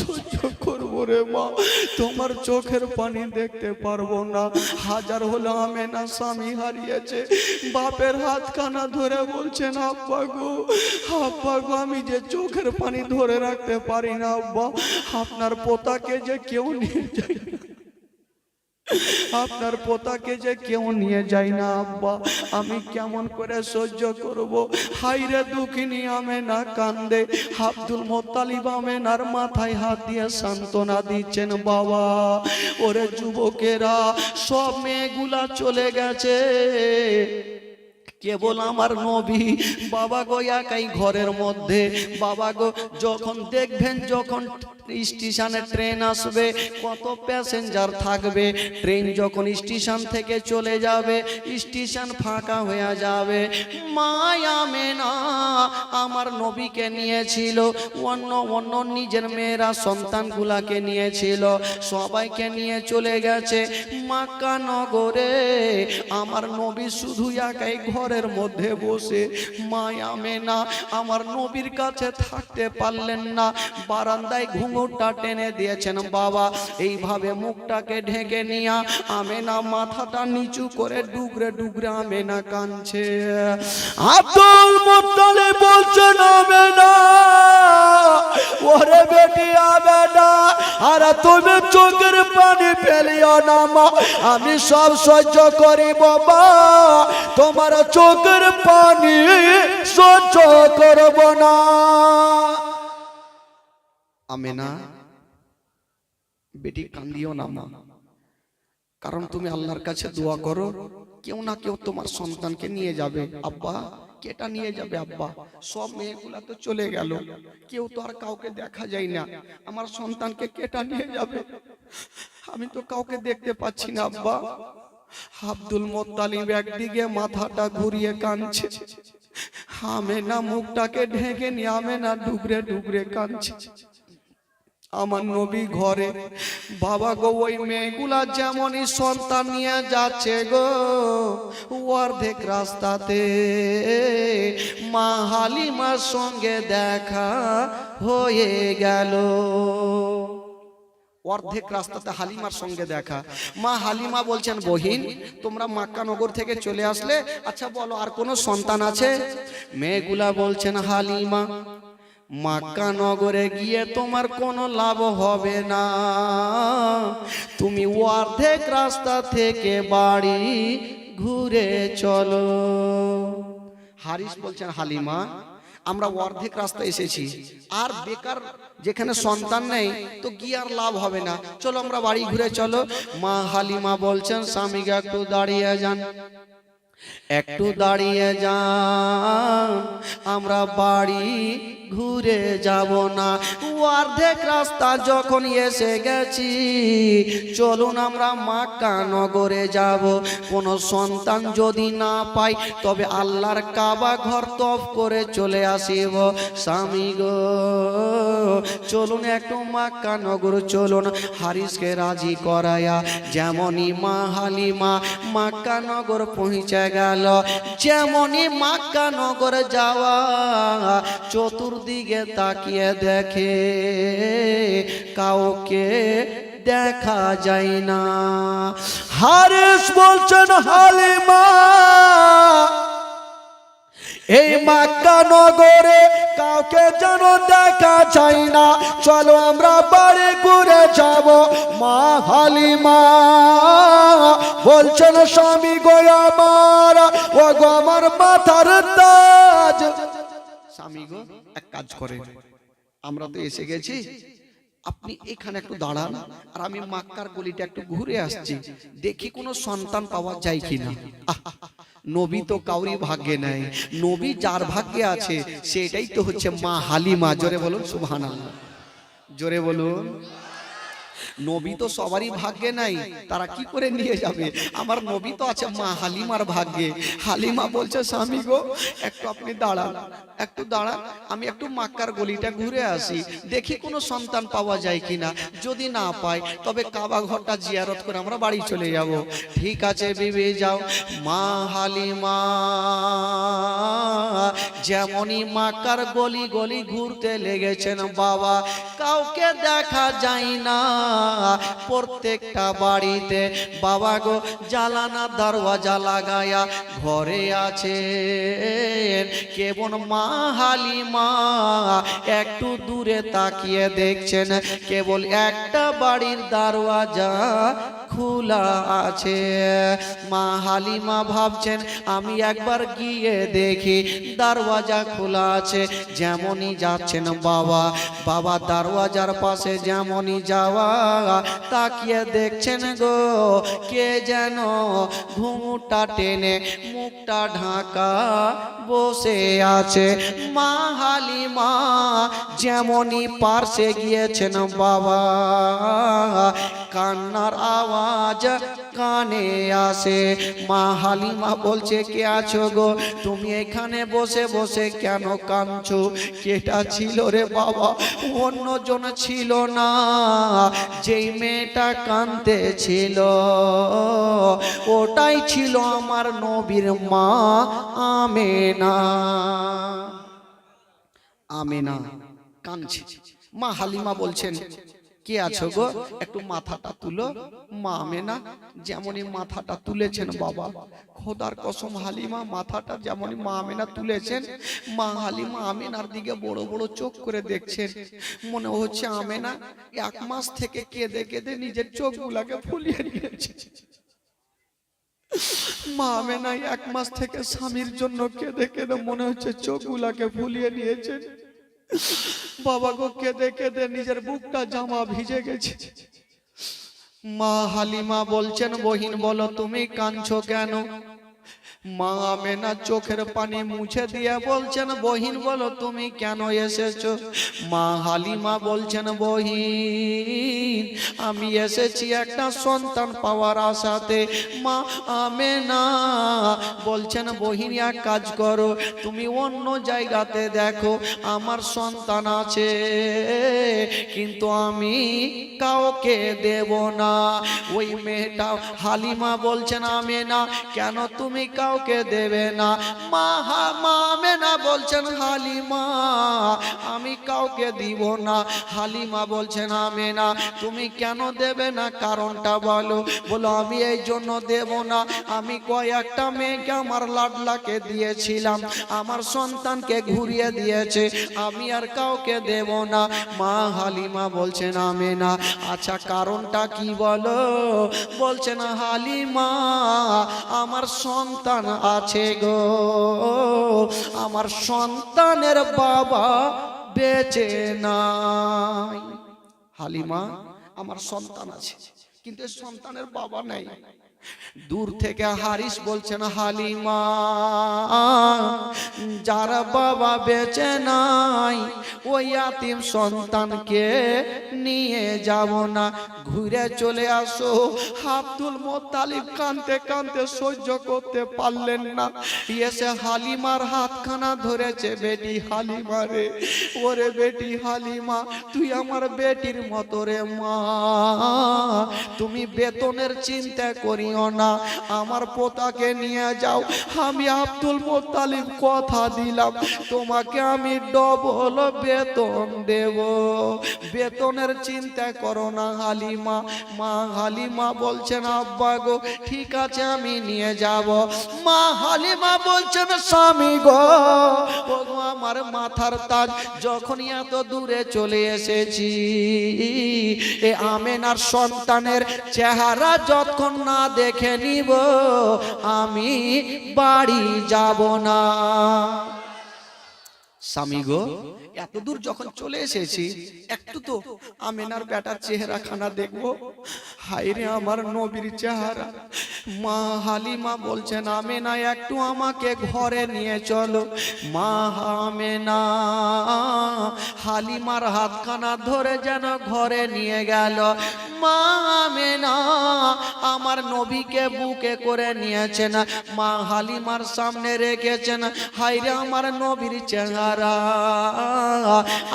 সহ্য করবো রে মা, তোমার চোখের পানি দেখতে পারবো না। হাজার হলো আমেনা স্বামী হারিয়েছে, বাপের হাত কানা ধরে বলছেন আব্বা গো, আব্বা গো, আমি যে চোখের পানি ধরে রাখতে পারি না আব্বা, আপনার পোতাকে যে কেউ নিয়ে যায় না, আপনার পোতাকে যে কেউ নিয়ে যায় না আব্বা, আমি কেমন করে সহ্য করব। হাইরে দুঃখিনী আমেনা কান্দে, আব্দুল মোত্তালিব আমেনার মাথায় হাত দিয়ে সান্ত্বনা দিচ্ছেন, বাবা ওরে যুবকেরা, সব মেয়েগুলা চলে গেছে, কেবল আমার নবী বাবা গো একাই ঘরের মধ্যে। বাবা গো, যখন দেখবেন যখন স্টেশনে ট্রেন আসবে, কত প্যাসেঞ্জার থাকবে, ট্রেন যখন স্টেশন থেকে চলে যাবে, স্টেশন ফাঁকা হয়ে যাবে, মায়া মেনা আমার নবীকে নিয়েছিল, অন্য অন্য নিজের মেয়েরা সন্তানগুলাকে নিয়েছিল, সবাইকে নিয়ে চলে গেছে মক্কা নগরে। আমার নবী শুধু একাই ঘরের মধ্যে বসে। মায়া মেনা আমার নবীর কাছে থাকতে পারলেন না, বারান্দায় ঘুঙুরটা টেনে দিয়েছেন বাবা, এইভাবে মুখটাকে ঢেকে নিয়া আমেনা মাথাটা নিচু করে ডুগরে ডুগরে আমেনা কাঁদছে। আব্দুল মুত্তালিব বলছেন আমেনা, ওরে বেটি আমেনা, আর তুমি চোখের পানি ফেলিও না মা, আমি সব সহ্য করি বাবা, তোমার চোখের পানি সহ্য করব না। আমেনা বেটি কান্দিও না মা, কারণ তুমি আল্লাহর কাছে দোয়া করো, কেউ না কেউ তোমার সন্তানকে নিয়ে যাবে। আব্বা কেটা নিয়ে যাবে আব্বা, সব মেয়েগুলা তো চলে গেল, কেউ তো আর কাউকে দেখা যায় না, আমার সন্তানকে কেটা নিয়ে যাবে, আমি তো কাউকে দেখতে পাচ্ছি না আব্বা। আব্দুল মোত্তালিব একদিকে মাথাটা ঘুরিয়ে কাঁদছে, আমেনা মুখটাকে ঢেকে নিয়ে আমেনা ডুগরে ডুগরে কাঁদছে। আমার নবী ঘরে, বাবা গো ওই মেয়েগুলা যেমনই সন্তান নিয়ে যাচ্ছে গো, অর্ধেক রাস্তাতে মা হালিমার সঙ্গে দেখা হয়ে গেল। অর্ধেক রাস্তাতে হালিমার সঙ্গে দেখা। মা হালিমা বলছেন, বহিন তোমরা মক্কা নগর থেকে চলে আসলে, আচ্ছা বলো আর কোনো সন্তান আছে? মেয়েগুলা বলছেন, হালিমা মক্কা নগরে গিয়ে তোমার কোনো লাভ হবে না, তুমি অর্ধেক রাস্তা থেকে বাড়ি ঘুরে চলো। হারিস বলছেন, হালিমা আমরা অর্ধেক রাস্তা এসেছি, আর বেকার যেখানে সন্তান নেই তো গিয়ে আর লাভ হবে না, চলো আমরা বাড়ি ঘুরে চলো। মা হালিমা বলছেন, স্বামীকে একটু দাঁড়িয়ে যান, একটু দাঁড়িয়ে যান, আমরা বাড়ি ঘুরে যাব না, অর্ধেক রাস্তা যখন এসে গেছি, চলুন আমরা মক্কা নগরে যাব, কোনো সন্তান যদি না পাই তবে আল্লাহর কাবা ঘর তফ করে চলে আসিব। স্বামী গো চলুন একটু মক্কা নগর চলুন। হারিসকে রাজি করায়া যেমনই মা হালিমা মক্কা নগর পৌঁছে গেল, যেমনই মক্কা নগর যাওয়া, চতুর্দিকে তাকিয়ে দেখে কাউকে দেখা যায় না। হারিস বলছেন, হালিমা এই মক্কা নগরে কাউকে যেন দেখা যায় না, চলো আমরা বাড়ি ঘুরে যাব। মা হালিমা বলছেন, স্বামী গো আমার, ও গো আমার মাথার তাজ। স্বামী গো এক কাজ করে, আমরা তো এসে গেছি, আপনি এখানে একটু দাঁড়ান, আর আমি মক্কার গলিটা একটু ঘুরে আসছি, দেখি কোনো সন্তান পাওয়া যায় কিনা। নবী তো কাউরি ভাগ্যে নাই, নবী যার ভাগ্যে আছে সেটাই তো হচ্ছে মা হালিমা। জোরে বলুন সুবহানাল্লাহ, জোরে বলুন। নবী তো সবারই ভাগ্যে নাই, তারা কি করে নিয়ে যাবে? আমার নবী তো আছে মা হালিমার ভাগ্যে। হালিমা বলছে স্বামী গো একটু আপনি দাঁড়ান, একটু দাঁড়ান, আমি একটু মক্কার গলিটা ঘুরে আসি, দেখি কোনো সন্তান পাওয়া যায় কিনা। যদি না পাই তবে কাবা ঘরটা জিয়ারত করে আমরা বাড়ি চলে যাব। ঠিক আছে বিবি যাও। মা হালিমা যেমনই মক্কার গলি গলি ঘুরতে লেগেছেন বাবা, কাউকে দেখা যায় না। প্রত্যেকটা বাড়িতে বাবা গো জালানা দরওয়াজা লাগায়া ঘরে আছে কেবল মা হালিমা একটু দূরে তাকিয়ে দেখছেন, কেবল একটা বাড়ির দরওয়াজা খোলা আছে। মা হালিমা ভাবছেন আমি একবার গিয়ে দেখি দরওয়াজা খোলা আছে। যেমনই যাচ্ছেন বাবা, বাবা দরওয়াজার পাশে যেমনই যাওয়া তাকিয়ে দেখছেন গো কে যেন ঘুমটা টেনে মুখটা ঢাকা বসে আছে। মা হালিমা যেমনই পার্শ্বে গিয়েছেন বাবা, কান্নার আওয়াজ কানে আসে। মা হালিমা বলছে কে আছো গো তুমি এখানে বসে বসে কেন কাঁদছো? কেটা ছিল রে বাবা? অন্যজন ছিল না, যেই মেয়েটা কাঁদতে ছিল ওটাই ছিল আমার নবীর মা আমেনা। আমেনা কাঁদছে। মা হালিমা বলছেন কে আছো গো একটু মাথাটা তুলো। মা আমেনা যেমনই মাথাটা তুলেছেন বাবা, খোদার কসম হালিমা মাথাটা যেমনই মা আমেনা তুলেছেন, মা হালিমা আমেনার দিকে বড় বড় চোখ করে দেখছেন। মনে হচ্ছে আমেনা 1 মাস থেকে কেঁদে কেঁদে নিজের চোখগুলাকে ফুলিয়ে নিয়েছে। মা আমেনা 1 মাস থেকে স্বামীর জন্য কেঁদে কেঁদে মনে হচ্ছে চোখগুলাকে ফুলিয়ে নিয়েছেন। বাবা গো কেঁদে কেঁদে নিজের বুকটা জামা ভিজে গেছে। মা হালিমা বলছেন বহিন বলো তুমি কাঁদছো কেন? মা আমেনা চোখের পানি মুছে দিয়ে বলছেন বহিন বলো তুমি কেন এসেছো? মা হালিমা বলছেন বহিন আমি এসেছি একটা সন্তান পাওয়ার আশাতে। মা আমেনা বলছেন বহিন এক কাজ করো, তুমি অন্য জায়গাতে দেখো, আমার সন্তান আছে কিন্তু আমি কাউকে দেব না। ওই মেয়েটা হালিমা বলছেন আমেনা কেন তুমি কাউকে দেবে না? মা আমেনা বলছেন হালিমা আমি কাউকে দিব না। হালিমা বলছেন আমেনা তুমি কেন দেবে না, কারণটা বলো। বলো আমি এই জন্য দেব না, আমি কয়েকটা মেয়েকে আমার লাডলাকে দিয়েছিলাম, আমার সন্তানকে ঘুরিয়ে দিয়েছে, আমি আর কাউকে দেব না। মা হালিমা বলছেন আমেনা আচ্ছা কারণটা কি বলো? বলছেন হালিমা আমার সন্তান আছে গো, আমার সন্তানের বাবা বেঁচে নাই। হালিমা আমার সন্তান আছে কিন্তু সন্তানের বাবা নাই। দূর থেকে হারিস বলছেন হালিমা যার বাবা বেঁচে নাই ওই ইয়াতিম সন্তানকে নিয়ে যাব না, ঘুরে চলে আসো। আব্দুল মোত্তালিব কাঁদতে কাঁদতে সহ্য করতে পারলেন না, এসে হালিমার হাতখানা ধরেছে। বেটি হালিমা রে, ওরে বেটি হালিমা তুই আমার বেটির মতো রে মা, তুমি বেতনের চিন্তা করিও না, আমার পোতাকে নিয়ে যাও। আমি আব্দুল মোত্তালিব কথা দিলাম তোমাকে আমি ডবল বেতন দেব, বেতনের চিন্তা করো না হালিমা। মা হালিমা বলছেন আব্বা গো ঠিক আছে আমি নিয়ে যাব। মা হালিমা বলছেন স্বামী গো ও গো আমার মাথার তাজ, যখন এত দূরে চলে এসেছি এ আমেনার সন্তানের চেহারা যতক্ষণ না দেখে নিব আমি বাড়ি যাব না। স্বামী গো এত দূর যখন চলে এসেছি একটু তো আমেনার বেটার চেহারা খানা দেখবো। হায় রে আমার নবীর চেহারা। মা হালিমা বলছেন আমেনা একটু আমাকে ঘরে নিয়ে চলো। মা আমেনা হালিমার হাতখানা ধরে যেন ঘরে নিয়ে গেল। মা আমেনা আমার নবীকে বুকে করে নিয়েছেন, মা হালিমার সামনে রেখেছেন। হায়রে আমার নবীর চেহারা,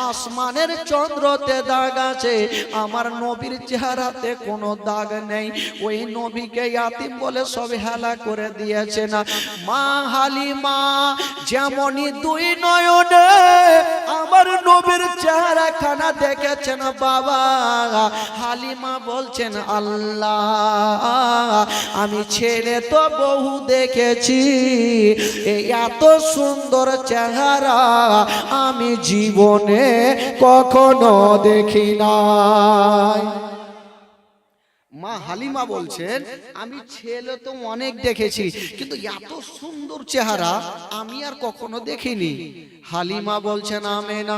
আসমানের চন্দ্রতে দাগ আছে, আমার নবীর চেহারাতে কোনো দাগ নেই। ওই নবীকে ইয়াতিম বলে সব হেলা করে দিয়েছেন। মা হালিমা যেমনই দুই নয়নে আমার নবীর চেহারা খানা দেখেছেন বাবা, হালিমা বলছেন আল্লাহ আমি ছেলে তো বহু দেখেছি, এত সুন্দর চেহারা আমি জীবনে কখনো দেখি নাই। মা হালিমা বলছেন আমি ছেলে তো অনেক দেখেছি, কিন্তু এত সুন্দর চেহারা আমি আর কখনো দেখিনি। হালিমা বলছেন আমেনা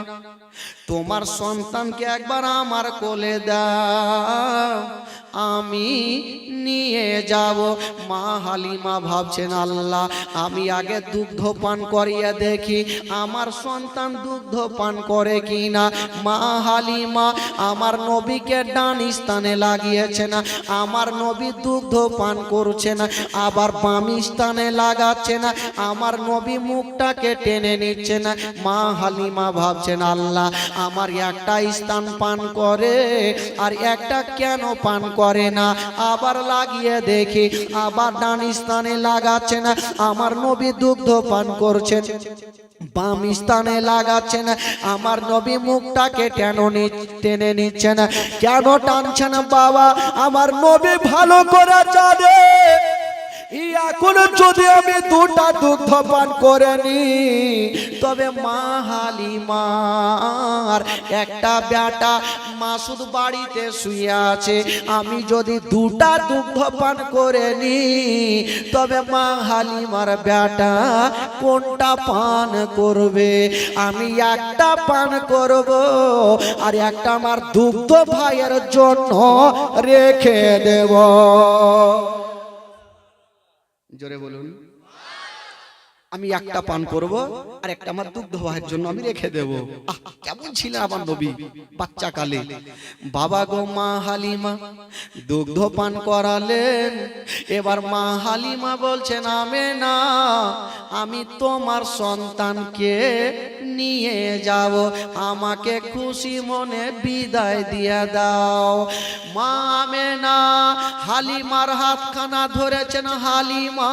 তোমার সন্তানকে একবার আমার কোলে দাও, আমি নিয়ে যাব। মা হালিমা ভাবছেন আল্লাহ আমি আগে দুগ্ধ পান করিয়ে দেখি আমার সন্তান দুগ্ধ পান করে কিনা। মা হালিমা আমার নবীকে ডান স্থানে লাগিয়েছেন, আমার নবী দুগ্ধ পান করছেন, আবার বাম স্থানে লাগাচ্ছেন, আমার নবী মুখটাকে টেনে নিচ্ছেন। মা হালিমা ভাবছেন আল্লাহ আমার একটা স্থান পান করে আর একটা কেন পান করে না। আবার লাগিয়ে দেখি, আবার ডান স্থানে লাগাচ্ছেন, আমার নবী দুগ্ধ পান করছেন, বাম স্থানে লাগাচ্ছেন, আমার নবী মুখটাকে টেনে নিচ্ছেন। কেন টানছেন বাবা? আমার নবী ভালো করে জানে এখন যদি আমি দুটা দুগ্ধ পান করে নি তবে মা হালিমার একটা বেটা মাসুদ বাড়িতে শুয়ে আছে, আমি যদি দুটা দুগ্ধ পান করে নি তবে মা হালিমার বেটা কোনটা পান করবে? আমি একটা পান করব আর একটা আমার দুগ্ধ ভাইয়ের জন্য রেখে দেব। জোরে বলুন। আমি একটা পান করব আর একটা আমার দুগ্ধ ভাইয়ের জন্য আমি রেখে দেব। কেমন ছিলেন আমার নবী বাচ্চা কালে। বাবা গো মা হালিমা দুগ্ধ পান করালেন, এবার মা হালিমা বলছেন আমেনা আমি তোমার সন্তানকে নিয়ে যাব, আমাকে খুশি মনে বিদায় দিয়ে দাও। মা আমেনা হালিমার হাতখানা ধরেছেন, হালিমা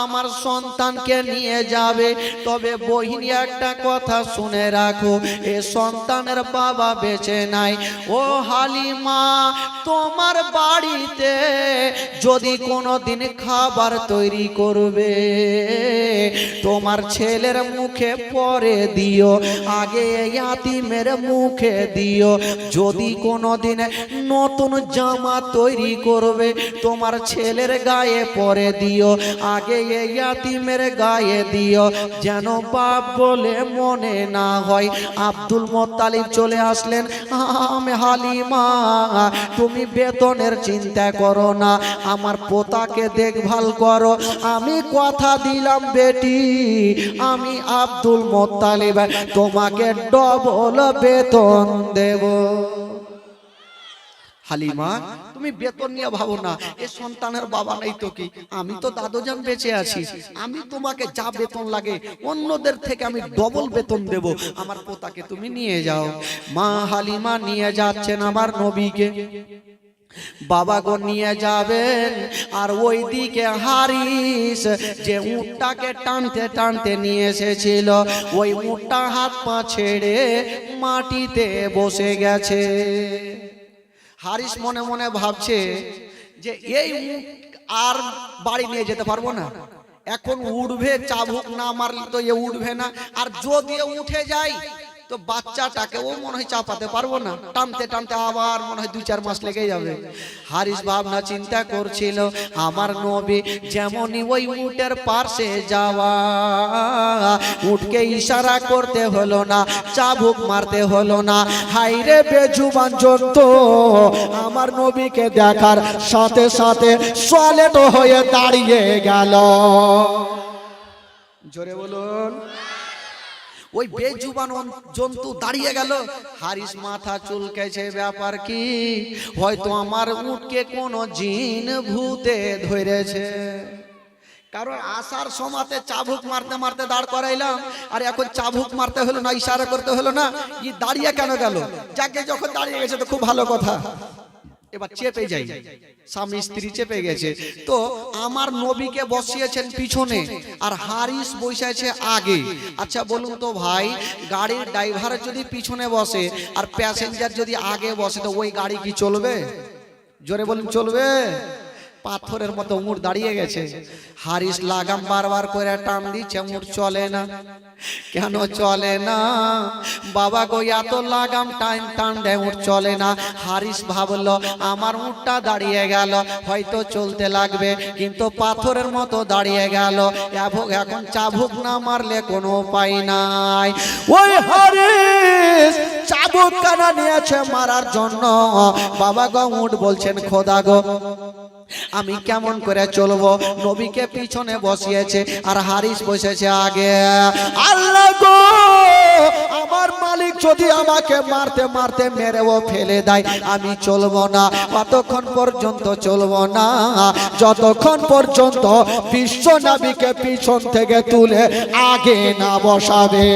আমার সন্তানকে নিয়ে যাবে, তবে বহিনী একটা কথা শুনে রাখো এ সন্তানের বাবা বেঁচে নাই। ও হালিমা তোমার বাড়িতে যদি কোনোদিন খাবার তৈরি করবে তোমার ছেলের মুখে পরে দিও, আগে ইয়াতিমের মুখে দিও। যদি কোনোদিন নতুন জামা তৈরি করবে তোমার ছেলের গায়ে পরে দিও, আগে ইয়াতিমের গায়ে দিও, যেন বাপ বলে মনে না হয়। আব্দুল মোত্তালিব চলে আসলেন, আমি হালিমা তুমি বেতনের চিন্তা করো না, আমার পোতাকে দেখভাল করো, আমি কথা দিলাম বেটি আমি আব্দুল মোত্তালিব তোমাকে ডবল বেতন দেব। হালিমা তুমি বেতন নিয়ে ভাবো না, এ সন্তানের বাবা নাই তো কি, আমি তো দাদুজান বেঁচে আছি, আমি তোমাকে যা বেতন লাগে অন্যদের থেকে আমি ডবল বেতন দেব, আমার পোতাকে তুমি নিয়ে যাও। মা হালিমা নিয়ে যাচ্ছেন আমার নবীকে, বাবা গো নিয়ে যাবেন। আর ওই দিকে হারিস যে উটটাকে টানতে টানতে নিয়ে এসেছিল ওই উটটা হাত পা ছেড়ে মাটিতে বসে গেছে। হারিস মনে মনে ভাবছে যে এই উট আর বাড়ি নিয়ে যেতে পারবো না, এখন উঠবে, চাবুক না মারলে তো এ উঠবে না, আর যদি উঠে যায় তো বাচ্চাটাকে ও মনে হয় চাপাতে পারবো না, টানতে টানতে আবার মনে হয় 2-4 মাস লেগে যাবে। হারিস ভাবনা চিন্তা করছিল আমার নবী যেমনই ওই উটের পাশে যাওয়া, উটকে ইশারা করতে হলো না, চাবুক মারতে হলো না, হাইরে বেজুবান জন্তু আমার নবীকে দেখার সাথে সাথে সলেট হয়ে দাঁড়িয়ে গেল। জোরে বলুন। ওই বেজুবান জন্তু দাঁড়িয়ে গেল। হারিস মাথা চুলকেছে, ব্যাপার কি? হয়তো আমার উটকে কোনো জিন ভূতে ধরেছে। কারণ আসার সময়তে চাবুক মারতে মারতে দাঁড় করাইলাম, আর এখন চাবুক মারতে হলো না, ইশারা করতে হলো না, ই দাঁড়িয়ে কেন গেল? যাকে যখন দাঁড়িয়ে গেছে তো খুব ভালো কথা। এবার চেপে যাই, স্বামী স্ত্রী চেপে গেছে, তো আমার নবীকে বসিয়েছেন পিছনে আর হারিস বসেছে আগে। আচ্ছা বলুন তো ভাই, গাড়ির ড্রাইভার যদি পিছনে বসে আর প্যাসেঞ্জার যদি আগে বসে, তো ওই গাড়ি কি চলবে? জোরে বলুন, চলবে? পাথরের মতো উট দাঁড়িয়ে গেছে। হারিস লাগাম বারবার করে টান দিচ্ছে, উট চলে না। কেন চলে না? বাবা গো, এত লাগাম টান টান দেয়, উট চলে না। হারিস ভাবলো আমার উটটা দাঁড়িয়ে গেল, হয়তো চলতে লাগবে, কিন্তু পাথরের মতো দাঁড়িয়ে গেল। এখন চাবুক না মারলে কোনো উপায় নাই। ওই হারিস চাবুক কানা নিয়েছে মারার জন্য। বাবা গো, উট বলছেন খোদা গো, আমি কেমন করে চলবো? নবীকে পিছনে বসিয়েছে আর হারিস বসেছে আগে। আল্লাহ গো, আমার মালিক যদি আমাকে মারতে মারতে মেরেও ফেলে দেয়, আমি চলবো না। কতক্ষণ পর্যন্ত চলবো না? যতক্ষণ পর্যন্ত বিশ্ব নবীকে পিছন থেকে তুলে আগে না বসাবে।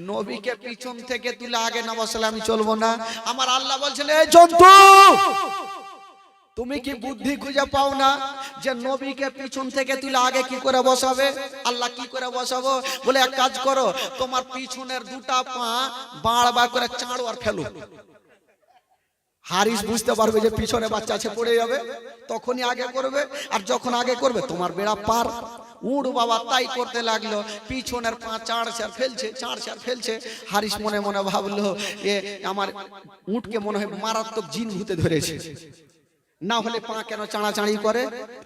নবীকে পিছন থেকে তুলে আগে না বসালে আমি চলবো না। আমার আল্লাহ বলছেন, এই জন্তু, তুমি কি বুদ্ধি খুঁজে পাও না যে নবীকে পিছন থেকে তুলে আগে কি করে বসাবে? আল্লাহ কি করে বসাবো? বলে এক কাজ করো, তোমার পিছনের দুটা পা বাড় করে চাঁড়ো আর ফেলো। হারিস বুঝতে পারবে যে পিছনে বাচ্চা আছে, পড়ে যাবে, তখনই আগে করবে। আর যখন আগে করবে তোমার বেড়া পার। উঠ বাবা তাই করতে লাগলো, পিছনের পা চাড়ছে আর ফেলছে, চাড়ছে আর ফেলছে। হারিস মনে মনে ভাবলো, এ আমার উঠকে মনে হয় মারাত্মক জিন ভূতে ধরেছে, না হলে পা কেন চাড়াচাড়ি করে?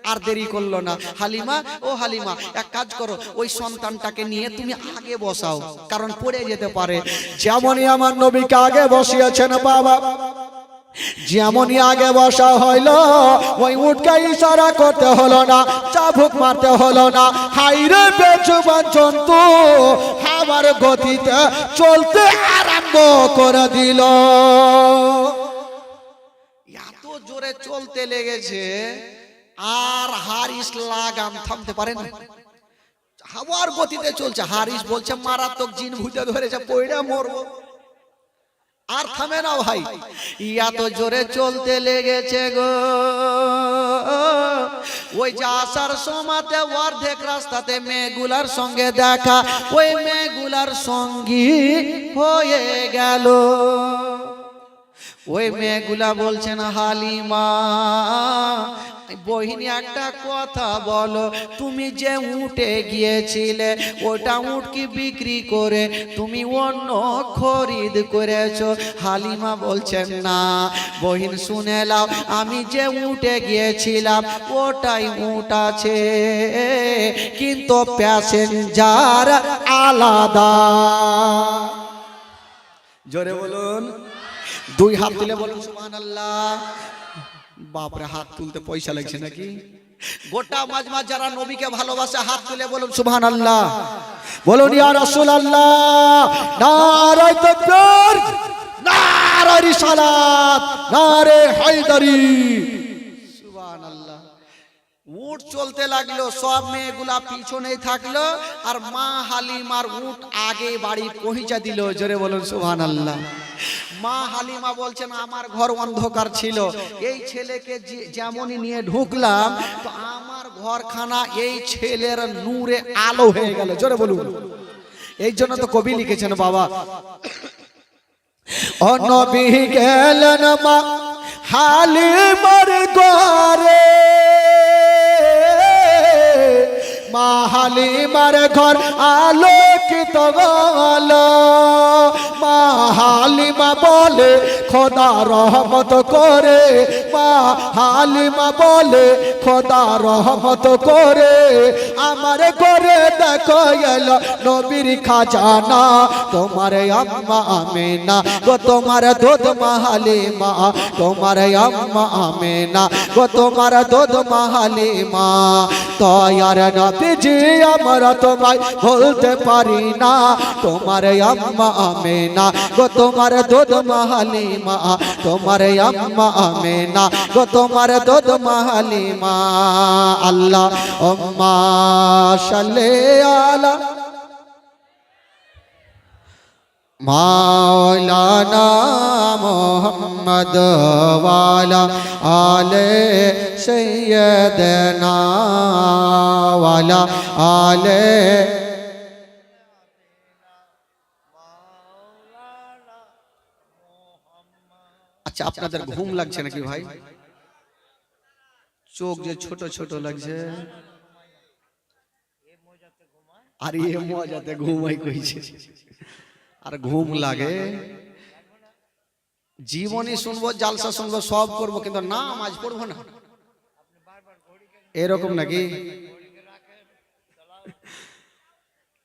আর দেরি করলো না। হালিমা, ও হালিমা, এক কাজ করো, ওই সন্তানটাকে নিয়ে তুমি আগে বসাও, কারণ পড়ে যেতে পারে। যেমনই আমার নবীকে আগে বসিয়েছেন বাবা, যেমনই আগে বসা হইলো, ওই উটকে ইশারা করতে হলো না, চাবুক মারতে হলো না। হাইরে বেজুবান জন্তু আমার গতিতে চলতে আরম্ভ করে দিল। এত জোরে চলতে লেগেছে, আর হারিস লাগাম থামতে পারে না, হাওয়ার গতিতে চলছে। হারিস বলছে মারাত্মক জিন ভূতে ধরেছে, পয়রা মরবো। আর থামে না ভাই, এত জোরে চলতে লেগেছে গো। ওই যে আসার সময়তে অর্ধেক রাস্তাতে মেয়েগুলার সঙ্গে দেখা, ওই মেয়েগুলার সঙ্গী হয়ে গেল। ওই মেয়েগুলা বলছেন, হালিমা বহিনী একটা কথা বলো, তুমি যে উঠে গিয়েছিলে ওটা উট কি বিক্রি করে তুমি অন্য খরিদ করেছো? হালিমা বলছেন, না বহিন শুনে নাও, আমি যে উঠে গিয়েছিলাম ওটাই উট আছে, কিন্তু প্যাসেঞ্জার আলাদা। জোরে বলুন, দুই হাত তুলে বলুন সুবহানাল্লাহ। বাপরে, হাত তুলতে পয়সা লাগছে নাকি? গোটা মাজমা যারা নবীকে ভালোবাসে হাত তুলে বলুন সুবহানাল্লাহ। বলুন ইয়া রাসূলুল্লাহ, নারে তাকবীর, নারে রিসালাত, নারে হায়দারি। সুবহানাল্লাহ। উট চলতে লাগলো, সব মেয়েগুলা পিছনেই থাকলো, আর মা হালিমার উট আগে বাড়ি পৌঁছে দিল। জোরে বলুন সুবহানাল্লাহ। মা হালিমা বলছেন, আমার ঘর অন্ধকার ছিল, এই ছেলেকে যেমনই নিয়ে ঢুকলাম, তো আমার ঘরখানা এই ছেলের নূরে আলো হয়ে গেল। জোরে বলুন। এই জন্য তো কবি লিখেছেন বাবা, ও নবী গেলেন মা হালিমার ঘরে, মা হালিমার ঘর আলোকিত হলো, মা হালিমা বলে খোদা রহমত করে, মা হালিমা বলে খোদা রহমত করে, আমার ঘরে দেখো এলো নবীর খাজানা, তোমার আম্মা আমেনা গো তোমার দুধ মা হালিমা, তোমার আম্মা আমেনা গো তোমার দুধ মা হালিমা। দয়ার নবীজি আমরা তোমায় বলতে পারি না, তোমার আম্মা আমেনা গো তোমার দুধ মা হালিমা, তোমার আম্মা আমেনা গো তোমার দুধ মা হালিমা। আল্লাহ আম্মা সাল্লি আলা মাওলানা মুহাম্মদ ওয়ালা আলে সাইয়্যিদানা ওয়ালা আলে। আচ্ছা আপনাদের ঘুম লাগছে নাকি ভাই? চোখ যে ছোট ছোট লাগছে, আর এ মজাতে ঘুমাই কইছে আর ঘুম লাগে। জীবনী শুনবো, জালসা শুনবো, সব করবো, কিন্তু নামাজ পড়বো না, এরকম নাকি?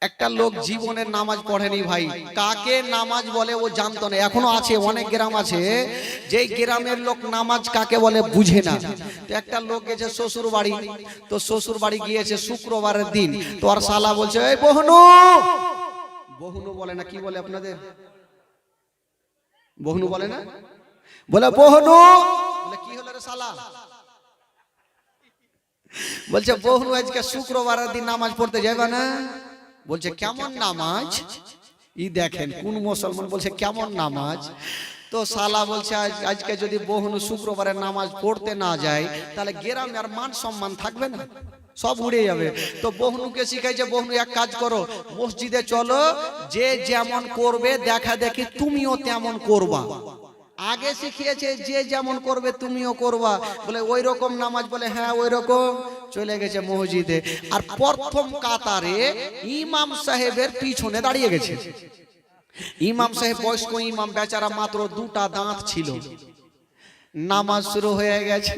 একটা লোক জীবনের নামাজ পড়েনি ভাই, কাকে নামাজ বলে ও জানতো না। এখনো আছে, অনেক গ্রাম আছে যেই গ্রামের লোক নামাজ কাকে বলে বুঝে না। তো একটা লোক গেছে শ্বশুর বাড়ি, তো শ্বশুর বাড়ি গিয়েছে শুক্রবারের দিন, তো আর শালা বলছে এই বহনু, বহনু বলে না, কি বলে আপনাদের? বহনু বলে না, বলে বহনু, বলে কি হলো রে শালা? বলছে বহনু আজকে শুক্রবারের দিন নামাজ পড়তে যাবে না? বলছে কেমন নামাজ? ই দেখেন কোন মুসলমান বলছে কেমন নামাজ। তো শালা বলছে আজকে যদি বহনু শুক্রবারের নামাজ পড়তে না যায় তাহলে গ্রামে আর মান সম্মান থাকবে না, সব উড়ে যাবে। তো বহনুকে শিখাইছে, বহনু এক কাজ করো, মসজিদে চলো, যে যেমন করবে দেখা দেখি তুমিও তেমন করবা। আগে শিখিয়েছে যে যেমন করবে তুমিও করবা, বলে ওই রকম নামাজ, বলে হ্যাঁ ওই রকম। চলে গেছে মসজিদে, আর প্রথম কাতারে ইমাম সাহেবের পিছনে দাঁড়িয়ে গেছে। ইমাম সাহেব বয়স্ক ইমাম, বেচারা মাত্র দুটা দাঁত ছিল। নামাজ শুরু হয়ে গেছে।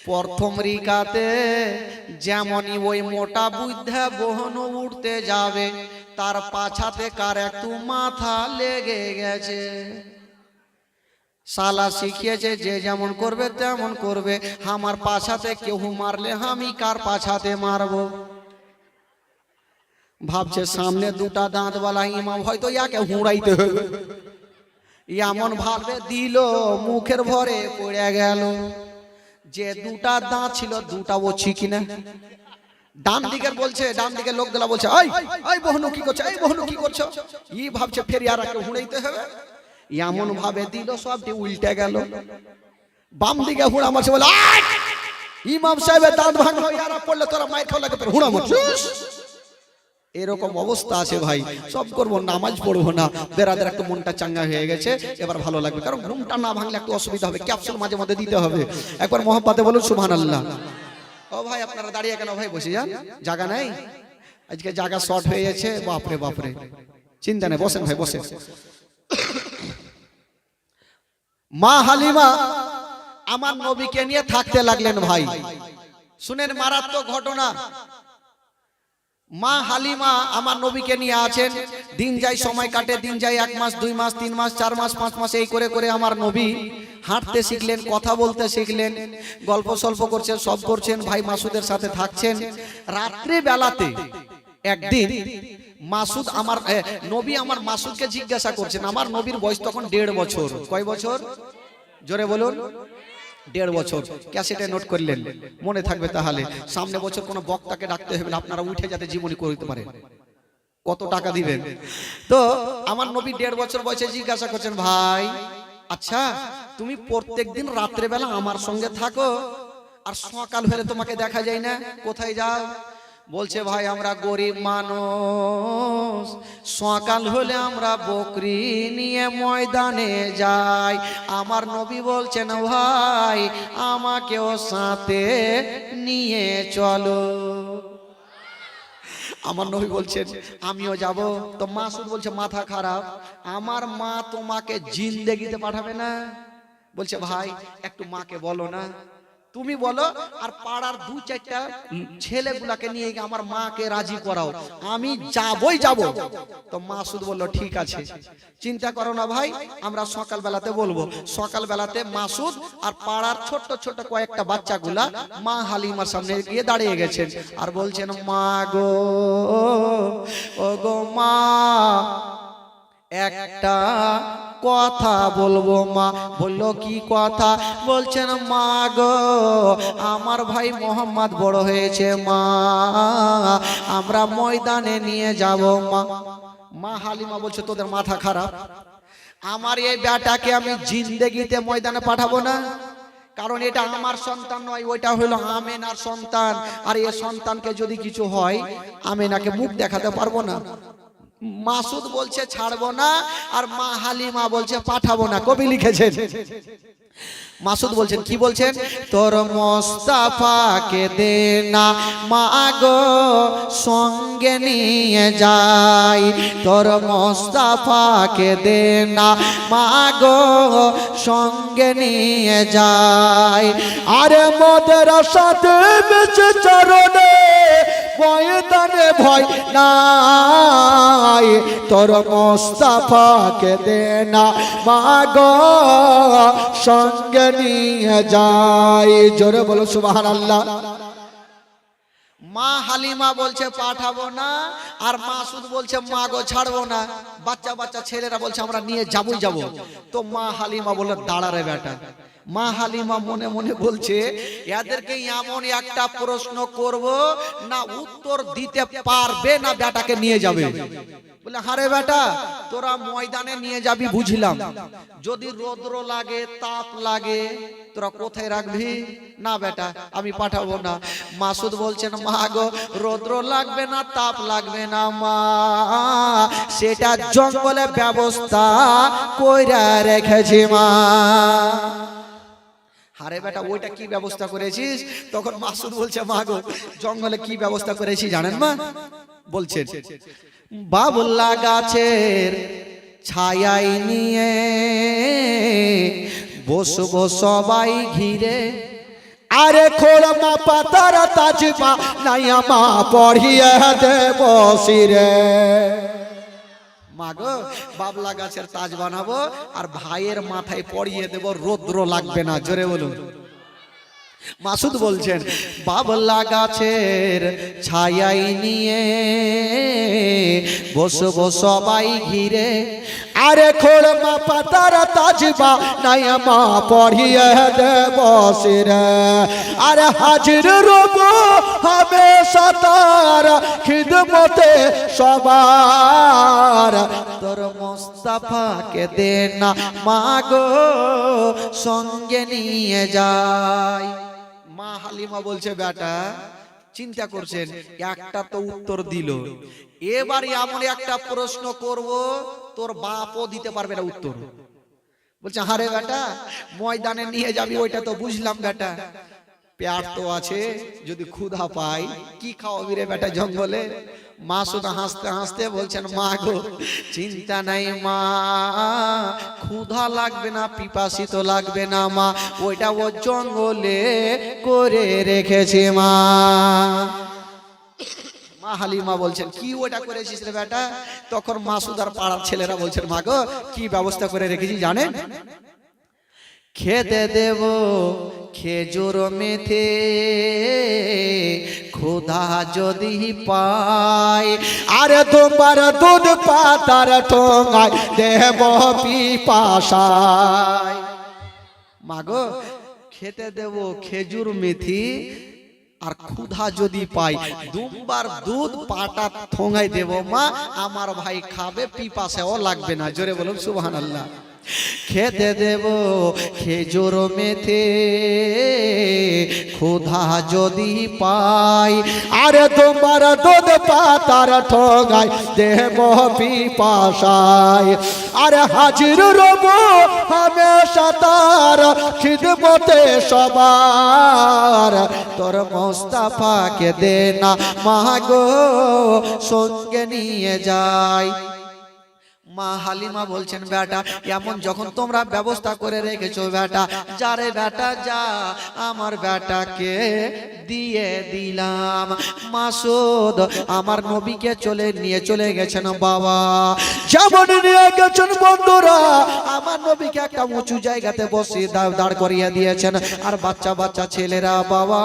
প্রথম রিকাতে যেমনই ওই মোটা বুদ্ধা বহনু উঠতে যাবে, তার পাছাতে কার একটু মাথা লেগে গেছে। শালা শিখিয়েছে যে যেমন করবে তেমন করবে, আমার পাছাতে কেউ মারলে আমি কার পাছাতে মারবো। ভাবছে সামনে দুটা দাঁতওয়ালা ইমাম, হয়তো ইয়াকে হুঁড়াইতে হবে, এমন ভাবে দিল মুখের ভরে পড়ে গেল। যে দুটা দাঁত ছিল দুটা ও ছিকিনা। ডান দিকের বলছে, ডান দিকের লোকগুলা বলছে এই এই বহনু কি করছো, এই বহনু কি করছো। ই ভাবছে ফের ইয়ারাকে হুঁড়াইতে হবে, এমন ভাবে দিল সবটি উল্টে গেল। বাম দিকে হুঁড়া মারছে, বলে ইমাম সাহেবের দাঁত ভাঙলো, ইয়ারা পড়লে তোরা মাইর খাওয়া লাগে, তোর হুঁড়া মারছিস। এরকম অবস্থা আছে ভাই। সব করবো, নামাজ পড়বো না। বেরাদের একটু মনটা চাঙ্গা হয়ে গেছে, এবার ভালো লাগবে, কারণ ঘুমটা না ভাঙলে একটু অসুবিধা হবে। ক্যাপসুল মাঝে মধ্যে দিতে হবে। একবার মহব্বতে বলুন সুবহানাল্লাহ। ও ভাই আপনারা দাঁড়িয়ে কেন ভাই, বসে যান, জায়গা নাই আজকে, জায়গা শর্ট হয়ে গেছে। বাপরে বাপরে, চিন্তা নেই, বসেন ভাই বসেন। মা হালিমা আমার নবীকে নিয়ে থাকতে লাগলেন ভাই। শুনেন মারাত্মক ঘটনা। মা হালিমা আমার নবীকে নিয়ে আছেন, দিন যায় সময় কাটে, দিন যায় 1 মাস 2 মাস 3 মাস 4 মাস 5 মাস, এই করে করে আমার নবী হাঁটতে শিখলেন, কথা বলতে শিখলেন, গল্প সল্প করছেন, সব করছেন, ভাই মাসুদের সাথে থাকছেন। রাত্রি বেলাতে একদিন মাসুদ আমার নবী আমার মাসুদকে জিজ্ঞাসা করছেন। আমার নবীর বয়স তখন 1.5 বছর। কয় বছর? জোরে বলুন। 1.5 বছর। ক্যাসেটে নোট করলেন, মনে থাকবে তাহলে। সামনে বছর কোনো বক্তাকে ডাকতে হবে না, আপনারা উঠে যাতে জীবনী করতে পারেন। কত টাকা দিবেন? তো আমার নবী 1.5 বছর বয়সে জিজ্ঞাসা করছেন, ভাই আচ্ছা তুমি প্রত্যেকদিন রাত্রে বেলা আমার সঙ্গে থাকো, আর সকাল হলে তোমাকে দেখা যায় না, কোথায় যাও? বলছে ভাই আমরা গরিব মানুষ, সকাল হলে আমরা বকরি নিয়ে ময়দানে যাই। আমার নবী বলছেন ভাই আমাকেও সাথে নিয়ে চলো। আমার নবী বলছেন আমিও যাব। তো মাসুদ বলছে মাথা খারাপ, আমার মা তোমাকে জিন্দেগিতে পাঠাবে না। বলছে ভাই একটু মাকে বলো না, তুমি বলো, আর পাড়ার দু চারটা ছেলেগুলাকে নিয়ে গিয়ে আমার মাকে রাজি করাও, আমি যাবই যাব। তো মাসুদ বলল ঠিক আছে, চিন্তা করো না ভাই, আমরা সকাল বেলাতে বলবো। সকাল বেলাতে মাসুদ আর পাড়ার ছোট্ট ছোট্ট কয়েকটা বাচ্চাগুলা মা হালিমার সামনে গিয়ে দাঁড়িয়ে গেছেন আর বলছেন মা গো, ও গো মা, একটা কথা বলবো মা। বললো কি কথা? বলছেন মা গো, আমার ভাই মোহাম্মদ বড় হয়েছে মা, আমরা ময়দানে নিয়ে যাব মা। মা হালিমা বলছে তোদের মাথা খারাপ, আমার এই বেটাকে আমি জিন্দেগিতে ময়দানে পাঠাবো না, কারণ এটা আমার সন্তান নয়, ওইটা হলো আমেনার সন্তান, আর এই সন্তানকে যদি কিছু হয় আমেনাকে মুখ দেখাতে পারবো না। মাসুদ বলছে ছাড়বো না, আর মা হালিমা বলছে পাঠাবো না। কবি লিখেছেন, মাসুদ বলছেন কি বলছেন? তোর মোস্তাফাকে দে না মা গো, সঙ্গে নিয়ে যাই, তোর মোস্তাফাকে দে না মা গো, সঙ্গে নিয়ে যাই। আরে মোদের সাথে বেঁচে চরণে ময়দানে ভয় নাই, তোর মোস্তাফাকে দে না মা গো, সঙ্গে নিয়ে যাই। জোরে বলো সুবহানাল্লাহ। মা হালিমা বলছে পাঠাবো না, আর মাসুদ বলছে মা গো ছাড়বো না। বাচ্চা বাচ্চা ছেলেরা বলছে আমরা নিয়ে যাবই যাব। তো মা হালিমা বলল দাঁড়া রে বেটা। মা হালিমা মনে মনে বলছে এদেরকে এমন একটা প্রশ্ন করব না উত্তর দিতে পারবে না, বেটাকে নিয়ে যাবে। বলে হারে বেটা, তোরা ময়দানে নিয়ে যাবি বুঝলাম, যদি রৌদ্র লাগে তাপ লাগে তোরা কোথায় রাখবি? না বেটা আমি পাঠাবো না। মাসুদ বলছেন মা গো, রৌদ্র লাগবে না তাপ লাগবে না মা, সেটা জঙ্গলে ব্যবস্থা কইরা রেখেছি মা। আরে বেটা ওইটা কি ব্যবস্থা করেছিস? তখন মাসুদ বলছে মা গো, জঙ্গলে কি ব্যবস্থা করেছি জানেন মা? বলছেন বাবলা গাছের ছায়াই নিয়ে বসবো সবাই ঘিরে, আরে খোলমা পাতার তাজমা নাইয়া মা পড়িয়ে দেব শিরে। মাগো বাবলা গাছের তাজ বানাবো আর ভাইয়ের মাথায় পরিয়ে দেব, রৌদ্র লাগবে না। জোরে বলুন। মাসুদ বলছেন বাবলা গাছের ছায়াই নিয়ে বসবো সবাই ঘিরে, আরে খোলমা পাতার তাজবা নাইয়া মা পড়িয়ে দেব শিরে। আরে হাজির রব হামেশা তার খিদমতে সবার, তোর মোস্তাফাকে দে না মা গো, সঙ্গে নিয়ে যাই। মা হালিমা বলছে বেটা চিন্তা করছেন, একটা তো উত্তর দিল, এবার এমন একটা প্রশ্ন করব তোর বাপও দিতে পারবে না উত্তর। বলছে হারে বেটা ময়দানে নিয়ে যাবি ওইটা তো বুঝলাম বেটা, পেট তো আছে, যদি ক্ষুধা পাই কি খাওয়াবি রে বেটা জঙ্গলে? মা শুধু হাসতে হাসতে বলছেন মা গো চিন্তা নাই মা, ক্ষুধা লাগবে না পিপাসিত লাগবে না মা, ওইটা ও জঙ্গলে করে রেখেছে মা। মা হালিমা বলছেন কি ওটা করেছিস রে বেটা? তখন মাসুদ আর পাড়ার ছেলেরা বলছেন মা গো কি ব্যবস্থা করে রেখেছি জানেন? খেতে দেব খেজুর মেথে, ক্ষুধা যদি পাই, আরে তোমার দুধ পাতার ঠোঙায় দেব পিপাসায়। মাগো খেতে দেব খেজুর মেথি, আর ক্ষুধা যদি পাই দুবার দুধ পাটা ঠোঙায় দেব মা, আমার ভাই খাবে পিপাসাও লাগবে না। জোরে বলুন সুবহানাল্লাহ। খেতে দেব খেজুর মেথে, ক্ষুধা যদি পাই, আরে তোমার দুধ পাতার ঠোঙায় দেব পিপাসায়, আরে হাজির রব হামেশা তার খিদমতে সবার, তোর মোস্তাফাকে দে না মাগো সঙ্গে নিয়ে যাই। মা হালিমা বলছেন বেটা এমন যখন তোমরা ব্যবস্থা করে রেখেছো বেটা, যারে বেটা যা আমার বেটাকে দিয়ে দিলাম। মাসুদ আমার নবীকে নিয়ে চলে গেছেন বাবা, যেমন নিয়ে গেছেন বন্ধুরা আমার নবীকে একটা উঁচু জায়গাতে বসিয়ে দাঁড় করিয়ে দিয়েছেন। আর বাচ্চা বাচ্চা ছেলেরা বাবা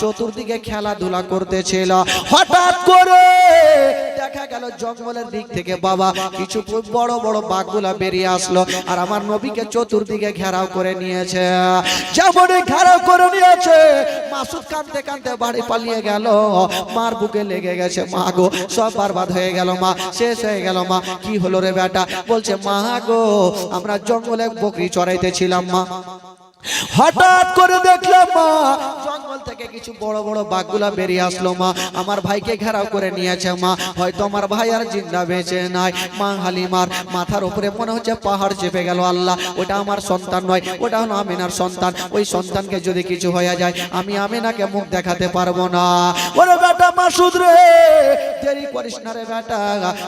চতুর্দিকে খেলাধুলা করতেছিল। হঠাৎ করে দেখা গেল জঙ্গলের দিক থেকে বাবা কিছু বড় বড় বাঘগুলা বেরিয়ে আসলো, আর আমার নবীকে চতুর্দিকে ঘেরাও করে নিয়েছে। যেমন ঘেরাও করে নিয়েছে মাসুদ কাঁদতে কাঁদতে বাড়ি পালিয়ে গেল। মার বুকে লেগে গেছে, মা গো সব বরবাদ হয়ে গেল, মা শেষ হয়ে গেল। মা কি হলো রে বেটা? বলছে মা গো আমরা জঙ্গলে বকরি চড়াইতেছিলাম মা, হঠাৎ করে দেখলাম মা জঙ্গল থেকে কিছু বড় বড় বাঘগুলা বেরিয়ে আসলো। মা আমার ভাইকে ঘেরাও করে নিয়েছে, মা হয়তো আমার ভাই আর জিন্দা বেঁচে নাই। মা হালিমার মাথার উপরে মনে হচ্ছে পাহাড় চেপে গেল। আল্লাহ ওটা আমার সন্তান নয়, ওটা হলো আমিনার সন্তান। ওই সন্তানকে যদি কিছু হয়ে যায় আমি আমিনাকে মুখ দেখাতে পারবো না। ওরে বেটা মাসুদ রে দেরি করিস না রে বেটা,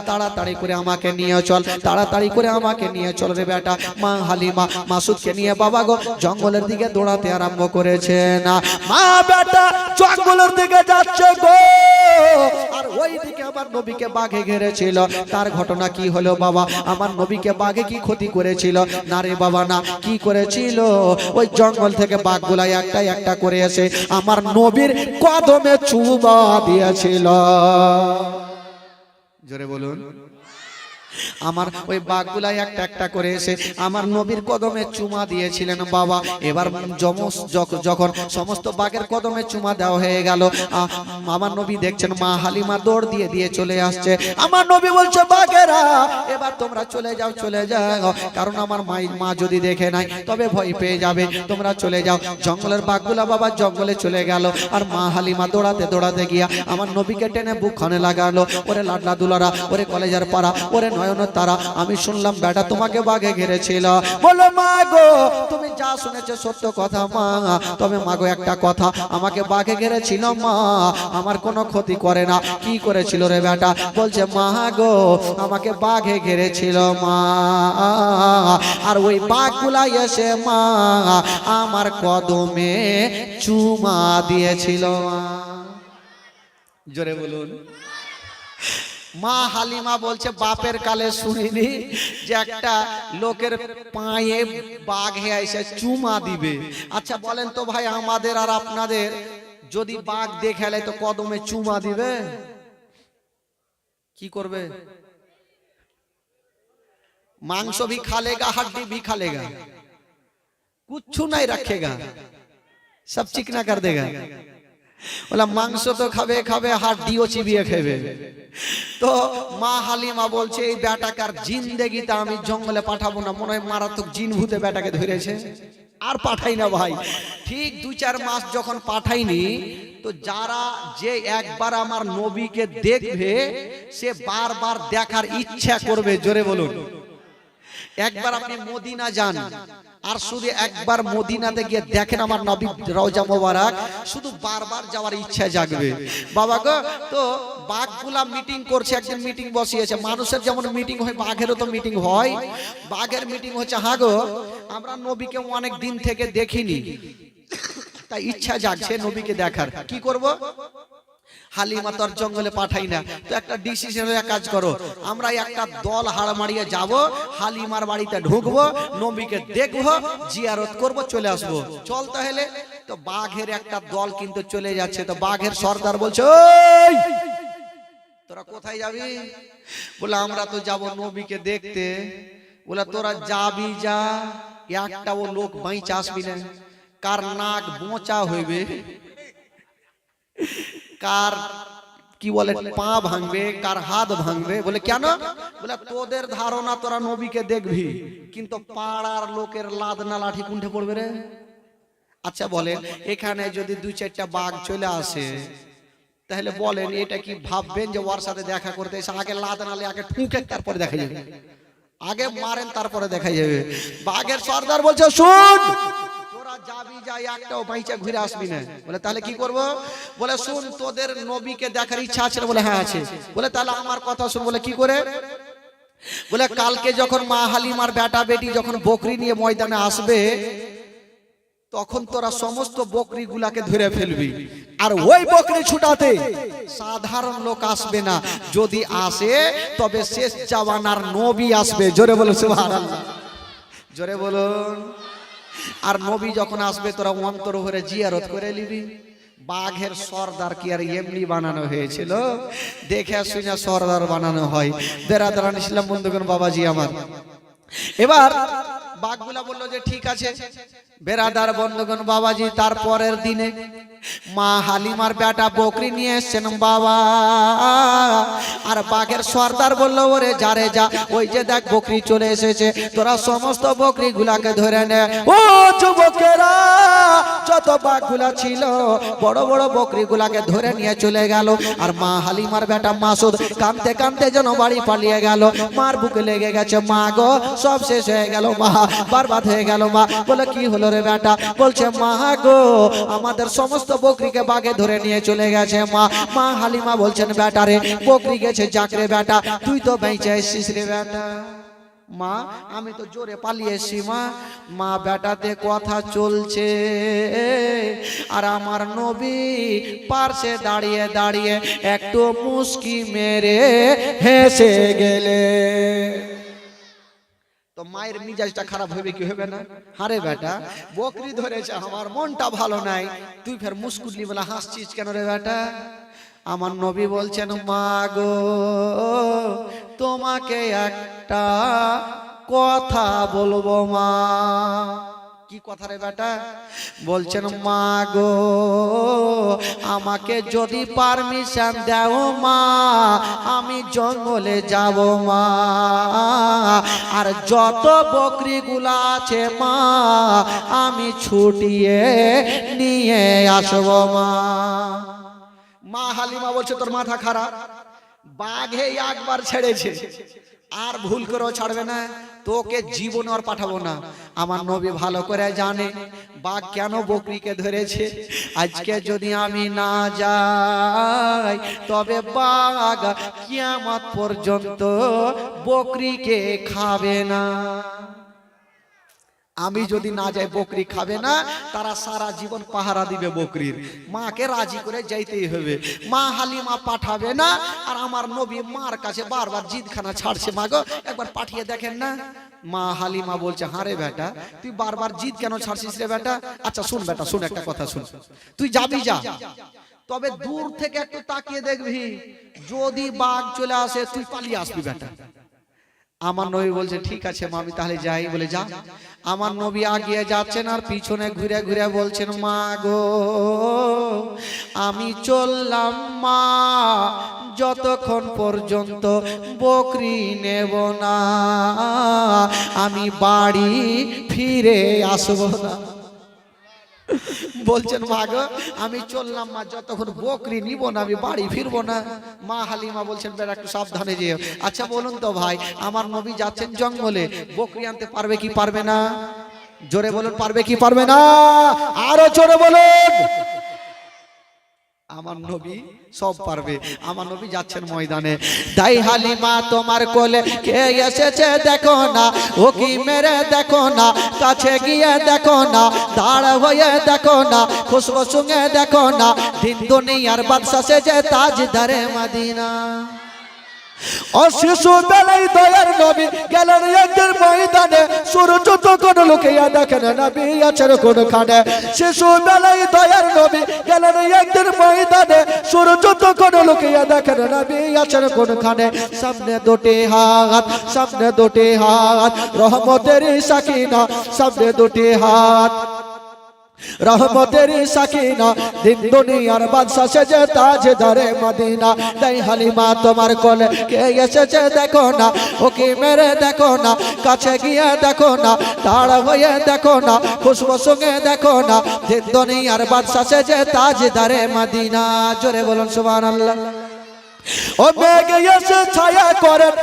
তাড়াতাড়ি করে আমাকে নিয়ে চল, তাড়াতাড়ি করে আমাকে নিয়ে চল রে বেটা। মা হালিমা মাসুদকে নিয়ে বাবা গো জঙ্গলের দিকে দৌড়াতে আরম্ভ করেছে না। মা বেটা জঙ্গলের দিকে যাচ্ছে গো, আর ওই দিকে আমার নবীকে বাঘে ঘিরেছিল। তার ঘটনা কি হলো বাবা? আমার নবীকে বাঘে কি ক্ষতি করেছিল? না রে বাবা না, কি করেছিল? ওই জঙ্গল থেকে বাঘগুলা একটা একটা করে এসে আমার নবীর কদমে চুমা দিয়েছিল। জোরে বলুন। আমার ওই বাঘগুলাই একটা একটা করে এসে আমার নবীর কদমে চুমা দিয়েছিলেন বাবা। এবার যখন সমস্ত বাঘের কদমে চুমা দেওয়া হয়ে গেল, আমার নবী দেখছেন মা হালিমা দৌড় দিয়ে দিয়ে চলে আসছে। আমার নবী বলছে বাঘেরা এবার তোমরা চলে যাও, চলে যাও, কারণ আমার মা যদি দেখে নাই তবে ভয় পেয়ে যাবে, তোমরা চলে যাও। জঙ্গলের বাঘগুলা বাবা জঙ্গলে চলে গেল, আর মা হালিমা দৌড়াতে দৌড়াতে গিয়া আমার নবীকে টেনে বুকখানে লাগালো। ওরে লাডলা দুলারা, ওরে কলেজার পাড়া, ওরে নয়ন তারা, আমি শুনলাম বেটা তোমাকে বাঘে ঘিরেছিল। বলো মা গো তুমি যা শুনেছো সত্য কথা মা, তবে মা গো একটা কথা, আমাকে বাঘে ঘিরেছিল মা, আমার কোনো ক্ষতি করে না। কি করেছিল রে বেটা? বলছে মা গো আমাকে বাঘে ঘিরেছিল মা, আর ওই বাঘগুলা এসে মা আমার কদমে চুমা দিয়েছিল। জোরে বলুন। মা হালিমা বলছে বাপের কালে শুনিনি যে একটা লোকের পায়ে বাঘ এসে চুমা দিবে। আচ্ছা বলেন তো ভাই আমাদের আর আপনাদের যদি বাঘ দেখে তো কদমে চুমা দিবে, কি করবে? मांस भी खा लेगा, हड्डी भी खा लेगा, कुछ नहीं रखेगा, सब चिकना कर देगा। बोला मांस तो खावे खावे हड्डियों चिबिए खावे। तो मा हालिमा बोलছে এই বেটাকার জিন্দেগিতে আমি জঙ্গলে পাঠাবো না, মনে হয় মারাত্মক জিন ভূতে বেটাকে ধরেছে, আর পাঠাই না ভাই। ঠিক 2-4 মাস যখন পাঠাইনি তো যারা যে একবার আমার নবীকে দেখবে সে বারবার দেখার ইচ্ছা করবে। জোরে বলুন। একবার আপনি মদিনা যান আর শুধু একবার মদিনাতে গিয়ে দেখেন আমার নবীর রওজা মোবারক, শুধু বারবার যাওয়ার ইচ্ছা জাগবে। বাবা গো, তো বাঘগুলা মিটিং করছে, একদিন মিটিং বসিয়েছে। মানুষের যেমন মিটিং হয় বাঘেরও তো মিটিং হয়। বাঘের মিটিং হচ্ছে, হ্যাঁ গো আমরা নবীকে অনেক দিন থেকে দেখিনি, তাই ইচ্ছা জাগছে নবীকে দেখার। কি করব? হালিমা তোর জঙ্গলে পাঠাই না, তো একটা ডিসিশন হয়ে কাজ করো, আমরা একটা দল হাড় মারিয়ে যাব, হালিমার বাড়িতে ঢুকবো, নবীকে দেখবো, জিয়ারত করব, চলে আসবো। চল তাহলে। তো বাঘের একটা দল কিন্তু চলে যাচ্ছে। তো বাঘের সর্দার বলছে ওই তোরা কোথায় যাবি? বলে আমরা তো যাব নবীকে দেখতে। বলে তোরা যাবি যা, একটা ও লোক বাইচা আসবি না, কার নাক বোঁচা হইবে, কার কি বলে পা ভাঙবে, কার হাত ভাঙবে। বলে কেন? বলে তোদের ধারণা তোরা নবীকে দেখবি, কিন্তু পাড়ার লোকের লাদনা লাঠি কুণ্ঠে পড়বে রে। আচ্ছা বলেন এখানে যদি 2-4টা বাঘ চলে আসে তাহলে বলেন এটা কি ভাববেন যে ওর সাথে দেখা করতে এসে আগে লাদনালে আগে ঠুকে তারপরে দেখা যাবে, আগে মারেন তারপরে দেখা যাবে? বাঘের সর্দার বলছে শুন, যাই একটাও বাইচা ঘুরে আসবি না। বলে তাহলে কি করব? বলে শুন, তোদের নবীকে দেখার ইচ্ছা আছে? বলে হ্যাঁ আছে। বলে তাহলে আমার কথা শুন। বলে কি করে? বলে কালকে যখন মা হালিমার বেটা বেটি যখন বকরি নিয়ে ময়দানে আসবে, তখন তোরা সমস্ত বকরি গুলাকে ধরে ফেলবি। আর ওই বকরি ছুটাতে সাধারণ লোক আসবে না, যদি আসে তবে শেষ জামানার নবী আসবে। জোরে বলো সুবহানাল্লাহ, জোরে বলুন। আর নবী যখন আসবে তোরা অন্তর ভরে জিয়ারত করে নিবি। বাঘের সর্দার কি আর এমনি বানানো হয়েছিল? দেখে শুনে সর্দার বানানো হয়। বেরাদারান ইসলাম বন্ধুগণ, বাবাজি আমার, এবার বাঘগুলা বললো যে ঠিক আছে। বেরাদার বন্ধুগণ, বাবাজি, তারপরের দিনে মা হালিমার বেটা বকরি নিয়ে এসছেন বাবা। আর বাঘের সর্দার বললো ওরে যারে যা, ওই যে দেখ বকরি চলে এসেছে, তোরা সমস্ত বকরি গুলাকে ধরে নে। ও যুবকেরা, যত বাঘগুলা ছিল বড় বড় বকরি গুলাকে ধরে নিয়ে চলে গেল। আর মা হালিমার বেটা মাসুদ কাঁদতে কাঁদতে যেন বাড়ি পালিয়ে গেল। মার বুকে লেগে গেছে, মা গো সব শেষ হয়ে গেল, মা বরবাদ হয়ে গেল। মা বলে কি হলো রে বেটা? বলছে মা গো আমাদের সমস্ত বকরিকে বাঘে ধরে নিয়ে চলে গেছে। মা হালিমা বলছেন বেটা রে, বকরি গেছে যাকরে বেটা, তুই তো বেঁচে এসেছিস রে বেটা। মা আমি তো জোরে পালিয়ে এসছি। মা বেটাতে কথা চলছে, আর আমার নবী পার্শ্বে দাঁড়িয়ে দাঁড়িয়ে একটু মুস্কি মেরে হেসে গেলে। তো মায়ের মিজাজটা খারাপ হবে কি হবে না? হারে বেটা বকরি ধরেছে, আমার মনটা ভালো নাই, তুই ফের মুস্কুলি বলে হাসছিস কেন রে বেটা? আমার নবী বলছেন মা গো তোমাকে একটা কথা বলবো মা। কি কথা রে বেটা? বলছেন মা গো আমাকে যদি পারমিশন দাও মা, আমি জঙ্গলে যাব মা, আর যত বকরি গুলা আছে মা আমি ছুটিয়ে নিয়ে আসবো মা। মা হালিমা বলছে তোর মাথা খারাপ, বাঘে একবার ছেড়েছে আর ভুল করেও ছাড়বে না, তোকে জীবন আর পাঠাবো না। আমার নবী ভালো করে জানে বাঘ কেন বকরিকে ধরেছে। আজকে যদি আমি না যাই তবে বাঘ কিয়ামত পর্যন্ত বকরিকে খাবে না। আমি যদি না যাই বকরি খাবে না, তারা সারা জীবন পাহারা দিবে বকরির। মাকে রাজি করে যাইতেই হবে। মা হালিমা পাঠাবে না, আর আমার নবী মার কাছে বারবার জিদখানা ছাড়ছে, মা গো একবার পাঠিয়ে দেখেন না। মা হালিমা বলছে হারে বেটা তুই বারবার জিদ কেন ছাড়ছিস রে বেটা? আচ্ছা শুন বেটা, শুন একটা কথা শুন, তুই যাবি যা, তবে দূর থেকে একটু তাকিয়ে দেখবি, যদি বাঘ চলে আসে তুই পালিয়ে আসবি বেটা। আমার নবী বলছে ঠিক আছে মা আমি তাহলে যাই। বলে যা। আমার নবী আগিয়ে যাচ্ছেন আর পিছনে ঘুরে ঘুরে বলছেন মা গো আমি চললাম মা, যতক্ষণ পর্যন্ত বকরি নেব না আমি বাড়ি ফিরে আসবো না। বলছেন মা গো আমি চললাম মা, যতক্ষণ বকরি নিব না আমি বাড়ি ফিরবো না। মা হালিমা বলছেন বেটা একটু সাবধানে যেও। আচ্ছা বলুন তো ভাই, আমার নবী যাচ্ছেন জঙ্গলে, বকরি আনতে পারবে কি পারবে না? জোরে বলুন পারবে কি পারবে না? আরো জোরে বলুন। আমার নবী সব পারবে। আমার নবী যাচ্ছেন ময়দানে। দাই হালিমা তোমার কোলে কে এসেছে দেখো না, ও কি মেরে দেখো না, কাছে গিয়ে দেখো না, দাঁড় হয়ে দেখো না, খুশবু শুঙে দেখো না, দিন দুনিয়ার বাদশা সেজে তাজদারে মদিনা। শিশু বেলায় দয়ার নবী গেলেন একদিন ময়দানে, সূর্য তখন লুকিয়ে দেখেন নবী আছেন কোনখানে। শিশু বেলায় দয়ার নবী গেলেন একদিন ময়দানে, সূর্য তখন লুকিয়ে দেখেন নবী আছেন কোনখানে। সামনে দুটি হাত, সামনে দুটি হাত রহমতের সাকিনা, সামনে দুটি হাত রহমতের সাকিনা, দিন দুনিয়ার বাদশা সেজে তাজদারে মদিনা। তাই হালিমা তোমার কোলে কে এসেছে দেখো না, ও কি মেরে দেখো না, কাছে গিয়ে দেখো না, দাঁড় হয়ে দেখো না, খুশবু শুঙে দেখো না, দিন দুনিয়ার বাদশা সেজে তাজদারে মদিনা। জোরে বলুন সুবহানাল্লাহ। ও মেঘ এসে ছায়া করেন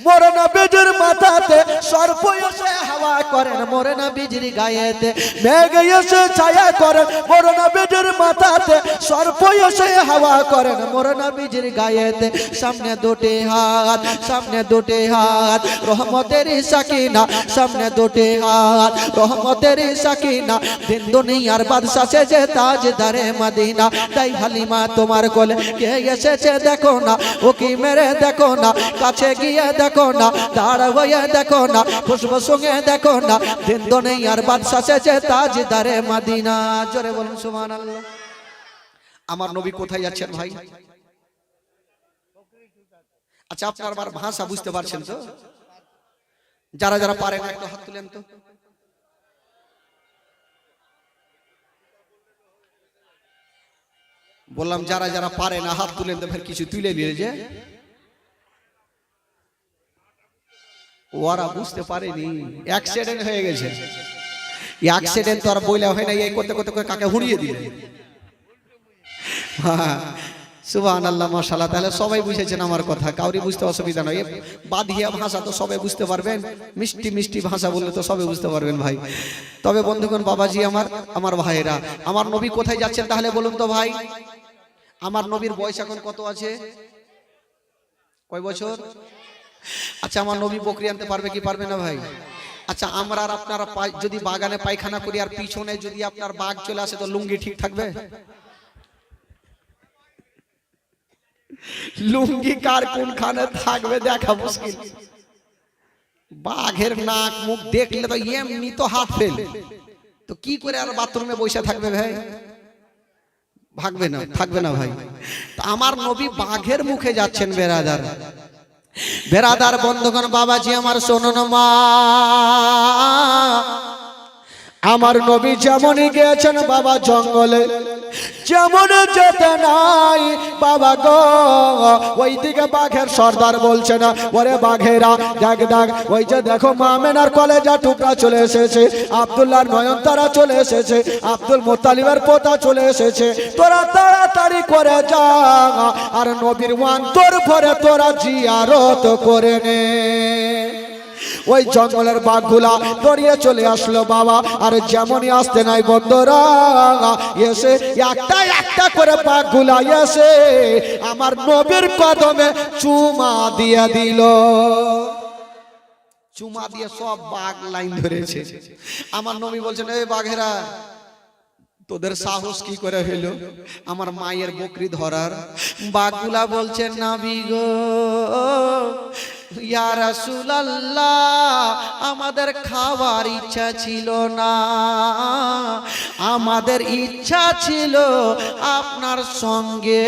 মোর নবীর মাথাতে সর্প এসে হাওয়া করেন, মোর নবীর গায়েতে মেঘ এসে ছায়া করেন, মোর নবীর মাথাতে সর্প এসে হাওয়া করেন, মোর নবীর গায়েতে সামনে দুটি হাত, সামনে দুটি হাত রহমতের সাকিনা, সামনে দুটি হাত রহমতের সাকিনা, দিন দুনিয়ার বাদশা যে তাজদারে মদিনা। তাই হালিমা তোমার কোলে কে এসেছে দেখো না, ও কি মেরে দেখো না, কাছে গিয়ে দেখো না, দাঁড়া হয়ে দেখো না, খুশবু সঙ্গে দেখো না, দিন দুনিয়ার বাদশা যে তাজদারে মদিনা। জোরে বলুন সুবহানাল্লাহ। আমার নবী কোথায় যাচ্ছেন ভাই? আচ্ছা আপনার আমার ভাষা বুঝতে পারছেন তো? যারা যারা পারেন একটু হাত তুলেন তো। বললাম যারা যারা পারে না হাত তুলেন তো, ফের কিছু তুলে নিয়ে যে ওরা বুঝতে পারেনি, অ্যাক্সিডেন্ট হয়ে গেছে। অ্যাক্সিডেন্ট তো আর বইলা হয় না, এই করতে করতে কাকে হুড়িয়ে দিলে। হ্যাঁ সুবহানাল্লাহ মাশাআল্লাহ। তাহলে সবাই বুঝেছেন আমার কথা, কাউরি বুঝতে অসুবিধা নয়। বাদিয়া ভাষা তো সবাই বুঝতে পারবেন, মিষ্টি মিষ্টি ভাষা বললে তো সবাই বুঝতে পারবেন ভাই। তবে বন্ধুগণ, বাবাজি আমার, আমার ভাইয়েরা, আমার নবী কোথায় যাচ্ছেন তাহলে বলুন তো ভাই? আমার নবীর বয়স এখন কত আছে? কয় বছর? আচ্ছা আমার নবী বকরি আনতে পারবে কি পারবে না ভাই? আচ্ছা আমরা আর আপনারা যদি বাগানে পায়খানা করি আর পিছনে যদি আপনার বাঘ চলে আসে তো লুঙ্গি ঠিক থাকবে? লুঙ্গি কার কোনখানে থাকবে দেখা মুশকিল। বাঘের নাক মুখ দেখলে তো এমনি তো হাত ফেল, তো কি করে আর বাথরুমে বসে থাকবে ভাই? ভাগবে না, থাকবে না ভাই। আমার নবী বাঘের মুখে যাচ্ছেন বেরাদার, বেরাদার বন্ধুগণ বাবাজি আমার শোনুন মা। আমার নবী যেমনই গিয়েছেন বাবা জঙ্গলে, যেমন যেতে নাই বাবা গো, ওই দিকে বাঘের সর্দার বলছে না, ওরে বাঘেরা দেখ দেখ, ওই যে দেখো মা আমেনার কলেজা টুকরা চলে এসেছে, আব্দুল্লাহর নয়নতারা চলে এসেছে, আব্দুল মুত্তালিবের পোতা চলে এসেছে, তোরা তাড়াতাড়ি করে যা আর নবীর অন্তর ভরে তোরা জিয়ারত করে নে। ওই জঙ্গলের বাঘগুলা দড়িয়ে চলে আসলো বাবা, আর যেমনই আসতে নাই বন্ধুরা এসে একটা একটা করে বাঘগুলা এসে আমার নবীর কদমে চুমা দিয়ে দিল। চুমা দিয়ে সব বাঘ লাইন ধরেছে। আমার নবী বলছেন, এই বাঘেরা তোদের সাহস কি করে হইল আমার মায়ের বকরি ধরার? বাঘগুলা বলছেন, নবী গো ইয়া রাসূলুল্লাহ, আমাদের খাওয়ার ইচ্ছা ছিল না, আমাদের ইচ্ছা ছিল আপনার সঙ্গে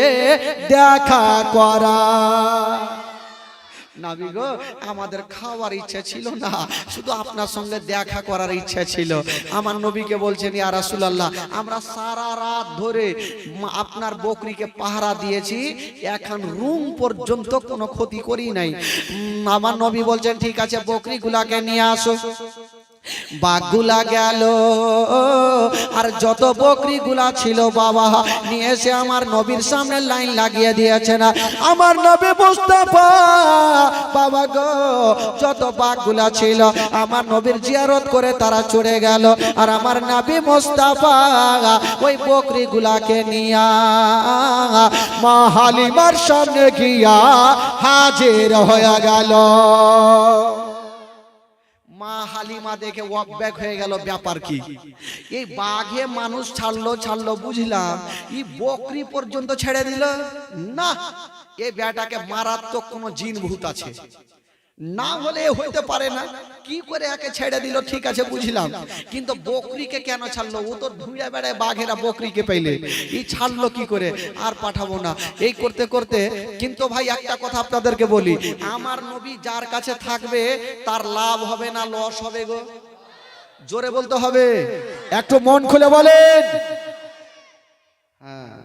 দেখা করা। নবী গো আমাদের খাওয়ার ইচ্ছা ছিল না, শুধু আপনার সঙ্গে দেখা করার ইচ্ছা ছিল। আমার নবীকে বলছেন, ইয়া রাসূলুল্লাহ, আমরা সারা রাত ধরে আপনার বকরিকে পাহারা দিয়েছি, এখন রুম পর্যন্ত কোনো ক্ষতি করি নাই। আমার নবী বলছেন, ঠিক আছে বকরিগুলাকে নিয়ে আসো। বাঘগুলা গেল, আর যত বকরিগুলা ছিল বাবা নিয়ে এসে আমার নবীর সামনে লাইন লাগিয়ে দিয়েছে না। আমার নবী মুস্তাফা বাবা গো যত বাঘগুলা ছিল আমার নবীর জিয়ারত করে তারা চড়ে গেল, আর আমার নবী মুস্তাফা ওই বকরিগুলাকে নিয়া মা হালিমার সামনে গিয়া হাজির হয়ে গেল। মা হালিমা দেখে অবাক হয়ে গেল, ব্যাপার কি? এই বাঘে মানুষ ছাড়লো বুঝলাম, এই বকরি পর্যন্ত ছেড়ে দিল না। এই বেটাকে মারাত্মক কোনো জিন ভূত আছে, না হলে হইতে পারে না। কি করে একে ছেড়ে দিল ঠিক আছে বুঝলাম, কিন্তু বকরিকে কেন ছাড়লো? ও তো ধুইয়া বেড়ায় বাঘেরা বকরিকে পাইলে, এই ছাড়লো কি করে? আর পাঠাবো না এই করতে করতে। কিন্তু ভাই একটা কথা আপনাদেরকে বলি, আমার নবী যার কাছে থাকবে তার লাভ হবে না লস হবে গো? জোরে বলতে হবে, একটু মন খুলে বলেন। হ্যাঁ,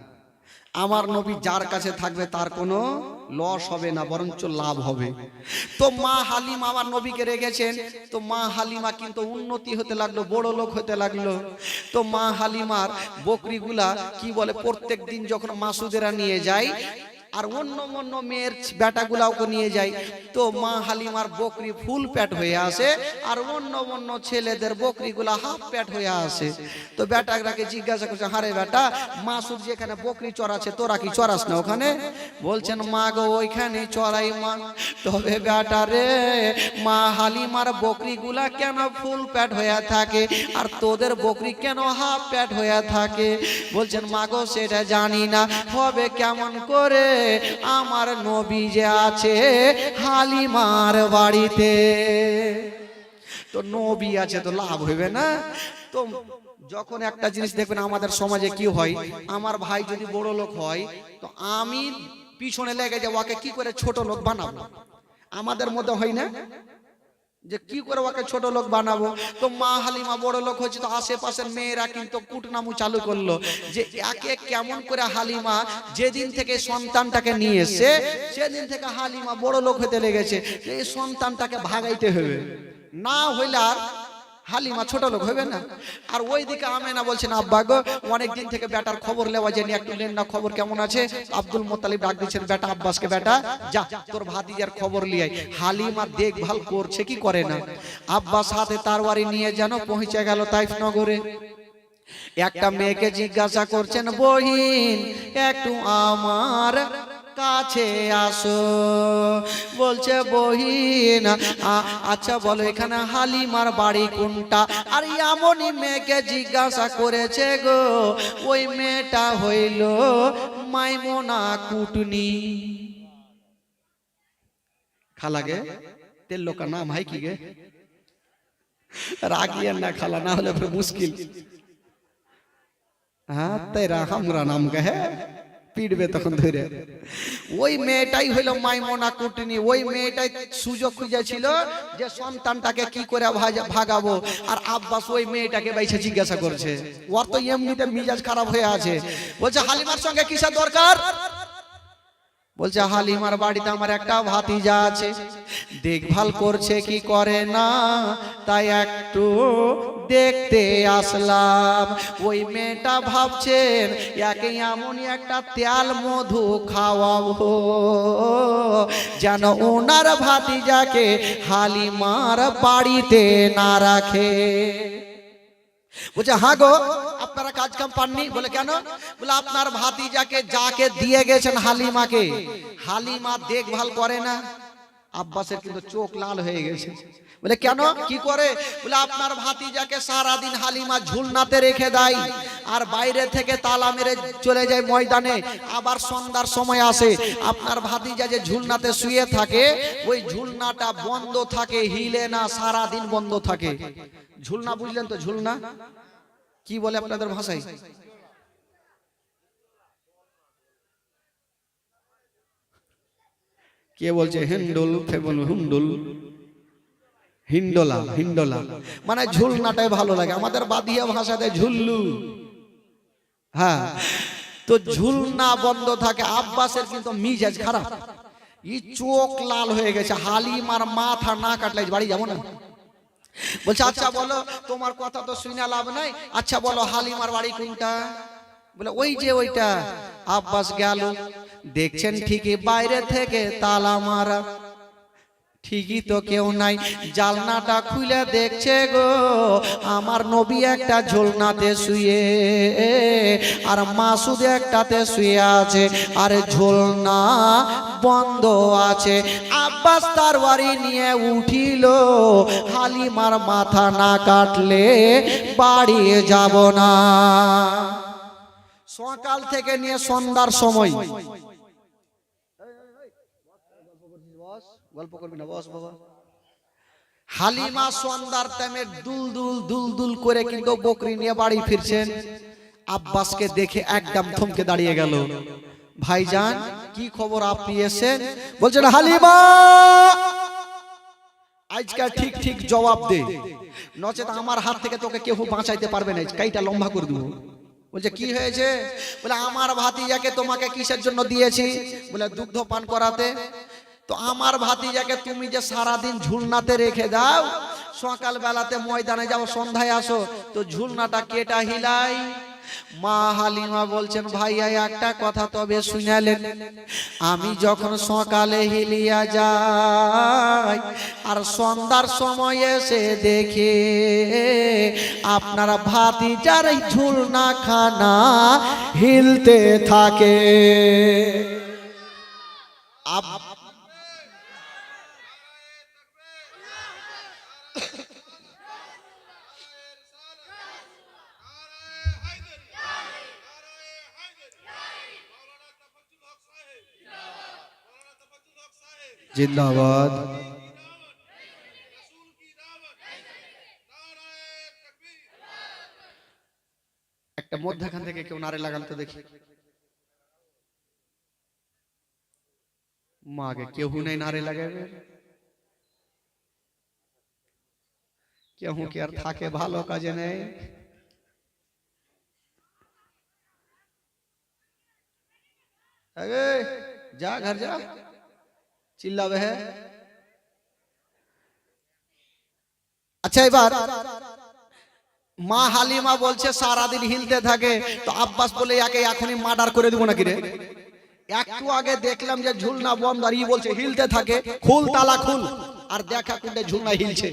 আমার নবী যার কাছে থাকবে তার কোনো লস হবে না, বরঞ্চ লাভ হবে। তো মা হালিমা আমার নবীকে রেখেছেন, তো মা হালিমা কিন্তু উন্নতি হতে লাগলো, বড় লোক হতে লাগলো। তো মা হালিমার বকরিগুলা কি বলে, প্রত্যেক দিন যখন মাসুদেরা নিয়ে যায় আর অন্য অন্য মেয়ের বেটাগুলাকে নিয়ে যায়, তো মা হালিমার বকরি ফুল পেট হয়ে আসে, আর অন্য অন্য ছেলেদের বকরিগুলা হাফ পেট হয়ে আসে। তো বেটাটাকে জিজ্ঞাসা করছে, হারে বেটা, মাসুদ যেখানে বকরি চড়াচ্ছে তোরা কি চড়াস না ওখানে? বলছেন, মা গো ওইখানে চড়াই মা। তবে বেটা রে, মা হালিমার বকরিগুলা কেন ফুল পেট হয়ে থাকে আর তোদের বকরি কেন হাফ পেট হয়ে থাকে? বলছেন, মা গো সেটা জানি না, হবে কেমন করে? আমার নবী যে আছে হালিমার বাড়িতে, তো নবী আছে তো লাভ হইবে না? তো যখন একটা জিনিস দেখবেন আমাদের সমাজে কি হয়, আমার ভাই যদি বড় লোক হয় তো আমি পিছনে লেগে যাবো ওকে কি করে ছোট লোক বানাবো। আমাদের মধ্যে হয় না যে কি করে ওকে ছোট লোক বানাবো? তো মা হালিমা বড় লোক হয়েছে, তো আশেপাশের মেয়েরা কিন্তু কুটনামু চালু করলো যে একে কেমন করে হালিমা যেদিন থেকে সন্তানটাকে নিয়ে এসে সেদিন থেকে হালিমা বড় লোক হতে লেগেছে, এই সন্তানটাকে ভাগাইতে হবে, না হইলে আর হালিমা ছোট লোক হবে না। আর ওইদিকে আমেনা বলছেন, আব্বা গো অনেকদিন থেকে বেটার খবর নেওয়া যায়নি, একটু নেন না খবর কেমন আছে। আব্দুল মোত্তালিব ডাক দিচ্ছেন বেটা আব্বাসকে, বেটা যা তোর ভাতিজার খবর লিয়ে আয়, হালিমা দেখভাল করছে কি করে না। আব্বাস হাতে তারওয়ারি নিয়ে যেন পৌঁছে গেল তাইফ নগরে। একটা মেয়েকে জিজ্ঞাসা করছেন, বহিন একটু আমার কাছে আসো। বলছে, বহিন আচ্ছা বলো এখানে হালিমার বাড়ি কোনটা? আর এমনই মেয়েকে জিজ্ঞাসা করেছে গো, ওই মেয়েটা হইল মাইমুনা কুটনি। খালাগে তেল লোকা নাম হয় কি গে? রাগিয়ে না খালা, না হলে মুশকিল। হ্যাঁ তেরা হামরা নাম কে হ্যাঁ পিটবে তখন ধরে। ওই মেয়েটাই হইল মাইমুনা কুটনি। ওই মেয়েটাই সুযোগ খুঁজেছিল যে সন্তানটাকে কি করে ভাগাবো। আর আব্বাস ওই মেয়েটাকে বাইছে জিজ্ঞাসা করছে, ওর তো এমনিতে মিজাজ খারাপ হয়ে আছে। বলছে, হালিমার সঙ্গে কিসের দরকার? বলছে, হালিমার বাড়িতে আমার একটা ভাতিজা আছে, দেখভাল করছে কি করে না, তাই একটু দেখতে আসলাম। ওই মেয়েটা ভাবছেন একে এমনই একটা তেল মধু খাওয়াবো যেন ওনার ভাতিজাকে হালিমার বাড়িতে না রাখে। বলছে, হ্যাঁ গো আপনারা কাজ কাম পাননি? বলে, কেন? বলে, আপনার ভাতিজাকে যাকে দিয়ে গেছেন হালিমাকে, হালিমা দেখভাল করে না। আব্বাসের কিন্তু চোখ লাল হয়ে গেছে। বলে, কেন কি করে? বলে, আপনার ভাতিজাকে সারা দিন হালিমা ঝুলনাতে রেখে দেয়, আর বাইরে থেকে তালা মেরে চলে যায় ময়দানে, আবার সন্ধ্যার সময় আসে। আপনার ভাতিজা যে ঝুলনাতে শুয়ে থাকে, ওই ঝুলনাটা বন্ধ থাকে, হিলে না, সারা দিন বন্ধ থাকে। ঝুলনা বুঝলেন তো? ঝুলনা কি বলে আপনাদের ভাষায়? কে বলছে? হিন্ডোল, ফেবল, হুন্ডোল, হিন্ডোলা, হিন্ডোলা মানে ঝুলনাটাই ভালো লাগে। আমাদের বাদিয়া ভাষাতে ঝুল্লু। হ্যাঁ, তো ঝুলনা বন্ধ থাকে। আব্বাসের কিন্তু মিজাজ খারাপ, ই চোখ লাল হয়ে গেছে। হালিমার মাথা না কাটলে বাড়ি যাবো না। বলছে, আচ্ছা বলো, তোমার কথা তো শুনে লাভ নাই, আচ্ছা বলো হালিমার বাড়ি কোনটা? বলে, ওই যে ওইটা। আব্বাস গেল, দেখছেন ঠিকই বাইরে থেকে তালা মারা, ঠিকই তো কেউ নাই। জালনাটা খুলে দেখছে গো, আমার নবী একটা ঝোলনাতে শুয়ে, আর মাসুদ একটাতে শুয়ে আছে, আর ঝোলনা বন্ধ আছে। আব্বাস তারওয়ারি নিয়ে উঠিল, হালিমার মাথা না কাটলে বাড়ি যাব না। সকাল থেকে নিয়ে সন্ধ্যার সময়, গল্প করবি না বস বাবা, হালিমা সন্ধ্যার টাইমে দুলদুল দুলদুল করে কিন্তু বকরি নিয়ে বাড়ি ফিরছেন। আব্বাসকে দেখে একদম থমকে দাঁড়িয়ে গেল। ভাইজান কি খবর, আপনি এসেছেন? বলছেন, হালিমা আজকাল ঠিক ঠিক জবাব দে, নচেত আমার হাত থেকে তোকে কেউ বাঁচাইতে পারবে না, কাইটা লম্বা করে দেবো। বলছে, কি হয়েছে? বলে, আমার ভাতিজাকে তোমাকে কিসের জন্য দিয়েছি? বলে, দুগ্ধ পান করাতে। তো আমার ভাতিজাকে তুমি যে সারাদিন ঝুলনাতে রেখে দাও, সকাল বেলাতে ময়দানে যাও, সন্ধ্যায় আসো, তো ঝুলনাটা কেটা হিলাই? মা হালিমা বলছেন ভাইয়া একটা কথা তবে শুনালেন, আমি যখন সকালে হিলিয়া যাই আর সন্ধ্যার সময় এসে দেখে আপনার ভাতিজার ঝুলনা খানা হিলতে থাকে। जिंदाबाद। একটা মধ্যখান থেকে কেউ নারে লাগান তো দেখি। মাকে কেউ নেই নারে লাগাবে, কেউ কি আর থাকে ভালো কাজে নেই। যা ঘর যা, চিল্লাবে है। আচ্ছা এবার মা হালিমা বলছে সারাদিন হিলতে থাকে, তো আব্বাস বলে একে এখনই মার্ডার করে দিব নাকি রে। একটু আগে দেখলাম যে ঝুলনা বন্ধ, আর ই বলছে হিলতে থাকে, খুল তালা খুল, আর দেখা কোনটা ঝুলনা হিলছে।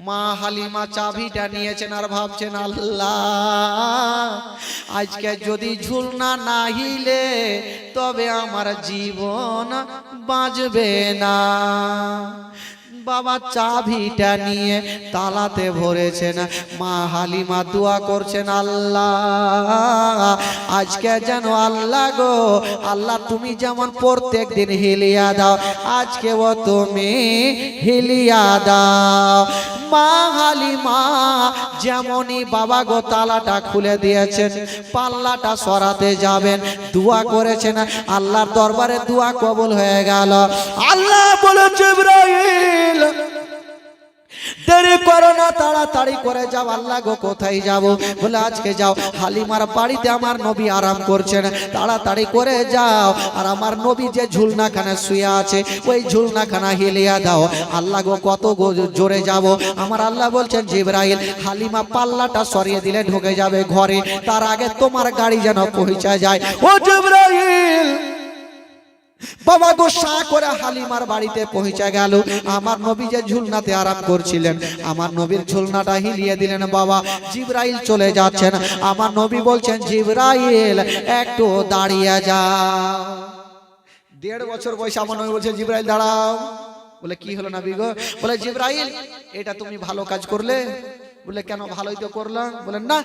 মা হালিমা চাবিটা নিয়েছেন আর ভাবছেন আল্লাহ আজকে যদি ঝুলনা না হিলে তবে আমার জীবন বাঁচবে না। বাবা চাবিটা নিয়ে তালাতে ভরেছেন, মা হালিমা দোয়া করছেন আল্লাহ আজকে যেন আল্লাহ গো আল্লাহ তুমি যেমন প্রত্যেক দিন হিলিয়া দাও আজকেও তুমি হিলিয়া দাও। মা হালিমা যেমনই বাবা গো তালাটা খুলে দিয়েছেন, পাল্লাটা সরাতে যাবেন, দোয়া করেছেন, আল্লাহর দরবারে দোয়া কবুল হয়ে গেল। আল্লাহ বলে জিবরাইল দেরি করো না, তাড়াতাড়ি করে যাও। আল্লাহ গো কোথায় যাব? বলে আজকে যাও হালিমার বাড়িতে আমার নবী আরাম করছেন, তাড়াতাড়ি করে যাও আর আমার নবী যে ঝুলনাখানা শুয়ে আছে ওই ঝুলনাখানা হিলিয়া দাও। আল্লাহ গো কত জোরে যাব? আমার আল্লাহ বলছেন জিবরাইল হালিমা পাল্লাটা সরিয়ে দিলে ঢুকে যাবে ঘরে, তার আগে তোমার গাড়ি যেন পৌঁছে যায়। ও জিবরাইল বাবা গো সা করে হালিমার বাড়িতে পৌঁছে গেল। আমার নবী যে ঝুলনাতে আরাম করছিলেন আমার নবীর ঝুলনাটা হিলিয়ে দিলেন। বাবা জিবরাইল চলে যাচ্ছেন, আমার নবী বলছেন জিবরাইল একটু দাঁড়িয়ে যাও। 1.5 বছর বয়সে আমার নবী বলছে জিবরাইল দাঁড়াও। বলে কি হলো নবী গো? বলে জিবরাইল এটা তুমি ভালো কাজ করলে। বলে কেন? ভালোই তো করলাম। বলে না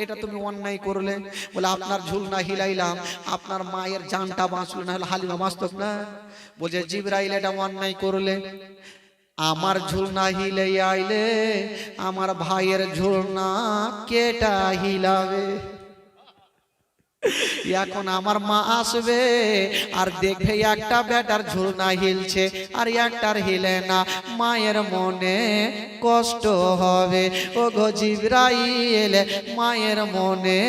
এটা তুমি অন্যায় করলে। বলে আপনার ঝুলনা হিলাইলাম, আপনার মায়ের জানটা বাঁচলো, না হলে হালিমা বাঁচত না। বলছে জিবরাইল এটা অন্যায় করলে, আমার ঝুলনা হিলে আইলে আমার ভাইয়ের ঝুলনা কেটা হিলাবে। এখন আমার মা আসবে আর দেখবে একটা বেটার ঝুলনা হিলছে আর একটার হিলে না, মায়ের মনে কষ্ট হবে। ও গো জিবরাইল মায়ের মনে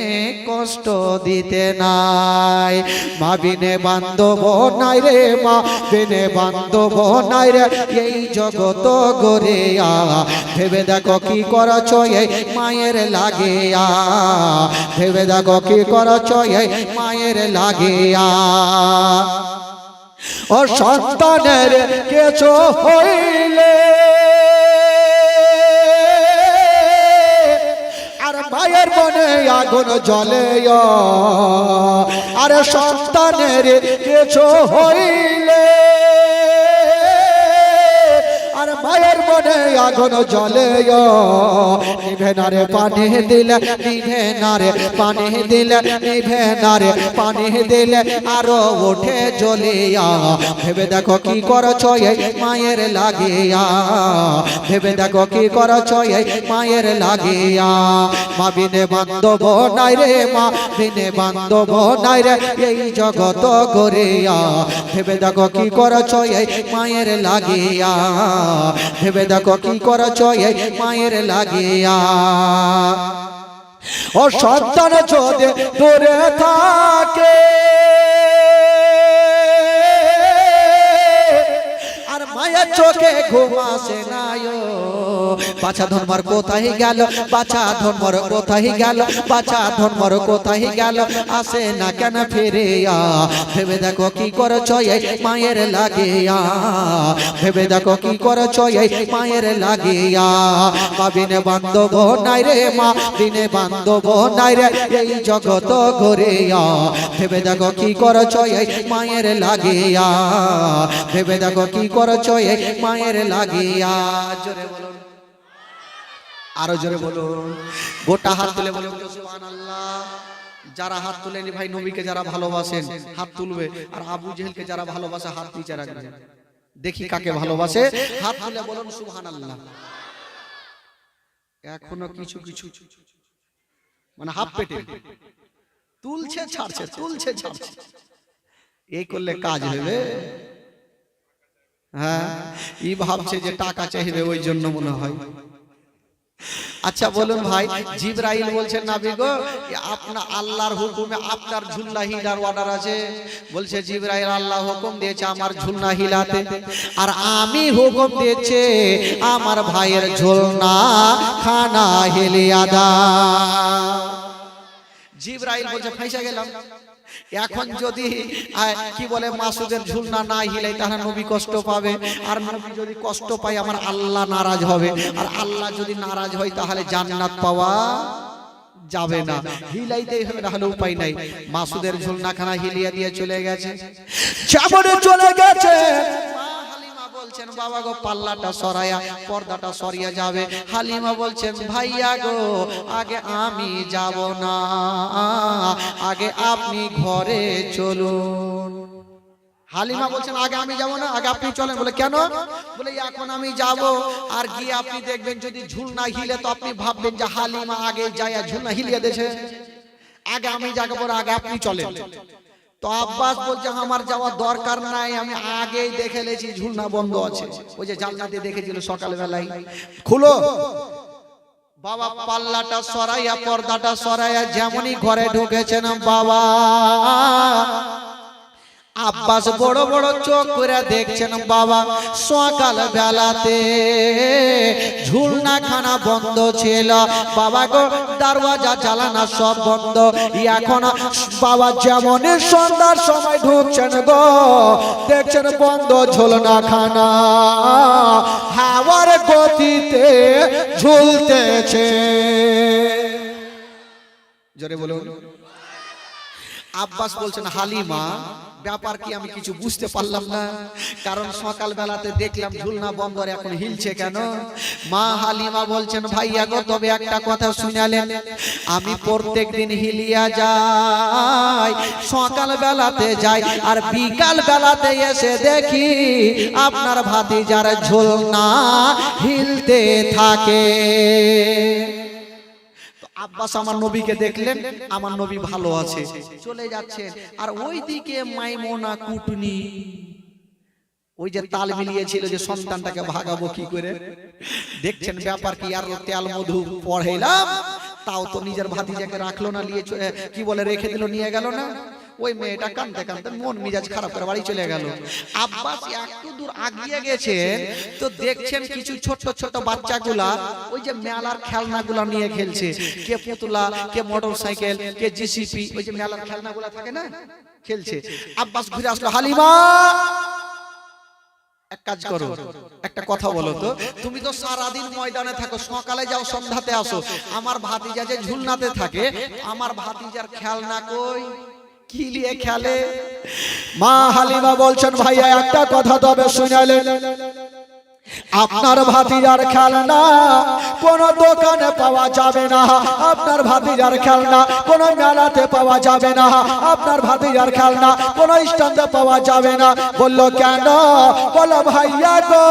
কষ্ট দিতে নাই। মা বিনে বান্ধব নাই রে, মা বিনে বান্ধব নাই রে এই জগত গড়িয়া। ভেবে দেখো কি করছ এই মায়ের লাগিয়া, ভেবে দেখো কি করছ মায়ের লাগিয়া। ও সন্তানের কিছু হইলে আর মায়ের মনে আগুন জ্বলে, আর সন্তানের কিছু হইলে আর মায়ের মনে আগুন জ্বলে। নিভে না রে পানি দিলে, নিভে না রে পানি দিলে, নিভে না রে পানি দিলে আরো ওঠে জ্বলিয়া। ভেবে দেখো কি করছ এই মায়ের লাগিয়া, ভেবে দেখো কি করছ এই মায়ের লাগিয়া। মা বিনে বান্ধব নাই রে, মা বিনে বান্ধব নাই রে এই জগত গড়িয়া। ভেবে দেখো কি করছ এই মায়ের লাগিয়া, ভেবে দেখো কি করছ এই মায়ের লাগিয়া। ও সন্তান যদি দূরে থাকে আর মায়ের চোখে ঘুম আসে না, বাছা ধর্মর কোথায় গেল, বাছা ধর্মর কোথায় গেল, বাছা ধর্মর কোথায় গেল, আসে না কেন ফিরে ভেবে দেখো কি করছো এই মায়ের লাগিয়া, ভেবে দেখো কি করছো এই মায়ের লাগিয়া। মা বিনে বান্ধব নাই রে, মা বিনে বান্ধব নাই রে এই জগত ঘুরিয়া, ভেবে দেখো কি করছো এই মায়ের লাগিয়া, ভেবে দেখো কি করছো এই মায়ের লাগিয়া। জোরে বলুন, আরো জোরে বলুন, গোটা হাত তুলে বলুন সুবহানাল্লাহ। যারা হাত তুলেনি ভাই, নবীকে যারা ভালোবাসেন হাত তুলবে, আর আবু জেহেলকে যারা ভালোবাসে হাত নিচে রাখবে। দেখি কাকে ভালোবাসে, হাত তুলে বলুন সুবহানাল্লাহ। এখনো কিছু কিছু মানে হাফ পেটে তুলছে ছাড়ছে, তুলছে ছাড়ছে, এই করলে কাজ হবে? হ্যাঁ, ই ভাবছে যে টাকা চাইবে ওই জন্য মনে হয়। আচ্ছা বলুন ভাই, জিবরাইল বলছেন নবী গো, আপনার আল্লাহর হুকুমে আপনার ঝুলনা হিলার অর্ডার আছে। বলছে জিবরাইল, আল্লাহ হুকুম দিয়েছে আমার ঝুলনা হিলাতে, আর আমি হুকুম দিয়েছে আমার ভাইয়ের ঝুলনা খানা হিলিয়া দাও। জিবরাইল বলছে ফাঁসা গেলাম। এখন যদি কি বলে মাসুদের ঝুলনা না হিলাই তাহলে নবী কষ্ট পাবে, আর নবী যদি কষ্ট পায় আমার আল্লাহ নারাজ হবে, আর আল্লাহ যদি নারাজ হয় তাহলে জান্নাত পাওয়া যাবে না, হিলাইতেই হবে, না হলে উপায় নাই। মাসুদের ঝুলনাখানা হিলিয়ে দিয়ে চলে গেছে, চাবড়ে চলে গেছে। বলছেন বাবা গো পাল্লাটা সরায়া, পর্দাটা সরিয়ে যাবে। হালিমা বলছেন ভাইয়া গো আগে আমি যাব না, আগে আপনি ঘরে চলুন। হালিমা বলছেন আগে আমি যাব না, আগে আপনি চলেন। বলে কেন? বলে এখন আমি যাব, আর গিয়ে আপনি দেখবেন যদি ঝুলনা হিলে তো আপনি ভাববেন যে হালিমা আগে যায় ঝুলনা হিলিয়ে দিয়েছে, আগে আমি যাবো, আগে আপনি চলেন। তো আব্বাস বলছে আমার যাওয়ার দরকার নাই, আমি আগেই দেখে লেছি ঝুলনা বন্ধ আছে। ওই যে জানলাতে দেখেছিল সকালবেলায়, খুলো। বাবা পাল্লাটা সরাইয়া, পর্দাটা সরাইয়া যেমনই ঘরে ঢুকেছেন বাবা, আব্বাস বড় বড় চোখ করে দেখছেন বাবা সকাল বেলাতে ঝুলনা খানা বন্ধ ছিল। বাবা গো দরওয়াজা জ্বালানা সব বন্ধ। এখন বাবা যেমন সন্ধ্যার সময় ঢুকছেন গো, দেখছেন বন্ধ ঝুলনা খানা, হাওয়ার গতিতে ঝুলতেছে। জোরে বলুন। আব্বাস বলছেন হালিমা ব্যাপার কি আমি কিছু বুঝতে পারলাম না, কারণ সকাল বেলাতে দেখলাম ঝুলনা বন্ধ, এখন হিলছে কেন? মা হালিমা বলছেন ভাইয়া গো তবে একটা কথা শুনালেন, আমি প্রত্যেকদিন হিলিয়া যাই, সকাল বেলাতে যাই, আর বিকাল বেলাতে এসে দেখি আপনার ভাতিজার ঝুলনা হিলতে থাকে। আব্বাস আমার নবীকে দেখলেন, আমার নবী ভালো আছে, চলে যাচ্ছেন। আর ওইদিকে মাইমুনা কুটনি, ওই যে তাল মিলিয়েছিল যে সন্তানটাকে ভাগাবো কি করে, দেখছেন ব্যাপার কি, আর তেল মধু পড়াইলাম তাও তো নিজের ভাতিজাকে রাখলো না, নিয়ে কি বলে রেখে দিল, নিয়ে গেল না। ওই মেয়েটা কাঁদতে কাঁদতে মন মিজাজ খারাপ করে বাড়ি চলে গেল। আব্বাস একটু দূর আগিয়ে গেছেন তো দেখছেন কিছু ছোট ছোট বাচ্চাগুলা ওই যে মেলার খেলনাগুলা নিয়ে খেলছে, কে পুতুলা, কে মোটরসাইকেল, কে জিসিপি, ওই যে মেলার খেলনাগুলা থাকে না, খেলছে। আব্বাস ঘুরে আসলো, হালিমা এক কাজ করো, একটা কথা বলো তো, তুমি তো সারাদিন ময়দানে থাকো, সকালে যাও সন্ধ্যাতে আসো, আমার ভাতিজা যে ঝুলনাতে থাকে, আমার ভাতিজার খেলনা কই, কি নিয়ে খেলে? মা হালিমা বলছেন ভাইয়া একটা কথা তবে শুনালেন, আপনার ভাতিজার খেলনা কোন দোকানে পাওয়া যাবে না, আপনার ভাতিজার খেলনা কোন মেলাতে পাওয়া যাবে না, আপনার ভাতিজার খেলনা কোন স্ট্যান্ডে পাওয়া যাবে না। বলল কেন? বলো ভাইয়া গো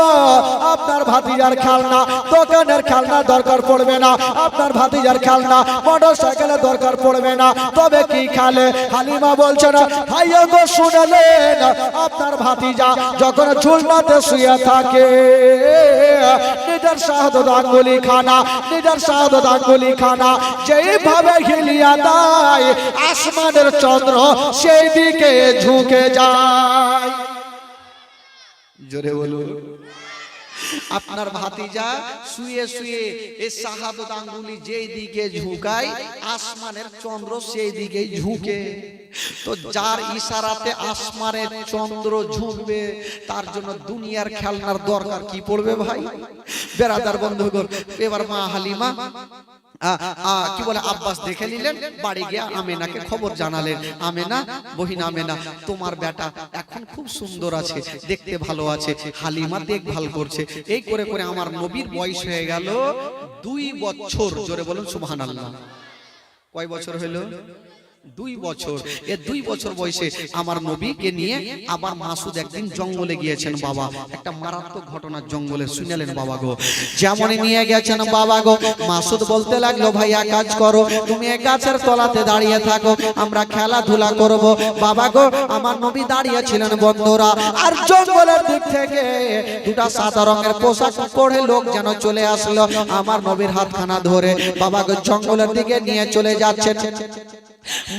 আপনার ভাতিজার খেলনা দোকানের খেলনা দরকার পড়বে না, আপনার ভাতিজার খেলনা মোটরসাইকেলের দরকার পড়বে না, তবে কি খেলে? হালিমা বলছে না ভাইয়া গো শুনলেন, আপনার ভাতিজা যখন ঝুলনাতে শুয়ে থাকে নিজের শাহাদাত আঙ্গুলি খানা, নিজের শাহাদাত আঙ্গুলি খানা যেইভাবে হিলিয়া দেয় আসমানের চন্দ্র সেই দিকে ঝুঁকে যায়। জোরে বলুন। আপনার ভাতিজা শুয়ে শুয়ে এই শাহাদত আঙ্গুলি যেই দিকে ঝুঁকায় আসমানের চন্দ্র সেই দিকেই ঝুঁকে। তো যার ইশারাতে আসমানের চন্দ্র ঝুঁকবে তার জন্য দুনিয়ার খেলনার দরকার কি পড়বে ভাই? বেরাদার বন্ধুগণ, এবার মা হালিমা কি বলে আব্বাস দেখে নিলেন, বাড়ি গিয়ে আমেনাকে খবর জানালেন, আমেনা বহিন আমেনা, তোমার বেটা এখন খুব সুন্দর আছে, দেখতে ভালো আছে, হালিমা দেখভাল করছে। এই করে করে আমার নবীর বয়স হয়ে গেল 2 বছর। জোরে বলুন সুবহানাল্লাহ। কয় বছর হলো? 2 বছর। এই 2 বছর বয়সে আমার নবীকে নিয়ে আবার মাসুদ একদিন জঙ্গলে গিয়েছেন বাবা। একটা মারাত্মক ঘটনা জঙ্গলে শুনলেন বাবা গো। যেমন নিয়ে গেছেন বাবা গো, মাসুদ বলতে লাগলো, ভাইয়া কাজ করো, তুমি এই গাছের তলাতে দাঁড়িয়ে থাকো, আমরা খেলাধুলা করব। বাবা গো, আমার নবী দাঁড়িয়ে ছিলেন বন্ধুরা, আর জঙ্গলের দিক থেকে দুটা সাদা রঙের পোশাক পরে লোক যেন চলে আসলো আমার নবীর হাতখানা ধরে বাবা গো জঙ্গলের দিকে নিয়ে চলে যাচ্ছেন।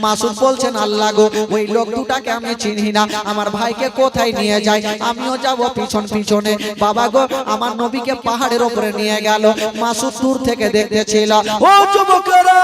মাসুদ বলছেন, আল্লাহ গো, ওই লোক দুটাকে আমি চিনি না, আমার ভাইকে কোথায় নিয়ে যায়, আমিও যাব পিছন পিছনে। বাবা গো, আমার নবীকে পাহাড়ের উপরে নিয়ে গেল। মাসুদ দূর থেকে দেখতেছিল, ও যুবকেরা,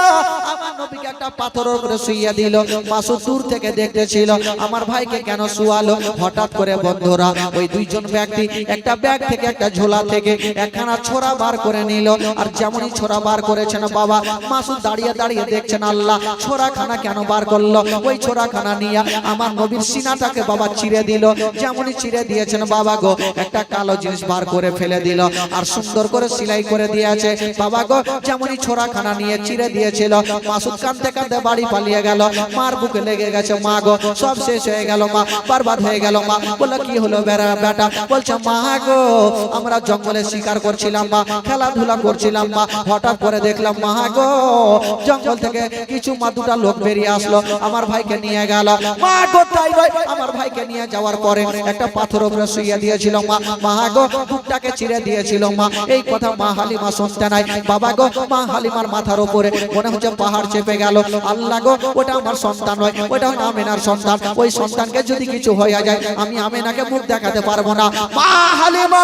আমার নবীকে একটা পাথরের উপরে শুইয়ে দিল। মাসুদ দূর থেকে দেখতেছিল, আমার ভাইকে কেন শুয়ালো। হঠাৎ করে বন্ধুরা ওই দুইজন ব্যক্তি একটা ব্যাগ থেকে, একটা ঝোলা থেকে একখানা ছোরা বার করে নিল। আর যেমনই ছোরা বার করেছেন বাবা, মাসুদ দাঁড়িয়ে দাঁড়িয়ে দেখছেন, আল্লাহ, ছোরা খানা কেন বার করলো? ওই ছোরা খানা নিয়ে আমার নবীর সিনাটাকে বাবা চিরে দিল। যেমনই চিরে দিয়েছেন বাবা গো, একটা কালো জিনিস বার করে ফেলে দিল আর সুন্দর করে সেলাই করে দিয়েছে বাবা গো। যেমনই ছোরা খানা নিয়ে চিরে দিয়েছিল, মাসুদ কাঁদতে কাঁদতে বাড়ি পালিয়ে গেল। মার বুকে লেগে গেছে, মা গো, সব শেষ হয়ে গেল, মা বরবাদ হয়ে গেল। মা বললো, কি হলো বেটা? বলছে, মা গো, আমরা জঙ্গলে শিকার করছিলাম, মা খেলাধুলা করছিলাম, মা হঠাৎ করে দেখলাম, মা গো, জঙ্গল থেকে কিছু মা দুটা লোক বেরিয়ে আসলো, আমার ভাইকে নিয়ে গেল। মা গো, তাই নয়, আমার ভাইকে নিয়ে যাওয়ার পরে একটা পাথর উপরে শুইয়ে দিয়েছিল, মা গো, বুকটাকে চিরে দিয়েছিল। মা এই কথা মা হালিমা শুনতে নাই বাবা গো। মা হালিমার মাথার উপরে মনে হচ্ছে পাহাড় চেপে গেল। আল্লাহ গো, ওটা আমার সন্তান নয়, ওটা আমেনার সন্তান। ওই সন্তানকে যদি কিছু হয়ে যায়, আমি আমেনাকে মুখ দেখাতে পারবো না। মা হালিমা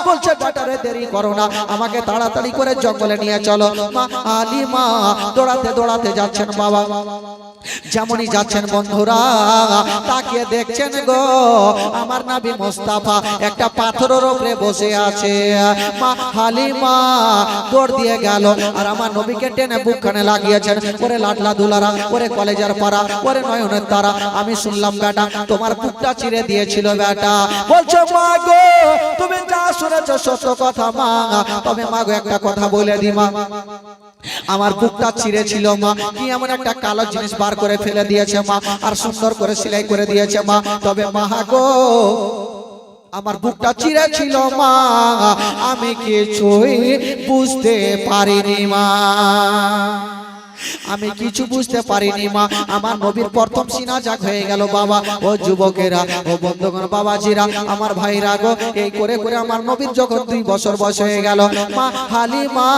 বলছে, বেটারে দেরি করো না, আমাকে তাড়াতাড়ি করে জঙ্গলে নিয়ে চলো। মা হালিমা দৌড়াতে দৌড়াতে যাচ্ছেন বাবা। যেমনই যাচ্ছেন বন্ধুরা, তাকিয়ে দেখছেন গো, আমার নবী মুস্তাফা একটা পাথরের উপরে বসে আছে। মা হালিমা দৌড় দিয়ে গেল আর আমার নবীকে টেনে বুকখানে লাগিয়েছেন। ওরে লাডলা দুলারা, ওরে কলেজের পাড়া, ওরে নয়নের তারা, আমি শুনলাম বেটা তোমার বুকটা চিরে দিয়েছিল বেটা। বলছো, মা গো, তুমি যা শুনেছো সত্য কথা মা, তবে মা গো একটা কথা বলে দি মা, আমার বুকটা চিরে ছিল মা, কি এমন একটা কালো জিনিস বার করে ফেলে দিয়েছে মা, আর সুন্দর করে সেলাই করে দিয়েছে মা। তবে মা গো, আমার বুকটা চিরে ছিল মা, আমি কিছুই বুঝতে পারিনি মা, আমি কিছু বুঝতে পারিনি মা। আমার নবীর প্রথম সিনা জাগ হয়ে গেল বাবা। ও যুবকেরা, ও বন্ধুগণ, বাবাজিরা, আমার ভাইরা গো, এই করে করে আমার নবীর যখন 2 বছর বয়স হয়ে গেল, মা হালিমা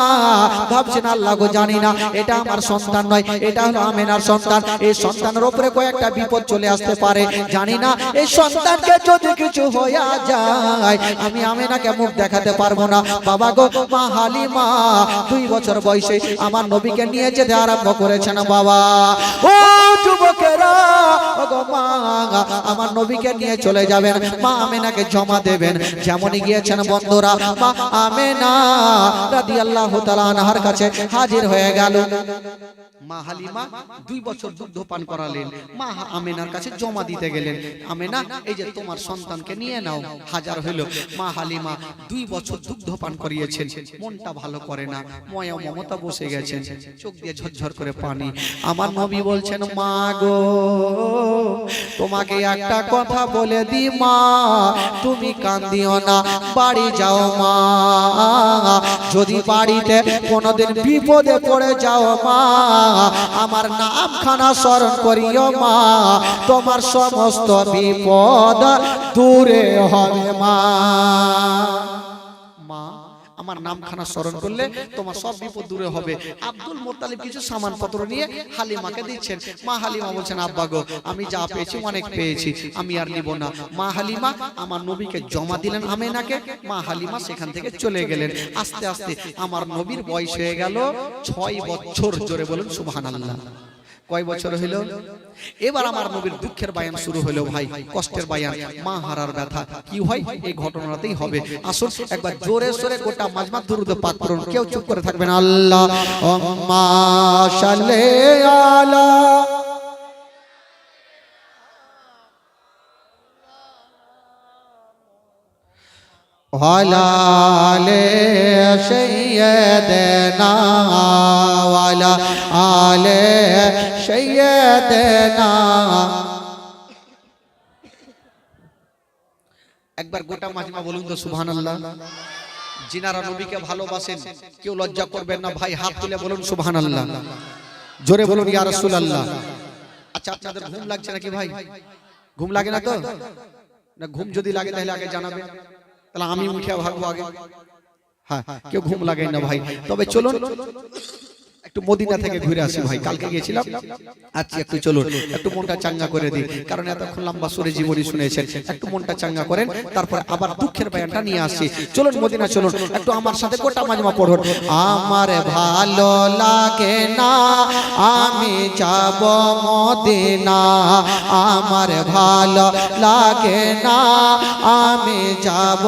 ভাবছেন, আল্লাহ গো, জানি না এটা আমার সন্তান নয়, এটা হলো আমেনার সন্তান। এই সন্তানের উপরে কয়েকটা বিপদ চলে আসতে পারে, জানি না এই সন্তানকে যদি কিছু হয়ে যায়, আমি আমেনাকে মুখ দেখাতে পারবো না। বাবা গো, মা হালিমা 2 বছর বয়সে আমার নবীকে নিয়ে যেতে আরম্ভ করেছেন বাবা। ও যুবকেরা, ও গো মা, আমার নবীকে নিয়ে চলে যাবেন, মা আমেনাকে জমা দেবেন। যেমনই গিয়েছেন বন্ধুরা, মা আমেনা রাদিয়াল্লাহু তাআলা আনহার কাছে হাজির হয়ে গেল। মা হালিমা 2 বছর দুগ্ধ পান করালেন, মা আমেনার কাছে জমা দিতে গেলেন। আমেনা, এই যে তোমার সন্তানকে নিয়ে নাও। হাজার হলো, মা হালিমা 2 বছর দুগ্ধ পান করিয়েছেন, মনটা ভালো করে না, ময়া মমতা বসে গেছেন, চোখ দিয়ে ঝরঝর করে পানি। আমার নবী বলছেন, মা গো, তোমাকে একটা কথা বলে দি মা, তুমি কান্দিও না, বাড়ি যাও মা, যদি বাড়িতে কোনোদিন বিপদে পড়ে যাও মা, আমার নামখানা স্মরণ করিও মা, তোমার সমস্ত বিপদ দূরে হবে মা। মা আমার নামখানা স্মরণ করলে তোমার সব বিপদ দূরে হবে। আব্দুল মুত্তালিব কিছু সামানপত্র নিয়ে হালিমাকে দিচ্ছেন। মা হালিমা বলছেন, আব্বা গো, আমি যা পেয়েছি অনেক পেয়েছি, আমি আর নিব না। মা হালিমা আমার নবীকে জমা দিলেন আমেনাকে। মা হালিমা সেখান থেকে চলে গেলেন। আস্তে আস্তে আমার নবীর বয়স হয়ে গেল 6 বছর। জোরে বলুন সুবহানাল্লাহ। কয় বছর হইল? এবার আমার নবীর দুঃখের বায়ান শুরু হলো ভাই, কষ্টের বায়ান, মা হারার ব্যথা। কি হয় এই ঘটনাতেই হবে। আসুন একবার জোরে সোরে গোটা মাজমা দুরূদ পাক করুন, কেউ চুপ করে থাকবেন। আল্লাহুম্মা সাল্লি আলা ওয়ালা আলে সাইয়্যিদানা ওয়ালা আলে সাইয়্যিদানা। একবার গোটা মাজমা বলুন তো সুবহানাল্লাহ। যিনারা নবীকে ভালোবাসেন কেউ লজ্জা করবেন না ভাই, হাত তুলে বলুন সুবহানাল্লাহ। জোরে বলুন ইয়া রাসূলুল্লাহ। আচ্ছা, আপনাদের ঘুম লাগছে নাকি ভাই? ঘুম লাগে না তো? না, ঘুম যদি লাগে তাহলে আগে জানাবেন, তাহলে আমি উঠে ভাগবো আগে। হ্যাঁ, কেউ ঘুম লাগে না ভাই। তবে চলুন একটু মদিনা থেকে ঘুরে আসি ভাই, কালকে গিয়েছিলাম। আজকে একটু চলুন, একটু মনটা চাঙ্গা করে দিই, কারণ এতক্ষণ লম্বা সুরে জীবনী শুনেছেন। একটু মনটা চাঙ্গা করেন, তারপরে আবার দুঃখের বয়ানটা নিয়ে আসি। চলুন মদিনা চলুন, একটু আমার সাথে গোটা মাজমা পড়ুন। আমার ভালো লাগে না আমি যাব মদিনা, আমার ভালো লাগে না আমি যাব।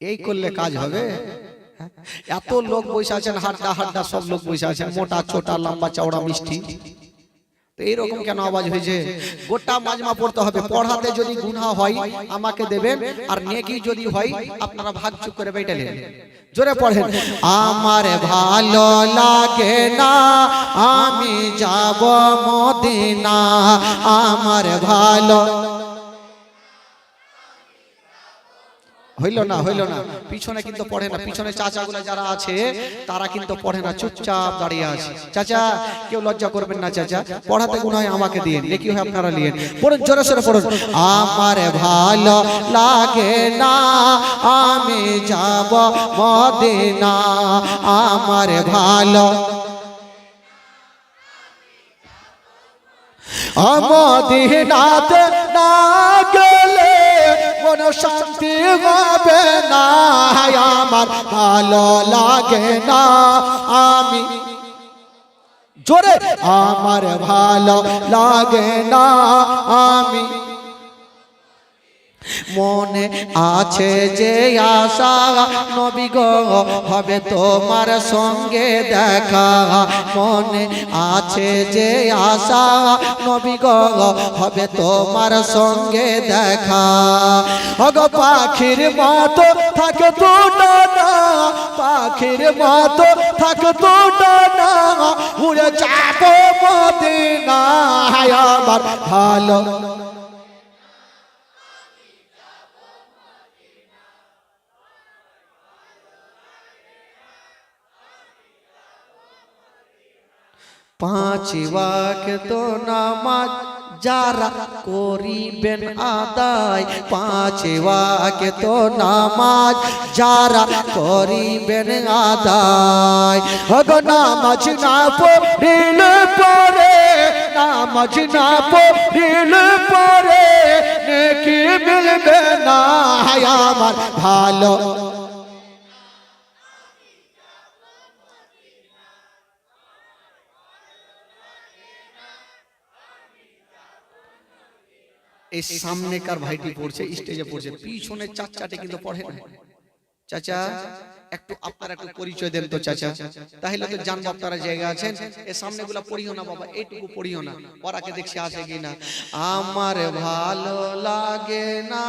এই করলে কাজ হবে? এত লোক বসে আছেন, হাড্ডা হাড্ডা সব লোক বসে আছেন, মোটা ছোটা লম্বা চওড়া মিষ্টি, তো এইরকম কেন আওয়াজ হয়েছে? গোটা মাজমা পড়তে হবে। পড়াতে যদি গুনাহ হয় আমাকে দেবেন, আর নেকি যদি হয় আপনারা ভাগ চুপ করে বেটালেন। জোরে পড়েন। আমার ভালো লাগে না আমি যাব মদিনা, আমার ভালো হইল না, হইল না। পিছনে কিন্তু পড়ে না, পিছনে চাচাগুলো যারা আছে তারা কিন্তু পড়ে না, চুপচাপ দাঁড়িয়ে আছে। চাচা কেউ লজ্জা করবেন না, চাচা পড়াতে গুণ হয় আমাকে দিয়ে, নেকি হয় আপনারা নিয়েন। পড়ুন জোরে সোরে পড়ুন। আমার ভালো লাগে না আমি যাব মদিনা, আমার ভালো মদিনাতে না গেলে কোন শান্তি হবে না, আমার ভালো লাগে না আমি। জোরে, আমার ভালো লাগে না আমি। মনে আছে যে আশা নবী গো হবে তোমার সঙ্গে দেখা, মনে আছে যে আশা নবী গো হবে তোমার সঙ্গে দেখা। ওগো পাখির মতো থাকে তো না, পাখির মতো থাকে তো না, উড়ে যাব মদিনা, আমার ভালো। পাঁচ ওয়াক্ত নামাজ যারা করিবেন আদায়, পাঁচ ওয়াক্ত নামাজ যারা করিবেন আদায়। ওগো নামাজ না পড়িলে পরে, নামাজ না পড়িলে পরে নেকি মিলবে না, আমার ভালো। এই সামনেকার ভাইটি পড়ছে, স্টেজে পড়ছে, পিছনে চাচাটি কিন্তু পড়ে না। চাচা একটু আপনারা একটু পরিচয় দেন তো চাচা, তাহলে তো জানবো আপনারা জায়গা আছেন। এই সামনেগুলা পড়িও না বাবা, এইটুকু পড়িও না, ওরাকে দেখছি আসে কিনা। আমার ভালো লাগে না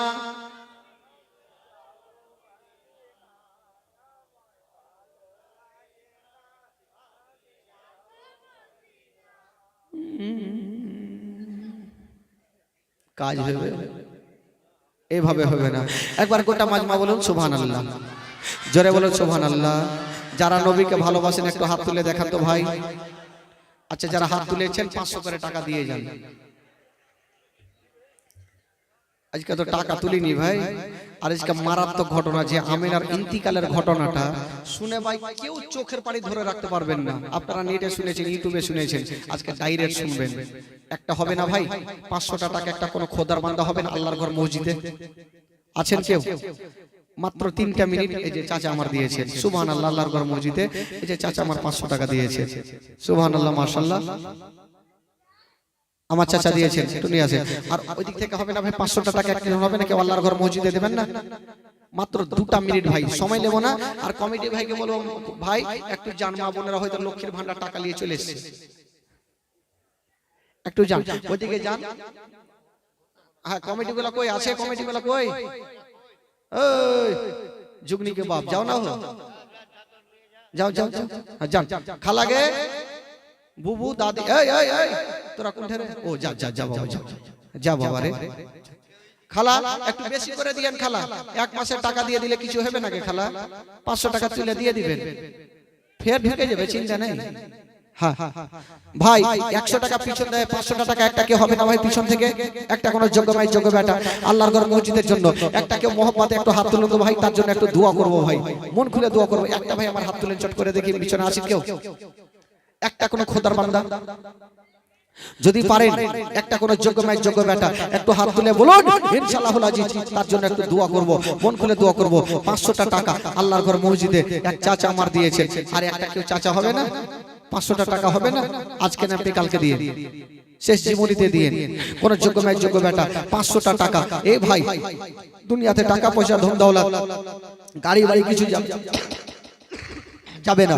কাজ হবে, এভাবে হবে না। একবার গোটা মাজমা বলুন সুবহানাল্লাহ, জোরে বলুন সুবহানাল্লাহ। যারা নবীকে ভালোবাসেন একটু হাত তুলে দেখান তো ভাই। আচ্ছা, যারা হাত তুলেছেন 500 করে টাকা দিয়ে যান। আজকে তো টাকা তুলিনি ভাই। আর আজকে মারাত্মক ঘটনা, যে আমিনার ইন্তিকালের ঘটনাটা শুনে ভাই কেউ চোখের পানি ধরে রাখতে পারবেন না। আপনারা নেটে শুনেছেন, ইউটিউবে শুনেছেন, আজকে ডাইরেক্ট শুনবেন। একটা হবে না ভাই, 500 টাকা একটা কোনো খোদার বান্দা হবে না আল্লাহর ঘর মসজিদে? আছেন কেউ? মাত্র 3টা মিনিট এই যে চাচা আমার দিয়েছেন, সুবহানাল্লাহ। আল্লাহর ঘর মসজিদে এই যে চাচা আমার 500 টাকা দিয়েছে, সুবহানাল্লাহ, মাশাআল্লাহ। আমার চাচা দিয়েছেন, একটু নিয়ে আসেন। আর ওই দিক থেকে হবে না ভাই, 500 টাকা একজন হবে না, কেউ আল্লাহর ঘর মসজিদে দেবেন না? মাত্র 2টা মিনিট ভাই, সময় নেব না। আর কমিটি ভাইকে বলবো, ভাই একটু যান, মা বোনেরা হয়তো লক্ষ্মীর ভান্ডার টাকা নিয়ে চলে এসেছে, একটু যান, ওইদিকে যান। হ্যাঁ, কমিটি গুলা কই আছে? কমিটি গুলা কই? ওই যুগনিকে বাপ, যাও না, যাও যাও যাও, যান। খালাগে, বুবু, দাদি, এই এই এই তোরা কোনটা রে? ও যা যা যা বাবা, যা বাবা রে। খালা একটু বেশি করে দিয়েন খালা, 1 মাসের টাকা দিয়ে দিলে কিছু হবে নাকি খালা? 500 টাকা তুলে দিয়ে দিবেন, ফের ঢুকে যাবে, চিন্তা নেই। হ্যাঁ ভাই, 100 টাকা পিছন দেয়, 500 টাকা একটা কি হবে না ভাই পিছন থেকে? একটা কোনো যোগ্য ভাই, যোগ্য বেটা আল্লাহর ঘর মসজিদের জন্য একটা কেউ মহব্বতে একটু হাত তুলুন তো ভাই, তার জন্য একটু দোয়া করবো ভাই, মন খুলে দোয়া করবো। একটা ভাই আমার হাত তুলেন চট করে, দেখি পিছনে আছে কেউ? একটা কোনো খোদার বান্দা যদি পারেন, একটা কোনো যোগ্য ভাই, যোগ্য বেটা একটু হাত তুলে বলুন ইনশাআল্লাহুল আজিজ, তার জন্য একটু দোয়া করব, মন খুলে দোয়া করব। 500 টাকা আল্লাহর ঘর মসজিদে এক চাচা আমার দিয়েছে, আর একটা কেউ চাচা হবে না? 500 টাকা হবে না? আজকে না কালকে দিয়ে শেষ জীবনীতে দিয়ে কোন যোগ্য ভাই, যোগ্য বেটা 500 টাকা। এই ভাই দুনিয়াতে টাকা পয়সা ধন দৌলত গাড়ি বাড়ি কিছু যাবে না,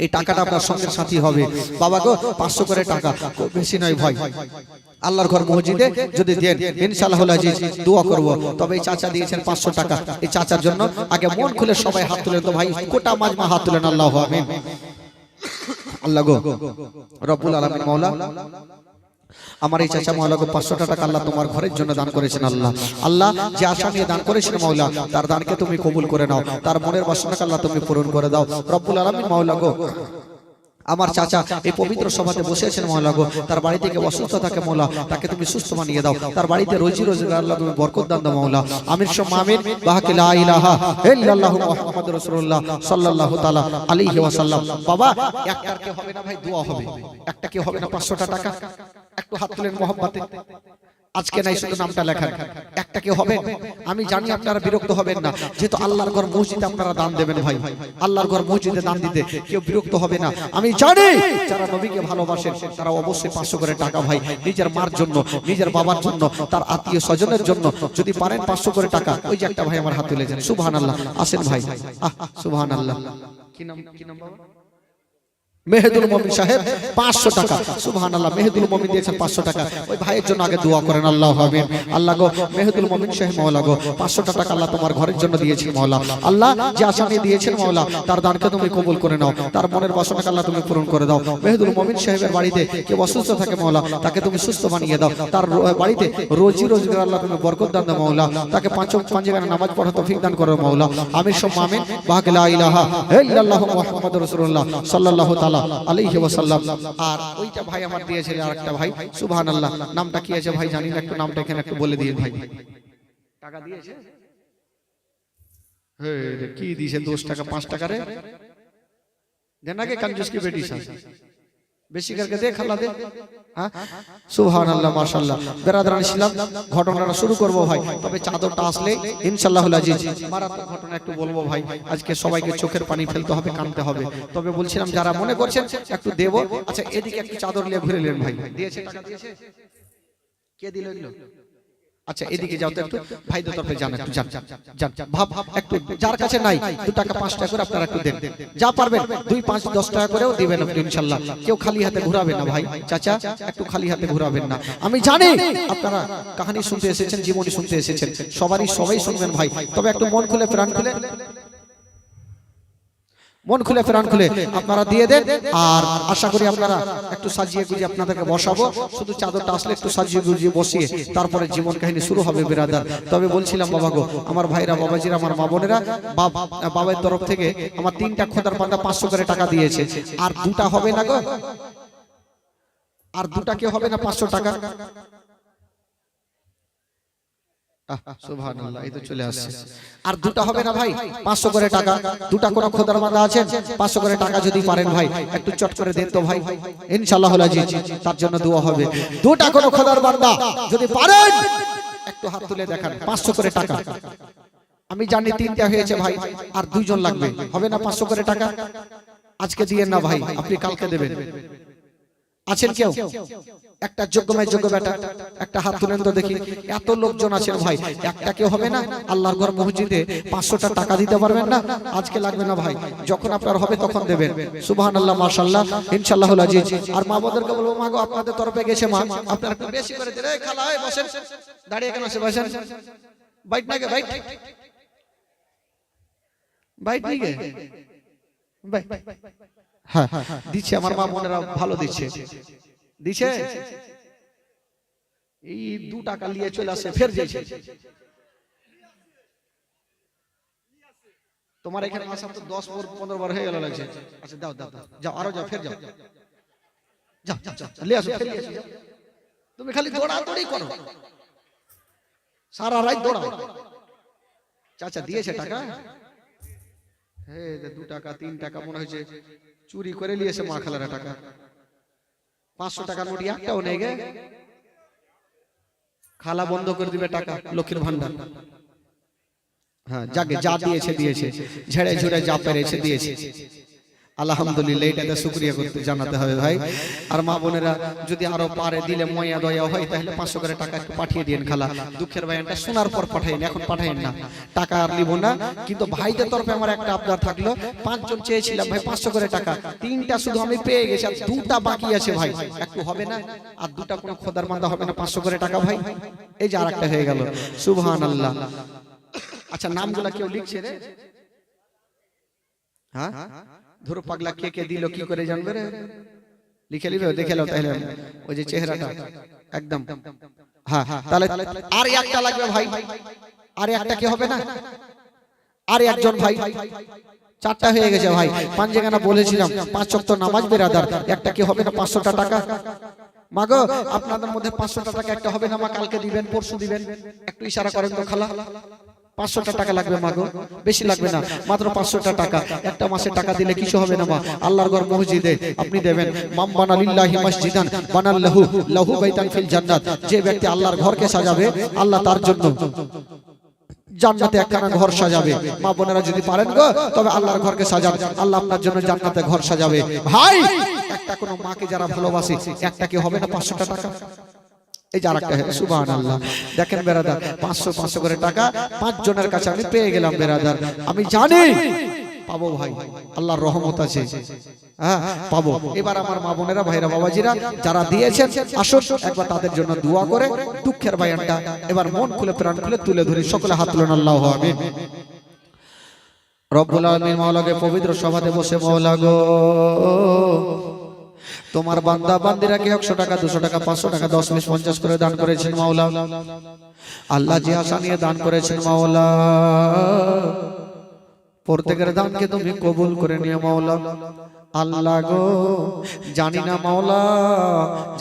এই টাকাটা আপনার সঙ্গের সাথী হবে। বাবা গো, 500 করে টাকা, বেশি নয় ভাই, আল্লাহর ঘর মসজিদে যদি দেন ইনশাআল্লাহুল আজিজ দোয়া করব। তবে এই চাচা দিয়েছেন 500 টাকা, এই চাচার জন্য আগে মন খুলে সবাই হাত তুলেন তো ভাই, কোটা মাজমা হাত তুলেন। আল্লাহু আমিন। আল্লাহ গো রব্বুল আলামিন, মাওলা আমার এই চাচা মাওলা গো 500 টাকা আল্লাহ তোমার ঘরের জন্য দান করেছেন। আল্লাহ আল্লাহ যে আশা নিয়ে দান করেছেন মাওলা, তার দানকে তুমি কবুল করে নাও, তার মনের বাসনাকে আল্লাহ তুমি পূরণ করে দাও রব্বুল আলামিন। মাওলা গো আমার চাচা এই পবিত্র সভাতে বসে আছেন মাওলা গো, তার বাড়ি থেকে অসুস্থ থাকে মাওলা, তাকে তুমি সুস্থ বানিয়ে দাও, তার বাড়িতে রোজি রোজগার আল্লাহ তুমি বরকত দান দাও মাওলা। আমিন সুম্মা আমিন। বাহাকে লা ইলাহা ইল্লাল্লাহু মুহাম্মাদুর রাসূলুল্লাহ সাল্লাল্লাহু তাআলা আলাইহি ওয়াসাল্লাম। বাবা একটা কি হবে না ভাই, দোয়া হবে, একটা কি হবে না 500 টাকা? একটু হাত তুলেন মহব্বতে, আজকে নাই শুধু নামটা লেখার, একটা কি হবে? আমি জানি আপনারা বিরক্ত হবেন না, যেহেতু আল্লাহর ঘর মসজিদে আপনারা দান দেবেন ভাই, আল্লাহর ঘর মসজিদে দান দিতে কেউ বিরক্ত হবে না। আমি জানি যারা নবীকে ভালোবাসেন তারা অবশ্যই 500 করে টাকা ভাই, নিজের মার জন্য, নিজের বাবার জন্য, তার আত্মীয় স্বজনের জন্য যদি পারেন 500 করে টাকা। ওই যে একটা ভাই আমার হাত তুলেছেন, সুবহানাল্লাহ, আসেন ভাই, সুবহানাল্লাহ। কি নাম, কি নাম বাবা? মেহেদুল মুমিন সাহেব 500 টাকা, সুবহানাল্লাহ। মেহেদুল মুমিন দিয়েছেন 500 টাকা, ওই ভাইয়ের জন্য আগে দোয়া করেন। আল্লাহু আমিন। আল্লাহ গো মেহেদুল মুমিন সাহেব মাওলা গো 500 টাকা আল্লাহ তোমার ঘরের জন্য দিয়েছেন মাওলা, আল্লাহ যে আশা নিয়ে দিয়েছেন মাওলা, তার দানকে তুমি কবুল করে নাও, তার মনের বাসনাকে আল্লাহ তুমি পূরণ করে দাও। মেহেদুল মুমিন সাহেবের বাড়িতে কেউ অসুস্থ থাকে মাওলা, তাকে তুমি সুস্থ বানিয়ে দাও, তার বাড়িতে রোজি রোজগার আল্লাহ তুমি বরকত দান দাও মাওলা, তাকে পাঁচ ওয়াক্ত নামাজ পড়ার তৌফিক দান করো মাওলা। আমিন সুম্মা আমিন। বাহাকে লা ইলাহা ইল্লাল্লাহু মুহাম্মাদুর রাসূলুল্লাহ সাল্লাল্লাহু তাআলা আলাইহি ওয়াসাল্লাম। আর ওইটা ভাই আমার দিয়েছিল আরেকটা ভাই, সুবহানাল্লাহ। নামটা কি আছে ভাই জানি না, একটু নামটা এখানে একটু বলে দিন ভাই। টাকা দিয়েছে, হে রে কি দিয়েছে? 10 টাকা 5 টাকা রে দেন আগে, कंजूस की बेटी सा বেশি করকে দে, খালা দে। হ্যাঁ সুবহানাল্লাহ, মাশাআল্লাহ। বেরাদরান ইসলাম, ঘটনাটা শুরু করব ভাই, তবে চাদরটা আসলে ইনশাআল্লাহুল আজিজ মারাত্মক ঘটনা একটু বলবো ভাই। আজকে সবাইকে চোখের পানি ফেলতে হবে, কাঁদতে হবে। তবে বলছিলাম যারা মনে করছেন একটু দেব, আচ্ছা এদিকে একটু চাদর নিয়ে ঘুরে নেন ভাই। দিয়েছে টাকা দিয়েছে, কে দিল এগুলো? আচ্ছা এদিকে যাও তো, একটু ভাইদের তরফে যান, একটু যান যান ভাব একটু, যার কাছে নাই 2 টাকা 5 টাকা করে আপনারা একটু দেন, যা পারবেন 2 5 10 টাকা করেও দিবেন আপনি ইনশাআল্লাহ। কেউ খালি হাতে ঘুরাবেন না ভাই, চাচা একটু খালি হাতে ঘুরাবেন না। আমি জানি আপনারা কাহিনী শুনতে এসেছেন, জীবনী শুনতে এসেছেন, সবাই শুনবেন ভাই, তবে একটু মন খুলে প্রাণ খুলে মন খুলে প্রাণ খুলে আপনারা দিয়ে দেন। আর আশা করি আপনারা একটু সাজিয়ে গুজিয়ে আপনাদেরকে বসাবো, শুধু চাদরটা আসলে একটু সাজিয়ে গুজিয়ে বসিয়ে তারপরে জীবন কাহিনী শুরু হবে বিরাদার। তবে বলছিলাম বাবা গো, আমার ভাইরা বাবাজিরা আমার মা বোনেরা, বাবার তরফ থেকে আমার 3টা খোদার বান্দা 500 করে টাকা দিয়েছে। আর 2টা হবে না গো, আর 2টা কি হবে না 500 টাকা? সুবহানাল্লাহ, এই তো চলে আসছে। আর 2টা হবে না ভাই 500 করে টাকা? 2টা কোন খোদার বান্দা আছেন 500 করে টাকা যদি পারেন ভাই একটু চট করে দেন তো ভাই, ইনশাআল্লাহ আজিজ তার জন্য দোয়া হবে। 2টা কোন খোদার বান্দা যদি পারেন একটু হাত তুলে দেখান 500 করে টাকা। আমি জানি 3টা হয়েছে ভাই, আর 2 জন লাগবে, হবে না 500 করে টাকা? আজকে দিয়েন না ভাই, আপনি কালকে দেবেন। আছেন কেউ? একটা যোগ্যময় যোগ্য বেটা একটা হাত তুলেন তো দেখি। এত লোকজন আছেন ভাই, একটা কেউ হবে না? আল্লাহর ঘর মসজিদে 500টা টাকা দিতে পারবেন না? আজকে লাগবে না ভাই, যখন আপনার হবে তখন দেবেন। সুবহানাল্লাহ, মাশাআল্লাহ, ইনশাআল্লাহ আজিজ। আর মা বোনদেরকে বলবো, মা গো আপনাদের তরফে গেছে মা, আপনারা একটু বেশি করে দেন। এই খালা, এই বসেন, দাঁড়িয়ে কেন আছে? বসেন, বাইট না গে, বাইট বাইট নি গে, বাইট। হ্যাঁ দিচ্ছে, আমার মা বোনেরা ভালো দিচ্ছে, দিছে। এই 2 টাকা নিয়ে চলে আসে, ফের দিয়েছে। তোমার এখানে আসা তো 10-15 বার হয়ে গেল লাগছে। আচ্ছা দাও দাও দাও, যাও আরো যাও, ফের যাও, যাও যাও যাও, নিয়ে আসো, ফের নিয়ে আসো। তুমি খালি দৌড়াদৌড়ি করো, সারা রাত দৌড়াও। চাচা দিয়েছে টাকা, হ্যাঁ 2 টাকা 3 টাকা মনে হয়েছে চুরি করে নিয়েছে মা খালারা টাকা। 500 টাকা নোট একটাও নেই গে। খালা বন্ধ করে দিবে টাকা, লক্ষ্মীর ভান্ডার। হ্যাঁ যাকে যা দিয়েছে দিয়েছে, ঝেড়ে ঝুড়ে যা পেরেছে দিয়েছে। আলহামদুলিল্লাহ, এটাতে শুকরিয়া করতে জানাতে হবে ভাই। আর মা বোনেরা যদি আরো পারে দিলে ময়া দয়া হয় তাহলে 500 করে টাকা একটু পাঠিয়ে দিন খালা। দুঃখের বায়ানটা শোনার পর পাঠাইন, এখন পাঠাইন না, টাকা আর নিব না। কিন্তু ভাইদের তরফে আমার একটা আবদার থাকলো, 5 জন চেয়েছিলাম ভাই 500 করে টাকা, 3টা শুধু আমি পেয়ে গেছি, আর 2টা বাকি আছে ভাই, একটু হবে না? আর 2টা কোনো খোদার বান্দা হবে না 500 করে টাকা ভাই? এই যে আরেকটা হয়ে গেল, সুবহানাল্লাহ। আচ্ছা নামগুলা কেউ লিখছে রে? হ্যাঁ ধরো পাগলা, কে কে দিল কি করে জানবে রে? লিখে লিবে, দেখে নাও তাহলে ওই যে চেহারাটা একদম। হ্যাঁ তাহলে আর একটা লাগবে ভাই, আর একটা কি হবে না? আর একজন ভাই, 4টা হয়ে গেছে ভাই। 5 জায়গা বলেছিলাম 5 ওয়াক্ত নামাজ বিরাদার, একটা কি হবে না 500টা টাকা? মাগো আপনাদের মধ্যে 500টা টাকা একটা হবে না মা? কালকে দিবেন, পরশু দিবেন, একটু ইশারা করেন তো খালা। 500টা টাকা লাগবে মাগো, বেশি লাগবে না, মাত্র 500টা টাকা। একটা মাসে টাকা দিলে কিছু হবে না মা, আল্লাহর ঘর মসজিদে আপনি দেবেন। মাম বানা লিল্লাহি মসজিদান বানাল্লাহু লাহু বাইতান ফিল জান্নাত। যে ব্যক্তি আল্লাহর ঘরকে সাজাবে, আল্লাহ তার জন্য জান্নাতে একখানা ঘর সাজাবে। মা বোনেরা যদি পারেন গো, তবে আল্লাহর ঘরকে সাজান, আল্লাহ আপনার জন্য জান্নাতে ঘর সাজাবে। ভাই একটা কোন মাকে যারা ভালোবাসে, একটা কি হবে না 500টা টাকা? এই যে আরেকটা, সুবহানাল্লাহ। দেখেন বেরাদার, 500 করে টাকা 5 জনের কাছে আমি পেয়ে গেলাম বেরাদার। আমি জানি পাবো ভাই, আল্লাহর রহমত আছে, হ্যাঁ পাবো। এবার আমার মা বোনেরা, ভাইরা, বাবাজিরা যারা দিয়েছেন, আসুন একবার তাদের জন্য দোয়া করে দুঃখের বায়ানটা এবার মন খুলে প্রাণ খুলে তুলে ধরি। সকলে হাত তুলেন, আল্লাহু আমিন। রব্বুল আলামিন মাওলাকে পবিত্র সভাতে বসে, মাওলা গো তোমার বান্দা বান্দিরা কে 100 টাকা 200 টাকা 500 টাকা 10 20 50 করে দান করেছেন মাওলা। আল্লাহ যে আশা নিয়ে দান করেছেন মাওলা, প্রত্যেকের দানকে তুমি কবুল করে নিও মাওলা। আল্লাহ গো জানি না মাওলা,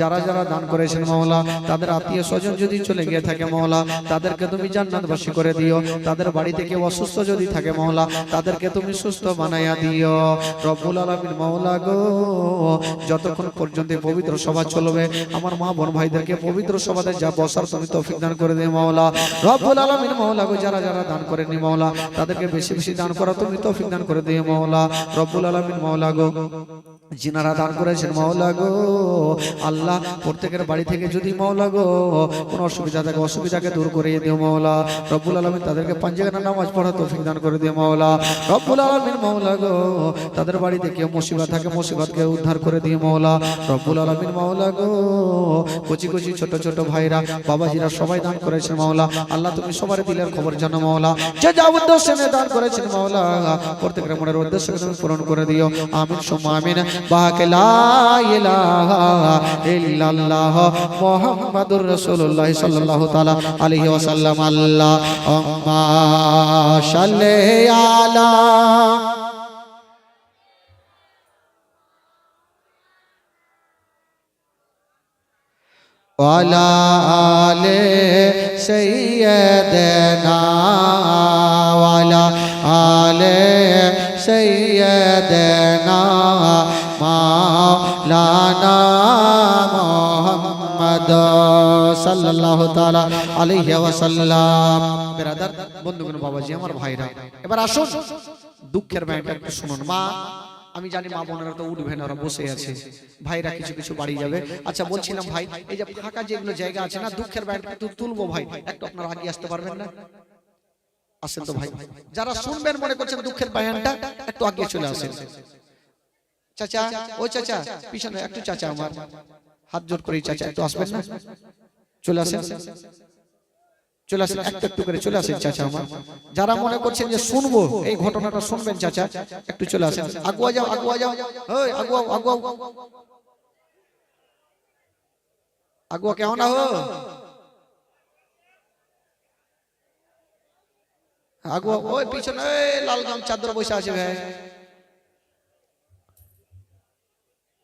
যারা যারা দান করেছেন মাওলা, তাদের আত্মীয় স্বজন যদি চলে গিয়ে থাকে মাওলা, তাদেরকে তুমি জান্নাতবাসী করে দিও। তাদের বাড়ি থেকে অসুস্থ যদি থাকে মাওলা, তাদেরকে তুমি সুস্থ বানাইয়া দিও রব্বুল আলামিন। মাওলা গো যতক্ষণ পর্যন্ত পবিত্র সভা চলবে, আমার মা বোন ভাইদেরকে পবিত্র সভাতে যা বসার তুমি তৌফিক দান করে দিও মাওলা রব্বুল আলামিন। মাওলা গো যারা যারা দান করেনি মাওলা, তাদেরকে বেশি বেশি দান করা তুমি তৌফিক দান করে দিও মাওলা রব্বুল আলামিন। মাওলা গো যিনারা দান করেছেন মাওলা গো আল্লাহ প্রত্যেকের বাড়ি থেকে যদি মাওলা গো কোনো অসুবিধা থাকে অসুবিধাকে দূর করে দিও মাওলা রব্বুল আলামিন তাদেরকে পাঁচজনের নামাজ পড়া তৌফিক দান করে দিও মাওলা রব্বুল আলামিন মাওলা গো তাদের বাড়িতে কেউ মুসিবত থাকে মুসিবতকে উদ্ধার করে দিও মাওলা রব্বুল আলামিন মাওলা গো কচি কচি ছোট ছোট ভাইরা বাবাজিরা সবাই দান করেছেন মাওলা আল্লাহ তুমি সবার দিলের খবর জানো মাওলা যে যা উদ্দেশ্যে দান করেছেন মাওলা প্রত্যেকের মনের উদ্দেশ্যকে তুমি পূরণ করে দিও আমিন সুম্মা আমিন বাকে লা ইলাহা ইল্লাল্লাহ মুহাম্মাদুর রাসূলুল্লাহ সাল্লাল্লাহু তাআলা আলাইহি ওয়াসাল্লাম আল্লাহুম্মা সাল্লি আলা ওয়ালা আলে সাইয়্যিদানা ওয়ালা আলে সাইয়্যিদানা মাওলানা মুহাম্মদ সাল্লাল্লাহু তাআলা আলাইহি ওয়াসাল্লাম ব্রাদার বন্ধুগণ বাবাজি আমার ভাইরা এবার আসুন দুঃখের ব্যাপারটা একটু শুনুন মা আমি জানি মা বোনেরা তো উঠবে না ওরা বসে আছে ভাইরা কিছু কিছু বাড়ি যাবে আচ্ছা বলছিলাম ভাই এই যে ফাঁকা যেগুলো জায়গা আছে না দুঃখের ব্যাপারটা একটু তুলবো ভাই একটু আপনারা আগে আসতে পারবেন না আসেন তো ভাই যারা শুনবেন মনে করছেন দুঃখের বয়ানটা একটু আগে চলে আসেন চাচা ও চাচা পিছনে একটু চাচা আমার হাত জোড় করে চাচা একটু আসবেন না চলে আসেন চলে আসেন একটু একটু করে চলে আসেন চাচা আমার যারা মনে করছেন যে শুনবো এই ঘটনাটা শুনবেন চাচা একটু চলে আসেন আগুয়া যাও ওই আগুয়া আগুয়া আগুয়া কেমন হো আগুয়া ওই পিছনে লাল গাম চাদর বসে আছে ভাই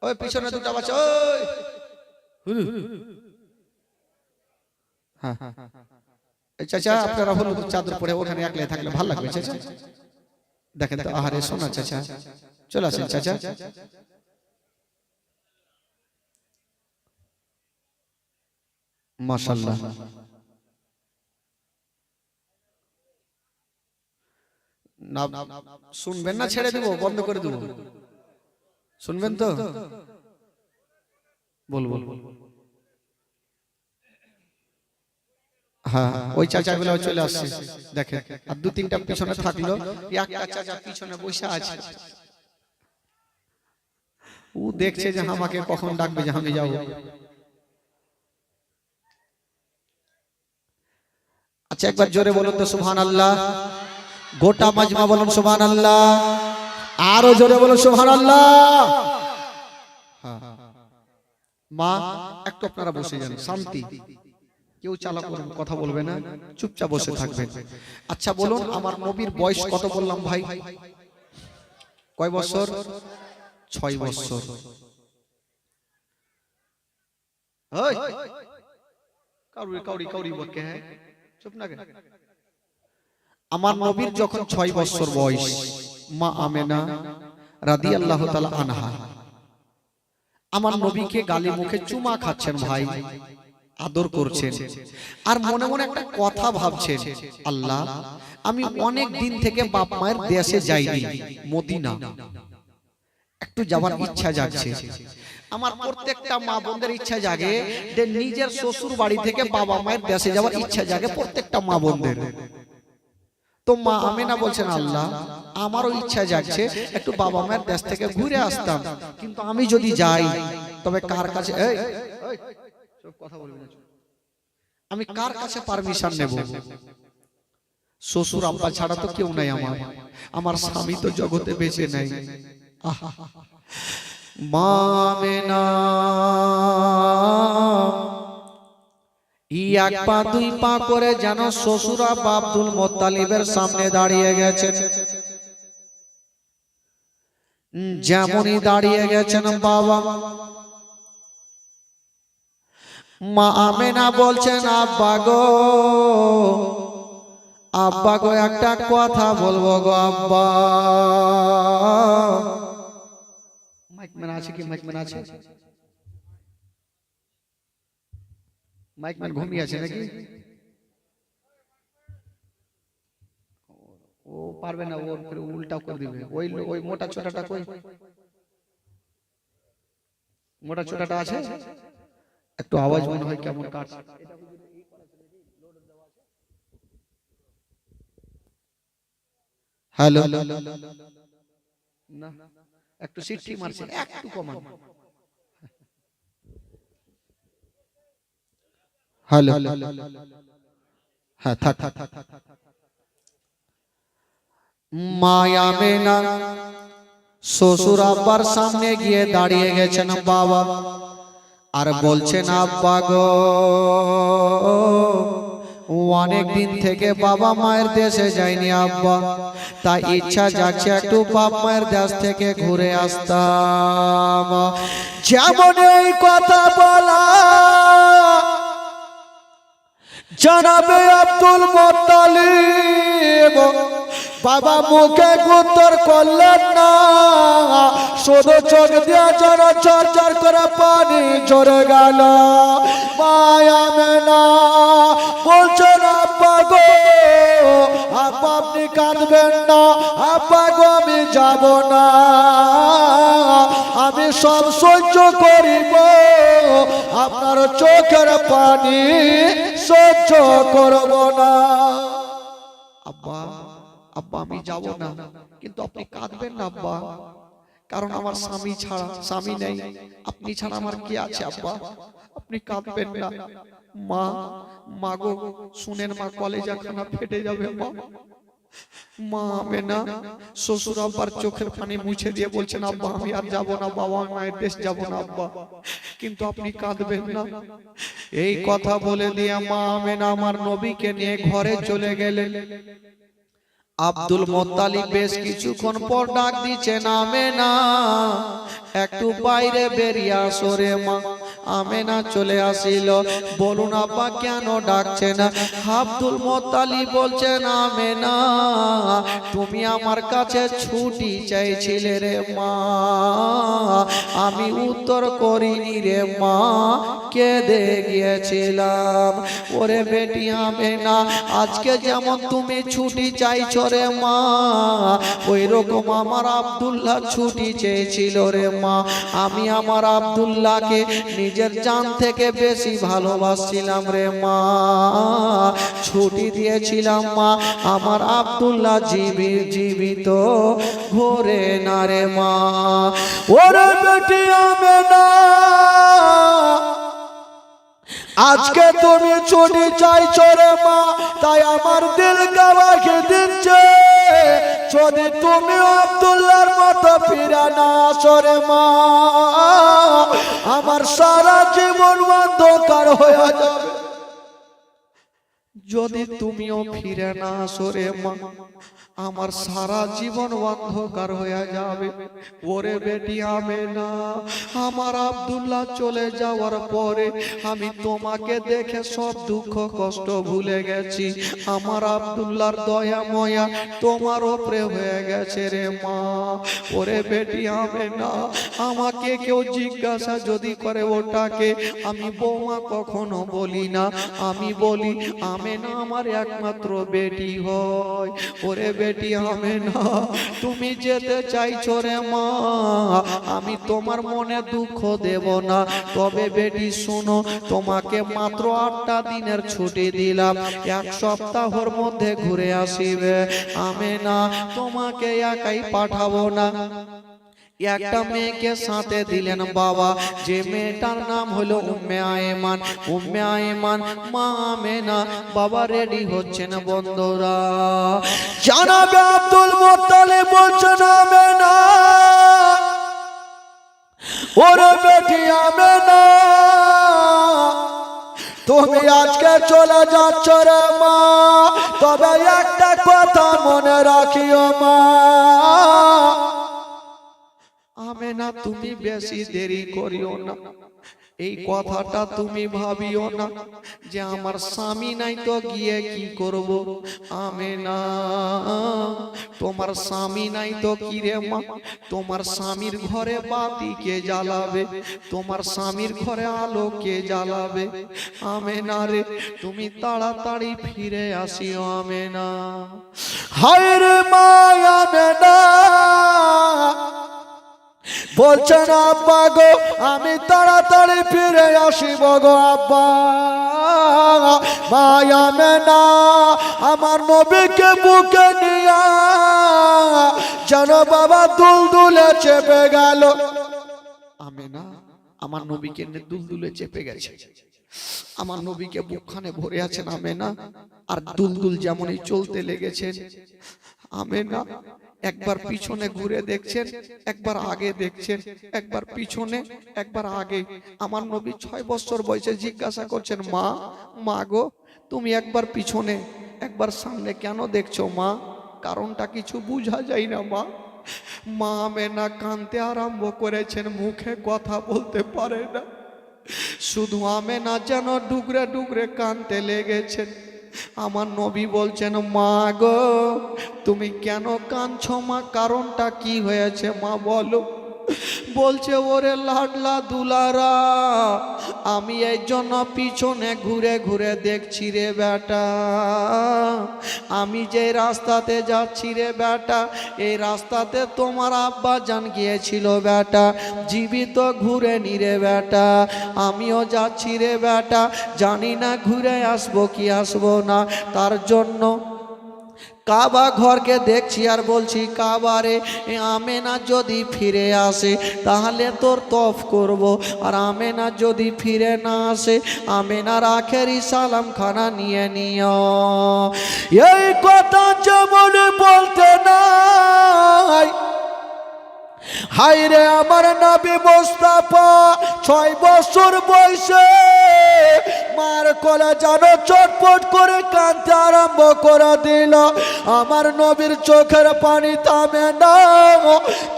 ওই পিছনে দুটো বাচ্চা ওই হ্যাঁ চাচা আপনারা হলুদ চাদর পরে ওখানে একলাই থাকলে ভালো লাগবে চাচা দেখেন তো আহারে শোনা চাচা চলে আসেন চাচা মাশাআল্লাহ না শুনবেন না ছেড়ে দেব বন্ধ করে দেব শুনবেন তো বলবো হ্যাঁ ওই চাচাগুলো চলে আসছে দেখেন আর দু তিনটা পিছনে থাকলো একটা চাচা পিছনে বসে আছে ও দেখছে যে আমাকে কখন ডাকবে যে আমি যাব আচ্ছা একবার জোরে বলুন তো সুবহানাল্লাহ গোটা মাজমা বলুন সুবহানাল্লাহ আরো জোরে বলুন সুবহানাল্লাহ হ্যাঁ মা একটু আপনারা বসে যান শান্তি কেউ চালাক কথা বলবে না চুপচাপ বসে থাকবেন আচ্ছা বলুন আমার নবীর বয়স কত বললাম ভাই কয় বছর 6 বছর ওই কাউরি কাউরি বকে হ্যাঁ চুপ না আমার নবীর যখন 6 বছর বয়স মা আমেনা রাদিয়াল্লাহু তাআলা আনহা আমার নবীকে গালে মুখে চুমা খাচ্ছেন ভাই আদর করছেন আর মনে মনে একটা কথা ভাবছেন আল্লাহ আমি অনেক দিন থেকে বাপ মায়ের দেশে যাইনি মদিনা একটু যাওয়ার ইচ্ছা জাগছে আমার প্রত্যেকটা মা বোনদের ইচ্ছা জাগে যে নিজের শ্বশুর বাড়ি থেকে বাবা মায়ের দেশে যাওয়ার ইচ্ছা জাগে প্রত্যেকটা মা বোনদের তো মা আমেনা বলছেন আল্লাহ আমারও ইচ্ছা জাগছে একটু বাবা মায়ের দেশ থেকে ঘুরে আসতাম কিন্তু আমি যদি যাই তবে কার কাছে কথা বলবি না আমি কার কাছে পারমিশন নেব শ্বশুর আব্বা ছাড়া তো কেউ নাই আমার স্বামী তো জগতে বেঁচে নাই মা আমেনা এক পা দুই পা করে যেন শ্বশুর আব্বা আব্দুল মুত্তালিবের সামনে দাঁড়িয়ে গেছেন যেমনই দাঁড়িয়ে গেছেন বাবা মা আমেনা বলছেন আব্বা গো একটা কথা বলবো গো আব্বা মাইকম্যান আছে কি মাইকম্যান আছে মাইকম্যান ঘুমিয়ে আছে নাকি ও পারবে না ওর উল্টা করে দিবে ওই মোটা ছোটাটা কই মোটা ছোটাটা আছে, একটু আওয়াজ মনে হয় কেমন কাটছে। হ্যালো, না একটু সিটি মারছে, একটু কমান। হ্যালো, হ্যাঁ থাক। মায়া মেনা শ্বশুর আব্বার সামনে গিয়ে দাঁড়িয়ে গেছেন বাবা, আর বলছেন আব্বা গো, অনেক দিন থেকে বাবা মায়ের দেশে যায়নি আব্বা, তাই ইচ্ছা যাচ্ছে একটু বাপ মায়ের দেশ থেকে ঘুরে আসতাম। যেমন এই কথা বলা জানাবে আব্দুল মুত্তালিব, বাবা মুখে উত্তর করলেন না, শুধু চোখ দিয়ে জড় ঝরঝর করে পানি ঝরে গেল। মায়া মেনা বলছেন আব্বা গো, আব্বা আপনি কাঁদবেন না, আব্বা গো আমি যাব না, আমি সব সহ্য করিব, আপনার চোখের পানি সহ্য করব না। আব্বা আব্বা আমি যাব না, কিন্তু আপনি কাঁদবেন না আব্বা, কারণ আমার স্বামী ছাড়া, স্বামী নেই, আপনি ছাড়া আমার কি আছে আব্বা, আপনি কাঁদবেন না। মা মাগো শুনেন মা, কলেজা খানা ফেটে যাবে মা। মা আমেনা শ্বশুর আব্বার চোখের পানি মুছে দিয়ে বলছেন আব্বা আমি আর যাব না, বাবা মায়ের দেশ যাব না আব্বা, কিন্তু আপনি কাঁদবেন না। এই কথা বলে দিয়ে মা আমেনা আমার নবীকে নিয়ে ঘরে চলে গেলেন। আব্দুল মুত্তালিব বেশ কিছুক্ষণ পর ডাক দিচ্ছেন আমেনা, একটু বাইরে বেরিয়ে আসো রে মা। আমেনা চলে আসিল, বলুন আব্বা কেন ডাকছেন? আব্দুল মুত্তালিব বলছেন আমেনা তুমি আমার কাছে ছুটি চাইছিলে রে মা, আমি উত্তর করিনি রে মা, কেঁদে গিয়েছিলাম। ওরে বেটি আমেনা, আজকে যেমন তুমি ছুটি চাইছো রে মা, ওই রকম আমার আব্দুল্লাহ ছুটি চেয়েছিল রে মা। আমি আমার আব্দুল্লাহকে নিজের জান থেকে বেশি ভালোবাসছিলাম রে মা, ছুটি দিয়েছিলাম মা, আমার আব্দুল্লাহ জীবিত ঘোরে না রে মা। ওরে বেটি আমেনা, আজকে তুমি ছুটি চাইছো রে মা, তাই আমার দিল গাওয়াকে দিচ্ছে, যদি তুমি আব্দুল্লাহর মতো ফিরে না আসো রে মা, আমার সারা জীবন অন্ধকার হয়ে যাবে। যদি তুমিও ফিরে না আসো রে মা, আমার সারা জীবন অন্ধকার হয়ে যাবে। ওরে বেটি আমেনা, আমার আব্দুল্লাহ চলে যাওয়ার পরে আমি তোমাকে দেখে সব দুঃখ কষ্ট ভুলে গেছি, আমার আব্দুল্লাহর দয়া ময়া তোমার উপরে হয়ে গেছে রে মা। ওরে বেটি আমেনা, আমাকে কেউ জিজ্ঞাসা যদি করে ওটাকে, আমি বৌমা কখনো বলি না, আমি বলি আমেনা আমার একমাত্র বেটি হয়। ওরে বেটি আমেনা, তুমি যেতে চাইছো রে মা, আমি তোমার মনে দুঃখ দেব না, তবে বেটি শোনো, তোমাকে মাত্র 8টা দিনের ছুটি দিলাম, 1 সপ্তাহের মধ্যে ঘুরে আসিবে। আমেনা তোমাকে একাই পাঠাবো না, একটা মেয়েকে সাথে দিলেন বাবা, যে মেয়েটার নাম হলো উম্মে আয়মান। উম্মে আয়মান মা আমেনা, বাবা রেডি হচ্ছেন বন্ধুরা। জানাবে আব্দুল মুত্তালিব বলছেন আমেনা, ওরে বেটি আমেনা, তুমি আজকে চলে যাচ্ছ রে মা, তবে একটা কথা মনে রাখিও মা, আমেনা তুমি বেশি দেরি করিও না, এই কথাটা তুমি ভাবিও না যে আমার স্বামী নাই তো গিয়ে কি করব। আমেনা তোমার স্বামী নাই তো কি রে মা, তোমার স্বামীর ঘরে বাতি কে জ্বালাবে, তোমার স্বামীর ঘরে আলো কে জ্বালাবে। আমেনা রে তুমি তাড়াতাড়ি ফিরে আসিও আমেনা। হায় রে মা আমেনা, বলছেন আব্বা গো আমি তাড়াতাড়ি ফিরে আসিব গো আব্বা। ভাই আমেনা আমার নবীকে বুকে নিয়া যেন বাবা দুলদুলে চেপে গেল। আমেনা আমার নবীকে দুলদুলে চেপে গেছে, আমার নবীকে বুকখানে ভরে আছেন আমেনা, আর দুলদুল যেমনই চলতে লেগেছেন। আমেনা একবার পিছনে ঘুরে দেখছেন, একবার আগে দেখছেন, একবার পিছনে একবার আগে। আমার নবী 6 বছর বয়সে জিজ্ঞাসা করছেন, মা মা গো তুমি একবার পিছনে একবার সামনে কেন দেখছো মা? কারণটা কিছু বোঝা যায় না মা। মা আমেনা কাঁদতে আরম্ভ করেছেন, মুখে কথা বলতে পারে না, শুধু আমেনা যেন ডুগরে ডুগরে কাঁদতে লেগেছেন। আমার নবী বলছেন, মা গো তুমি কেন কাঁদছো মা? কারণটা কি হয়েছে মা বলো? বলছে, ওরে লাডলা দুলারা, আমি এই জন্য পিছনে ঘুরে ঘুরে দেখছি রে বেটা, আমি যে রাস্তাতে যাচ্ছি রে বেটা, এই রাস্তাতে তোমার আব্বা জান গিয়েছিল বেটা, জীবিত ঘুরে নি রে বেটা, আমিও যাচ্ছি রে বেটা, জানি না ঘুরে আসবো কি আসবো না, তার জন্য কাবা ঘরকে দেখছি আর বলছি, কাবারে আমেনা যদি ফিরে আসে তাহলে তোর তফ করব, আর আমেনা যদি ফিরে না আসে আমেনার আখেরি সালাম খানা নিয়ে নিও। এই কথা যেমন বলতে নাই, হায়রে আমার নবী মুস্তাফা 6 বছর বয়সে মার কোলে যেন চটপট করে কাঁদতে আরম্ভ করে দিল। আমার নবীর চোখের পানি থামে না,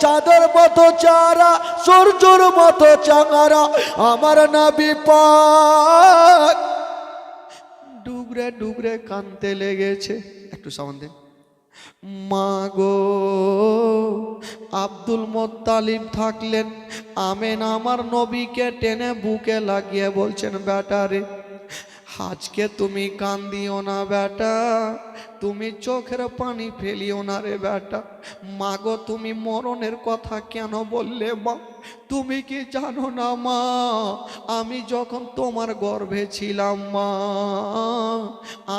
চাঁদের মতো চারা, সূর্যের মতো চাঙারা আমার নবী পাক ডুগরে ডুগরে কাঁদতে লেগেছে। একটু সাউন্ড দেন। মা গো আব্দুল মোত্তালিব থাকলেন, আমেনা আমার নবীকে টেনে বুকে লাগিয়ে বলছেন, বেটা রে আজকে তুমি কান্দিও না বেটা, তুমি চোখের পানি ফেলিও না রে বেটা। মা গো তুমি মরণের কথা কেন বললে মা? তুমি কি জানো না মা, আমি যখন তোমার গর্ভে ছিলাম মা,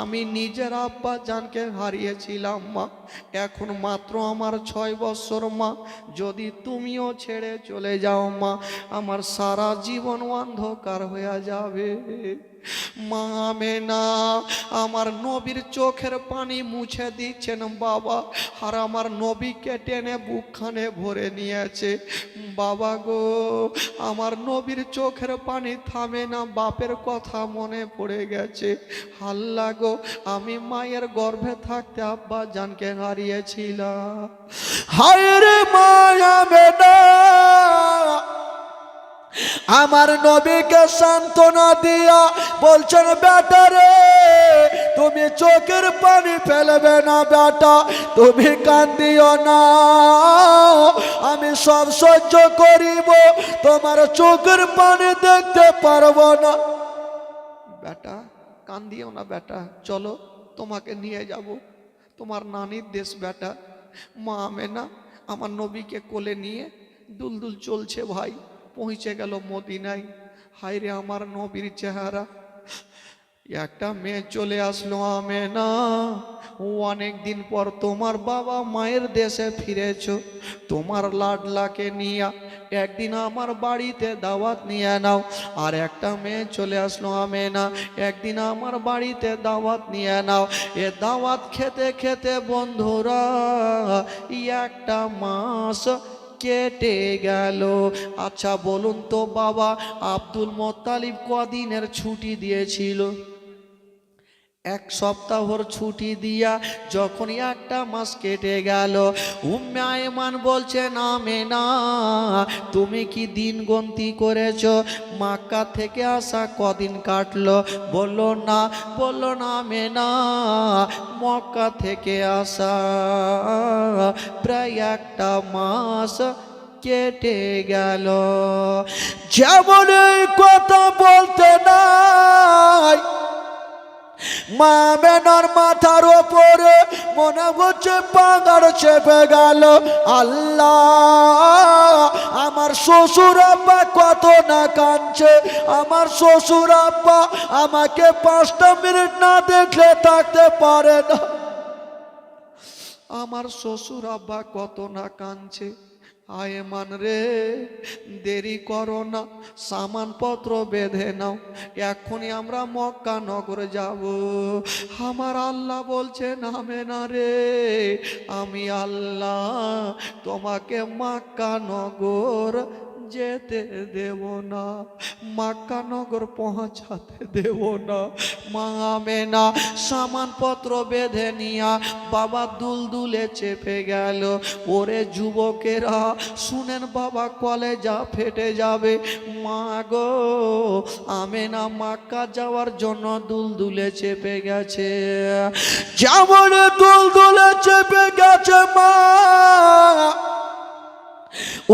আমি নিজের আব্বা জানকে হারিয়েছিলাম মা, এখন মাত্র আমার 6 বছর মা, যদি তুমিও ছেড়ে চলে যাও মা, আমার সারা জীবন অন্ধকার হয়ে যাবে। মা আমেনা আমার নবীর চোখের পানি মুছে দিচ্ছেন বাবা, আর আমার নবীকে টেনে বুকখানে ভরে নিয়েছে। বাবা গো আমার নবীর চোখের পানি থামে না, বাপের কথা মনে পড়ে গেছে। আল্লাহ গো আমি মায়ের গর্ভে থাকতে আব্বা জানকে হারিয়েছিলাম। হায়রে মা আমেনা আমার নবীকে সান্ত্বনা দিয়া বলছেন, বেটা রে তুমি চোখের পানি ফেলবে না বেটা, তুমি কান্দিও না, আমি সব সহ্য করিব, তোমার চোখের পানি দেখতে পারবো না। বেটা কান্দিও না বেটা, চলো তোমাকে নিয়ে যাব তোমার নানির দেশ বেটা। মা আমেনা আমার নবীকে কোলে নিয়ে দুলদুল চলছে ভাই, পৌঁছে গেল মদিনায়। হায়রে আমার নবীর চেহারা, একটা মেয়ে চলে আসলো আমেনা, অনেক দিন পর তোমার বাবা মায়ের দেশে ফিরেছো, তোমার লাডলাকে নিয়ে একদিন আমার বাড়িতে দাওয়াত নিয়ে নাও। আর একটা মেয়ে চলে আসলো আমেনা, একদিন আমার বাড়িতে দাওয়াত নিয়ে নাও। এ দাওয়াত খেতে খেতে বন্ধুরা একটা মাস কেটে গেল। আচ্ছা বলুন তো বাবা, আব্দুল মোত্তালিব কদিনের ছুটি দিয়েছিল? 1 সপ্তাহর ছুটি দিয়া যখন একটা মাস কেটে গেল, উম্মে আয়মান বলছেন, আমেনা তুমি কি দিন গন্তি করেছো? মক্কা থেকে আসা কদিন কাটলো? বললো না আমেনা, মক্কা থেকে আসা প্রায় 1টা মাস কেটে গেল। যেমন এই কথা বলতে নাই, মা আমেনার মাথার ওপরে মনে হচ্ছে পাগাড় চেপে গেল। আল্লাহ, আমার শ্বশুর আব্বা কত না কাঁদছে, আমার শ্বশুর আব্বা আমাকে 5টা মিনিট না দেখলে থাকতে পারে না। আমার শ্বশুর আব্বা কত না কাঁদছে। আয়মান রে, দেরি করো না, সামানপত্র বেঁধে নাও, এখনই আমরা মক্কা নগর যাব। আমার আল্লাহ বলছেন আমেনা রে, আমি আল্লাহ তোমাকে মক্কা নগর যেতে দেব না, মক্কা নগর পৌঁছাতে দেব না। মা আমেনা সামানপত্র বেঁধে নিয়া বাবা দুলদুলে চেপে গেল। ওরে যুবকেরা শুনেন, বাবা কলেজা ফেটে যাবে। মা গো, আমেনা মক্কা যাওয়ার জন্য দুলদুলে চেপে গেছে। যেমন দুলদুলে চেপে গেছে মা,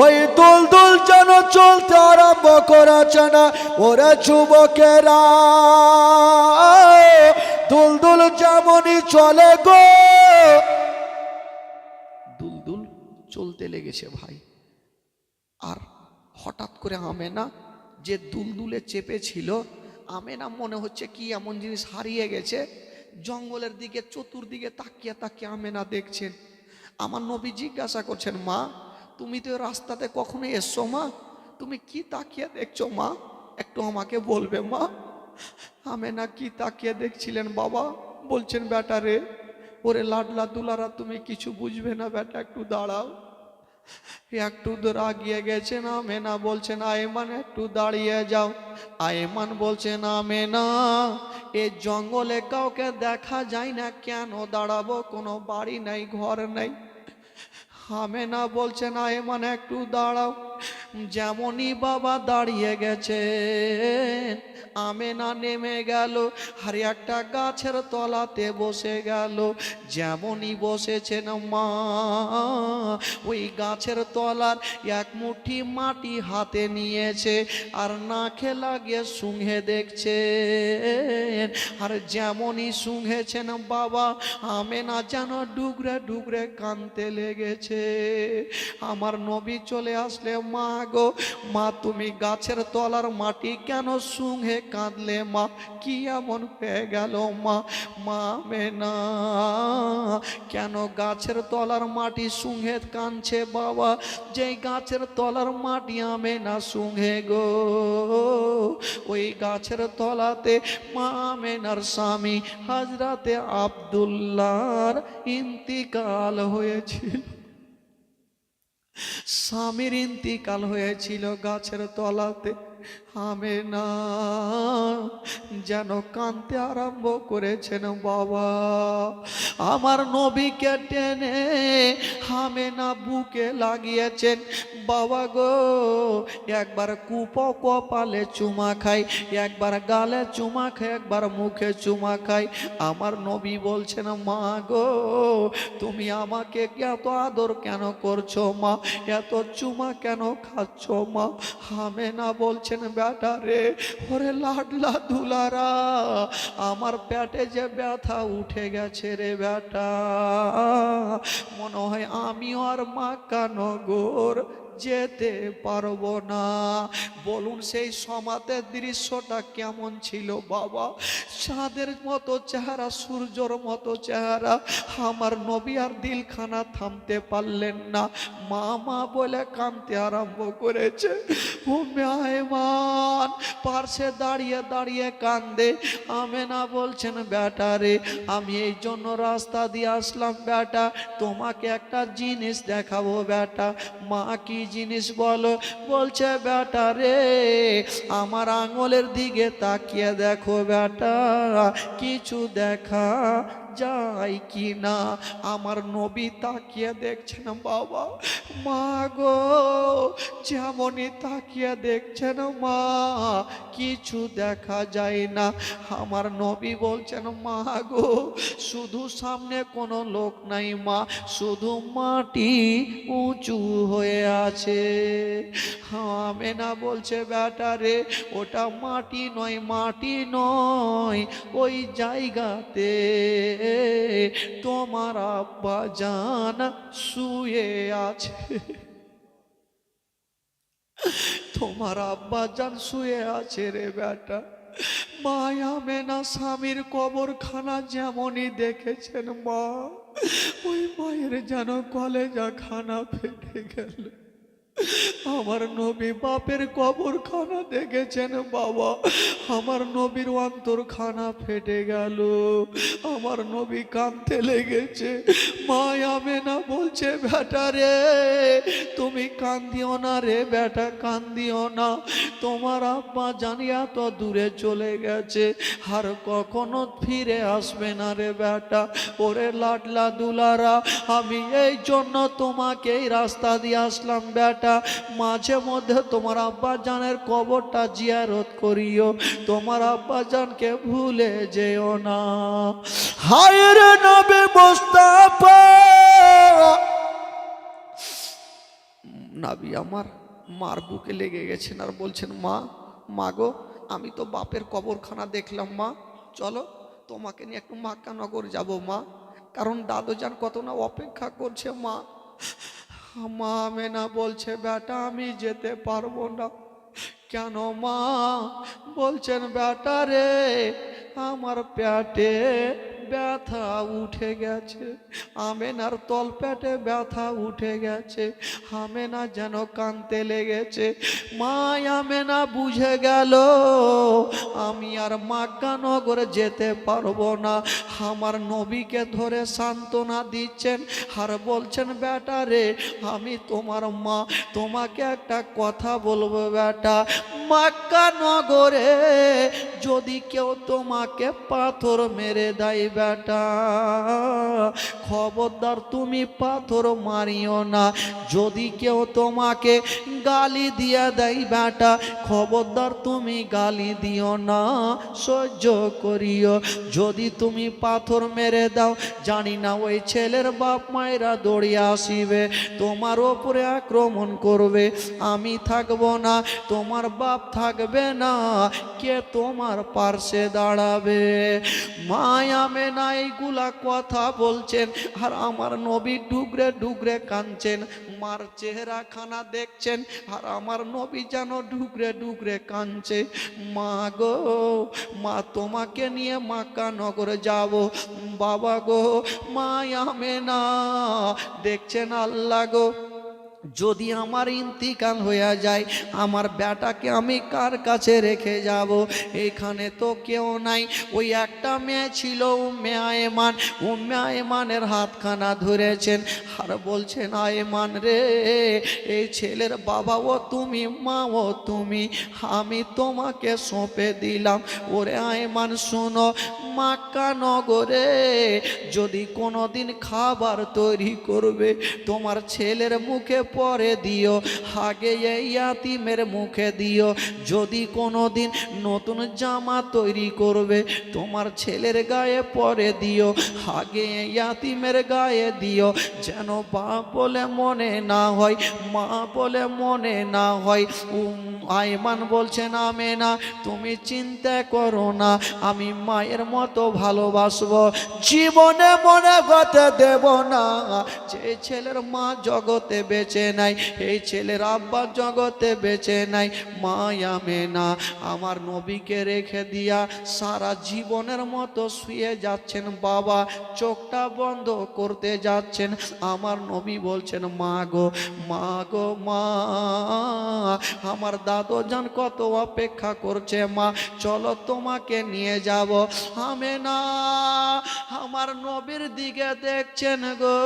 ওই দুলদুল যেন চলতে আরম্ভ করেছে না। ওরে যুবকেরা, দুলদুল যেমনই চলে গো, দুলদুল চলতে লেগেছে ভাই। আর হঠাৎ করে আমেনা যে দুলদুলে চেপেছিল, আমেনা মনে হচ্ছে কি এমন জিনিস হারিয়ে গেছে। জঙ্গলের দিকে চতুর্দিকে তাকিয়ে তাকিয়ে আমেনা দেখছেন। আমার নবী জিজ্ঞাসা করছেন, মা তুমি তো রাস্তাতে কখনো এসছো মা, তুমি কি তাকিয়ে দেখছো মা, একটু আমাকে বলবে মা। আমেনা কি তাকিয়ে দেখছিলেন বাবা? বলছেন, বেটা রে, ওরে লাডলা দুলারা, তুমি কিছু বুঝবে না বেটা, একটু দাঁড়াও। একটু দূর আগিয়ে গেছেন। আমেনা বলছেন, আয়মান একটু দাঁড়িয়ে যাও। আয়মান বলছেন, আমেনা এই জঙ্গলে কাউকে দেখা যায় না, কেন দাঁড়াবো, কোনো বাড়ি নাই, ঘর নাই। আমেনা বলছেন, আয়মান একটু দাঁড়াও। যেমনই বাবা দাঁড়িয়ে গেছে, আমেনা নেমে গেল আর একটা গাছের তলাতে বসে গেল। যেমনই বসেছেন মা, ওই গাছের তলার এক মুঠি মাটি হাতে নিয়েছে আর নাকে লাগিয়ে শুঙে দেখছে। আর যেমনই শুঙেছেন বাবা, আমেনা যেন ডুগরে ডুগরে কাঁদতে লেগেছে। আমার নবী চলে আসলে, মা গো, মা তুমি গাছের তলার মাটি কেন শুঙে কাঁদলে মা, কি এমন হয়ে গেল মা? মা আমেনা কেন গাছের তলার মাটি শুঙে কাঁদছে বাবা? যেই গাছের তলার মাটি আমেনা শুঙে গো, ওই গাছের তলাতে মা আমেনার স্বামী হযরতে আব্দুল্লাহর ইন্তিকাল হয়েছিল। স্বামীর ইন্তিকাল হয়েছিল গাছের তলাতে। আমেনা যেন কাঁদতে আরম্ভ করেছেন বাবা। আমার নবীকে টেনে আমেনা বুকে লাগিয়েছেন। বাবা গো, একবার কপালে চুমা খাই, একবার গালে চুমা খাই, একবার মুখে চুমা খাই। আমার নবী বলছেন, মা গো, তুমি আমাকে এত আদর কেন করছো মা, এত চুমা কেন খাচ্ছ মা? আমেনা বলছেন, বেটা রে, ওরে লাডলা দুলারা, আমার পেটে যে ব্যথা উঠে গেছে রে বেটা, মনে হয় আমিও আর মক্কা নগর যেতে পারবো না। বলুন সেই সমাতের দৃশ্যটা কেমন ছিল বাবা? চাঁদের মতো চেহারা, সূর্যর মতো চেহারা। আমার নবী আর দিলখানা থামতে পারলেন না, মা মা বলে কাঁদতে আরম্ভ করেছে। উম্মে আয়মান পার্শ্বে দাঁড়িয়ে দাঁড়িয়ে কান্দে। আমেনা বলছেন, বেটা রে, আমি এই জন্য রাস্তা দিয়ে আসলাম বেটা, তোমাকে একটা জিনিস দেখাবো বেটা। মা কি জিনিস বলো? বলছে, বেটা রে, আমার আঙুলের দিকে তাকিয়ে দেখো বেটা, কিছু দেখা যায় কি না। আমার নবী তাকিয়ে দেখছেন বাবা। মা গো, যেমনই তাকিয়ে দেখছেন মা, কিছু দেখা যায় না। আমার নবী বলছেন, মা গো, শুধু সামনে কোনো লোক নাই মা, শুধু মাটি উঁচু হয়ে আছে। আছে। আমেনা বলছে বেটা রে ওটা মাটি নয়, মাটি নয়, ওই জায়গাতে তোমার আব্বা জান শুয়ে আছে। তোমার আব্বা জান শুয়ে আছে রে বেটা। মায়া আমেনা স্বামীর কবরখানা যেমনই দেখেছেন মা, ওই মায়ের যেন কলেজা খানা ফেটে গেল। আমার নবী বাপের কবরখানা দেখেছেন বাবা, আমার নবীর অন্তরখানা ফেটে গেল। আমার নবী কাঁদতে লেগেছে। মা আমেনা বলছে বেটা রে তুমি কান্দিও না রে বেটা, কান্দিও না। তোমার আব্বা জানিয়া তো দূরে চলে গেছে, আর কখনো ফিরে আসবে না রে বেটা। ওরে লাডলা দুলারা, আমি এই জন্য তোমাকে এই রাস্তা দিয়ে আসলাম বেটা। মাঝে মধ্যে তোমার আব্বা জানের কবরটা জিয়ারত করিও, তোমার আব্বা জানকে ভুলে যেও না। হায় রে নবী মুস্তাফা, নাবি আমার মার বুকে লেগে গেছেন আর বলছেন মা, মা গো আমি তো বাপের কবরখানা দেখলাম মা, চলো তোমাকে নিয়ে একটু মক্কা নগর যাব মা, কারণ দাদুজান কত না অপেক্ষা করছে মা। মা আমেনা বলছে বেটা আমি যেতে পারবো না। কেন মা? বলছেন বেটা রে আমার পেটে ব্যথা উঠে গেছে, আমেনার তল পেটে ব্যথা উঠে গেছে। আমেনা যেন কাঁদতে লেগেছে। মা আমেনা বুঝে গেল আমি আর মক্কা নগরে যেতে পারবো না। আমার নবীকে ধরে সান্ত্বনা দিচ্ছেন আর বলছেন বেটা রে আমি তোমার মা, তোমাকে একটা কথা বলবো বেটা, মক্কা নগরে যদি কেউ তোমাকে পাথর মেরে দেয় বেটা, খবরদার তুমি পাথর মারিও না। যদি কেউ তোমাকে গালি দিয়ে দেয় বেটা, খবরদার তুমি গালি দিও না, সহ্য করিও। যদি তুমি পাথর মেরে দাও জানি না ওই ছেলের বাপ মায়েরা দৌড়িয়ে আসিবে, তোমার ওপরে আক্রমণ করবে, আমি থাকবো না, তোমার বাপ থাকবে না, কে তোমার পার্শ্বে দাঁড়াবে? মায়া আমেনা এইগুলা কথা বলছেন আর আমার নবী ডুগরে ডুগরে কাঁদছেন। মার চেহারা খানা দেখছেন আর আমার নবী যেন ডুগরে ডুগরে কাঁদছে। মা গো মা তোমাকে নিয়ে মক্কা নগরে যাব বাবা গো। মায়া আমেনা দেখছেন আল্লাহ গো যদি আমার ইন্তিকাল হয়ে যায় আমার বেটাকে আমি কার কাছে রেখে যাব? এখানে তো কেউ নাই। ওই একটা মেয়ে ছিল উম্মে আয়মান, উম্মে আয়মানের হাতখানা ধরেছেন আর বলছেন আয়মান রে এই ছেলের বাবাও তুমি মাও তুমি, আমি তোমাকে সঁপে দিলাম। ওরে আয়মান শোনো, মক্কা নগরে যদি কোনোদিন খাবার তৈরি করবে তোমার ছেলের মুখে পরে দিও, আগে এই ইয়াতিমের মুখে দিও। যদি কোনোদিন নতুন জামা তৈরি করবে তোমার ছেলের গায়ে পরে দিও, আগে এই ইয়াতিমের গায়ে দিও, যেন বাপ বলে মনে না হয়, মা বলে মনে না হয়। আয়মান বলছেন আমেনা তুমি চিন্তা করো না, আমি মায়ের মতো ভালোবাসবো, জীবনে মনে করতে দেব না। যে ছেলের মা জগতে বেঁচে নাই, এই ছেলের আব্বা জগতে বেঁচে নাই, মা আমেনা আমার নবীকে রেখে দিয়া সারা জীবনের মতো শুয়ে যাচ্ছেন বাবা, চোখটা বন্ধ করতে যাচ্ছেন। আমার নবী বলছেন মা গো মা গো মা, আমার দাদু জান কত অপেক্ষা করছে মা, চলো তোমাকে নিয়ে যাব। আমেনা আমার নবীর দিকে দেখছেন গো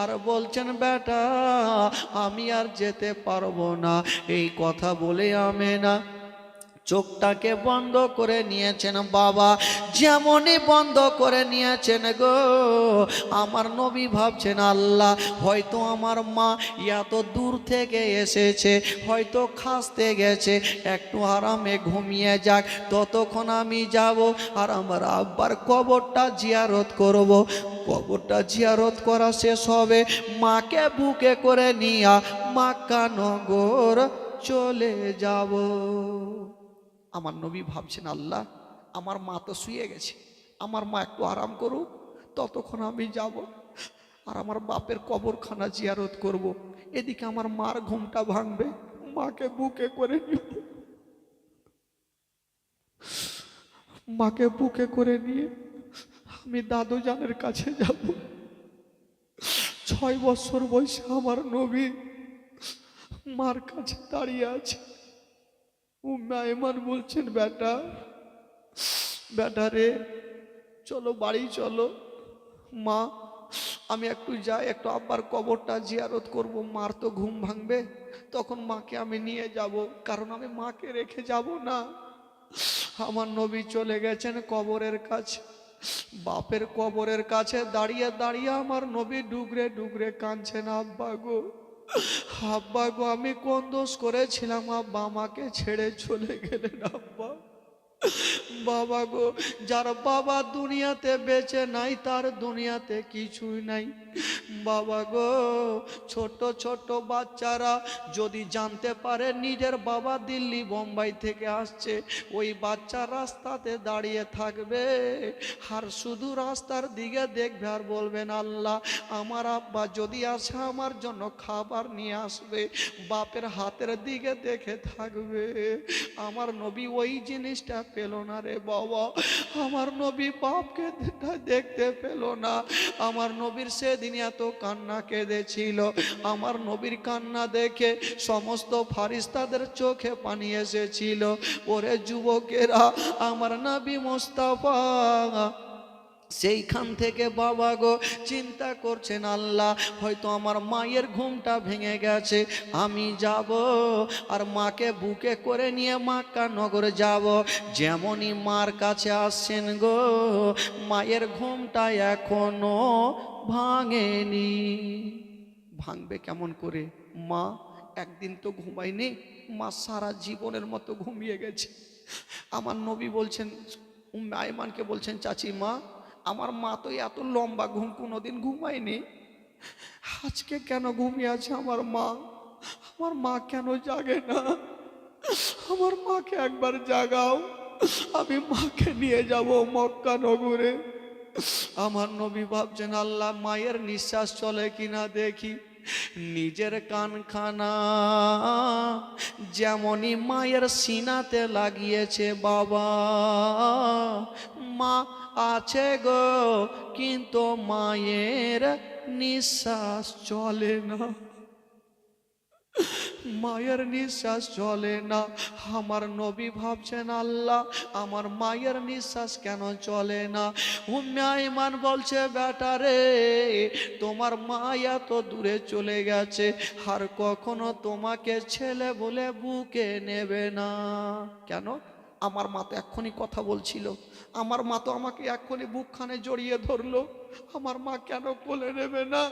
আর বলছেন বেটা আমি আর যেতে পারবো না। এই কথা বলে আমেনা চোখটাকে বন্ধ করে নিয়েছেন বাবা। যেমনই বন্ধ করে নিয়েছেন গো, আমার নবী ভাবছেন আল্লাহ হয়তো আমার মা এত দূর থেকে এসেছে, হয়তো খাসতে গেছে, একটু আরামে ঘুমিয়ে যাক, ততক্ষণ আমি যাব আর আমার আব্বার কবরটা জিয়ারত করব। কবরটা জিয়ারত করা শেষ হবে, মাকে বুকে করে নিয়ে মক্কা নগর চলে যাব। আমার নবী ভাবছেন আল্লাহ আমার মা তো শুয়ে গেছে, আমার মা একটু আরাম করুক, ততক্ষণ আমি যাব আর আমার বাপের কবরখানা জিয়ারত করব। এদিকে আমার মার ঘুমটা ভাঙবে, মাকে বুকে করে নিব, মাকে বুকে করে নিয়ে আমি দাদু জানের কাছে যাব। 6 বছর বয়সে আমার নবী মার কাছে দাঁড়িয়ে আছে। উম্মে আইমান বলছেন বেটা, বেটা রে চলো বাড়ি চলো। মা আমি একটু যাই, একটু আব্বার কবরটা জিয়ারত করব, মার তো ঘুম ভাঙবে, তখন মাকে আমি নিয়ে যাব, কারণ আমি মাকে রেখে যাব না। আমার নবী চলে গেছেন কবরের কাছে, বাপের কবরের কাছে দাঁড়িয়ে দাঁড়িয়ে আমার নবী ডুগরে ডুগরে কাঁদছেন, আব্বা গো, আব্বা গো আমি কোন দোষ করেছিলাম আব্বা আমাকে ছেড়ে চলে গেলেন আব্বা। বাবা গো, যার বাবা দুনিয়াতে বেঁচে নাই তার দুনিয়াতে কিছুই নাই। বাবা গো, ছোট ছোট বাচ্চারা যদি জানতে পারে নিজের বাবা দিল্লি বোম্বাই থেকে আসছে, ওই বাচ্চা রাস্তাতে দাঁড়িয়ে থাকবে আর শুধু রাস্তার দিকে দেখবে আর বলবেন আল্লাহ আমার আব্বা যদি আসে আমার জন্য খাবার নিয়ে আসবে, বাপের হাতের দিকে দেখে থাকবে। আমার নবী ওই জিনিসটা পেল না রে বাবা, আমার নবী বাপকে দেখতে পেল না। আমার নবীর সেদিন এত কান্না কেঁদেছিল, আমার নবীর কান্না দেখে সমস্ত ফারিস্তাদের চোখে পানি এসেছিল। ওরে যুবকেরা, আমার নবী মুস্তাফা সেইখান থেকে বাবা গো চিন্তা করছেন আল্লাহ হয়তো আমার মায়ের ঘুমটা ভেঙে গেছে, আমি যাব আর মাকে বুকে করে নিয়ে মক্কা নগর যাব। যেমনই মার কাছে আসছেন গো, মায়ের ঘুমটা এখনো ভাঙেনি। ভাঙবে কেমন করে? মা একদিন তো ঘুমায়নি, মা সারা জীবনের মতো ঘুমিয়ে গেছে। আমার নবী বলছেন, উম্মে আইমানকে বলছেন, চাচি মা আমার মা তো এত লম্বা ঘুম কোনোদিন ঘুমায়নি, আজকে কেন ঘুমিয়ে আছে আমার মা? আমার মা কেন জাগে না? আমার মাকে একবার জাগাও, আমি মাকে নিয়ে যাব মক্কা নগরে। আমার নবী ভাবছেন আল্লাহ মায়ের নিঃশ্বাস চলে কিনা দেখি। নিজের কানখানা যেমনই মায়ের সিনাতে লাগিয়েছে বাবা, মা আছে গো কিন্তু মায়ের নিঃশ্বাস চলে না, মায়ের নিঃশ্বাস চলে না। আমার নবী ভাবছেন আল্লাহ আমার মায়ের নিঃশ্বাস কেন চলে না? উম্মে আইমান বলছে বেটা রে তোমার মা এত দূরে চলে গেছে আর কখনো তোমাকে ছেলে বলে বুকে নেবে না। কেন? আমার মা তো এক্ষুনি কথা বলছিল, আমার মা তো আমাকে এক্ষুনি বুকখানে জড়িয়ে ধরলো, আমার মা কেন কোলে নেবে না?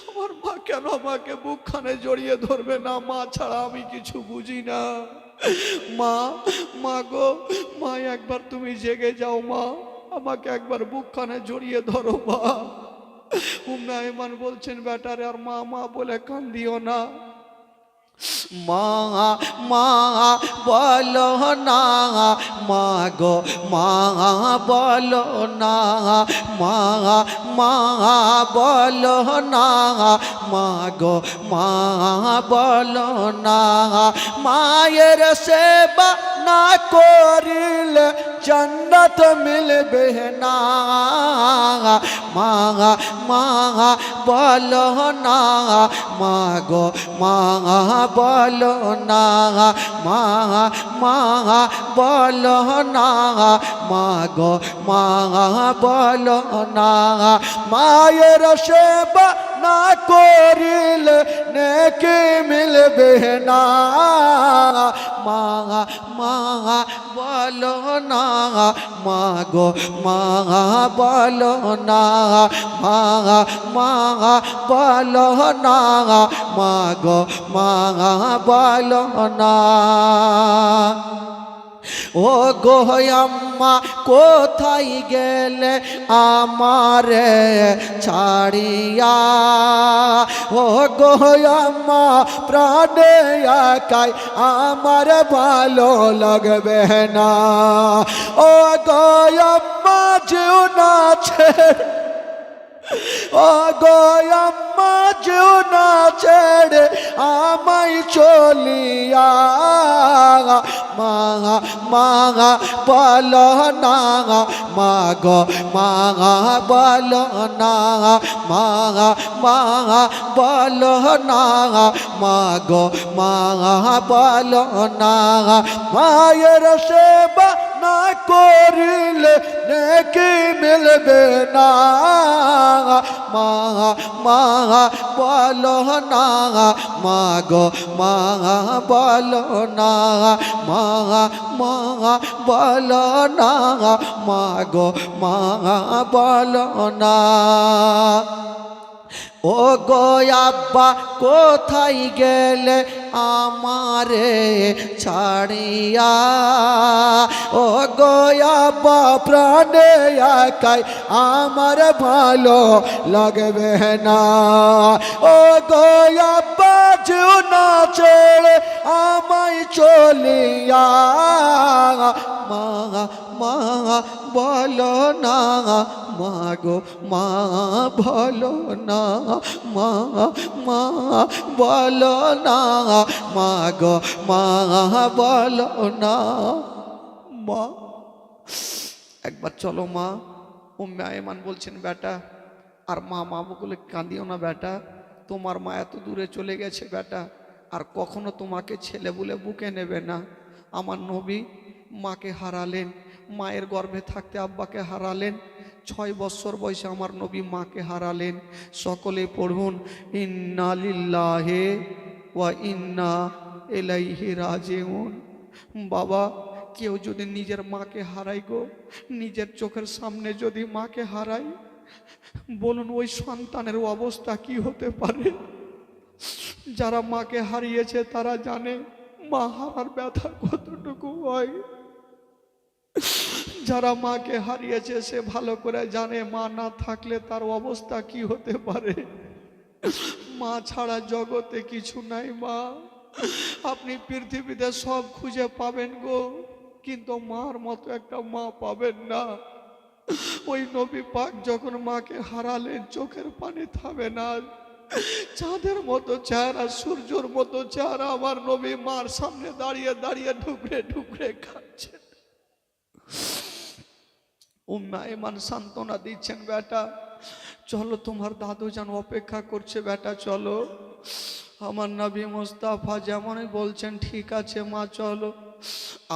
আমার মা কেন আমাকে বুকখানে জড়িয়ে ধরবে না? মা ছাড়া আমি কিছু বুঝি না। মা, মা গো, মা একবার তুমি জেগে যাও, মা আমাকে একবার বুকখানে জড়িয়ে ধরো মা। উম্মে আইমান বলছেন বেটারে আর মা মা বলে কান্দিও না, মা মা বলো না, মা গো মা বলো না, মা মা বলো না, মা গো মা বলো না। মায়ের সেবা না করিলে জান্নাত মিলবে না, মা মা বলো না, মা গো মা বলো না, মা মা বলো না, মা গো মা বলো না। মায়ের সেবা না করিলে নেকি মিলবে না। মা মা বলো না, মা গো মা বলো না, মা মা বলো না, মা গো মা বলো না। ও গো আম্মা কোথায় গেলে আমারে ছাড়িয়া, ও গো আম্মা প্রাণে একাই আমার ভালো লাগবে না। ও গো আম্মা যেও না ছেড়ে, ও গো আম্মা যেও না ছেড়ে আমায় চলিয়া। মা মা বলো না, মা গো মা বলো না, মা মা বলো না, মা গো মা বলো না। মায়ের সেবা না করিলে নেকি মিলবে না। মা মা বলো না, মা গো মা বলো না, মা মা বলো না, মা গো মা বলো না। ও গো আব্বা কোথায় গেলে আমারে ছাড়িয়া, ও গো আব্বা প্রাণে একাই আমার ভালো লাগবে না। ও গো আব্বা যেও না ছেড়ে আমায় চলিয়া। মা মা বলো না, মা গো মা বলো না, মা মা বলো না, মা গো মা বলো না। মা একবার চলো মা। উম্মে আয়মান বলছেন বেটা আর মা মা বলে কাঁদিও না বেটা, তোমার মা এত দূরে চলে গেছে বেটা, আর কখনো তোমাকে ছেলে বলে বুকে নেবে না। আমার নবী মাকে হারালেন, মায়ের গর্ভে থাকতে আব্বাকে হারালেন, 6 বছর বয়সে আমার নবী মাকে হারালেন। সকলে পড়ুন ইন্না লিল্লাহি ওয়া ইন্না ইলাইহি রাজিউন। বাবা কেউ যদি নিজের মাকে হারাই গো, নিজের চোখের সামনে যদি মাকে হারাই, বলুন ওই সন্তানের অবস্থা কি হতে পারে। যারা মাকে হারিয়েছে তারা জানে মা হারার ব্যথা কতটুকু হয়। যারা মাকে হারিয়েছে সে ভালো করে জানে মা না থাকলে তার অবস্থা কি হতে পারে। মা ছাড়া জগতে কিছু নাই। মা আপনি পৃথিবীতে সব খুঁজে পাবেন গো, কিন্তু মার মতো একটা মা পাবেন না। ওই নবী পাক যখন মাকে হারালেন চোখের পানি থামে না। চাঁদের মতো চেহারা, সূর্যের মতো চেহারা আমার নবী মার সামনে দাঁড়িয়ে দাঁড়িয়ে ঢুকরে ঢুকরে খাচ্ছেন। উম্মে আয়মান সান্ত্বনা দিচ্ছেন বেটা চলো তোমার দাদু জান অপেক্ষা করছে, বেটা চলো। আমার নবী মুস্তাফা যেমনই বলছেন ঠিক আছে মা চলো।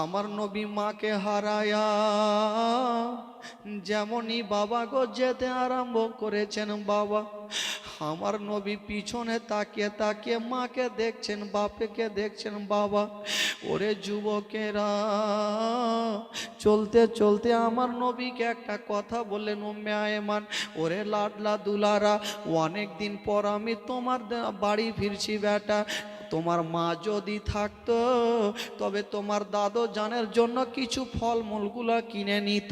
আমার নবী মাকে হারায়া যেমনই বাবা গো যেতে আরম্ভ করেছেন, বাবা আমার নবী পিছনে তাকিয়ে তাকিয়ে মাকে দেখছেন, বাপকে দেখছেন। বাবা ওরে যুবকেরা, চলতে চলতে আমার নবীকে একটা কথা বললেন উম্মে আয়মান, ওরে লাডলা দুলারা, অনেক দিন পর আমি তোমার বাড়ি ফিরছি বেটা। তোমার মা যদি থাকতো তবে তোমার দাদু জানের জন্য কিছু ফলমূলগুলো কিনে নিত।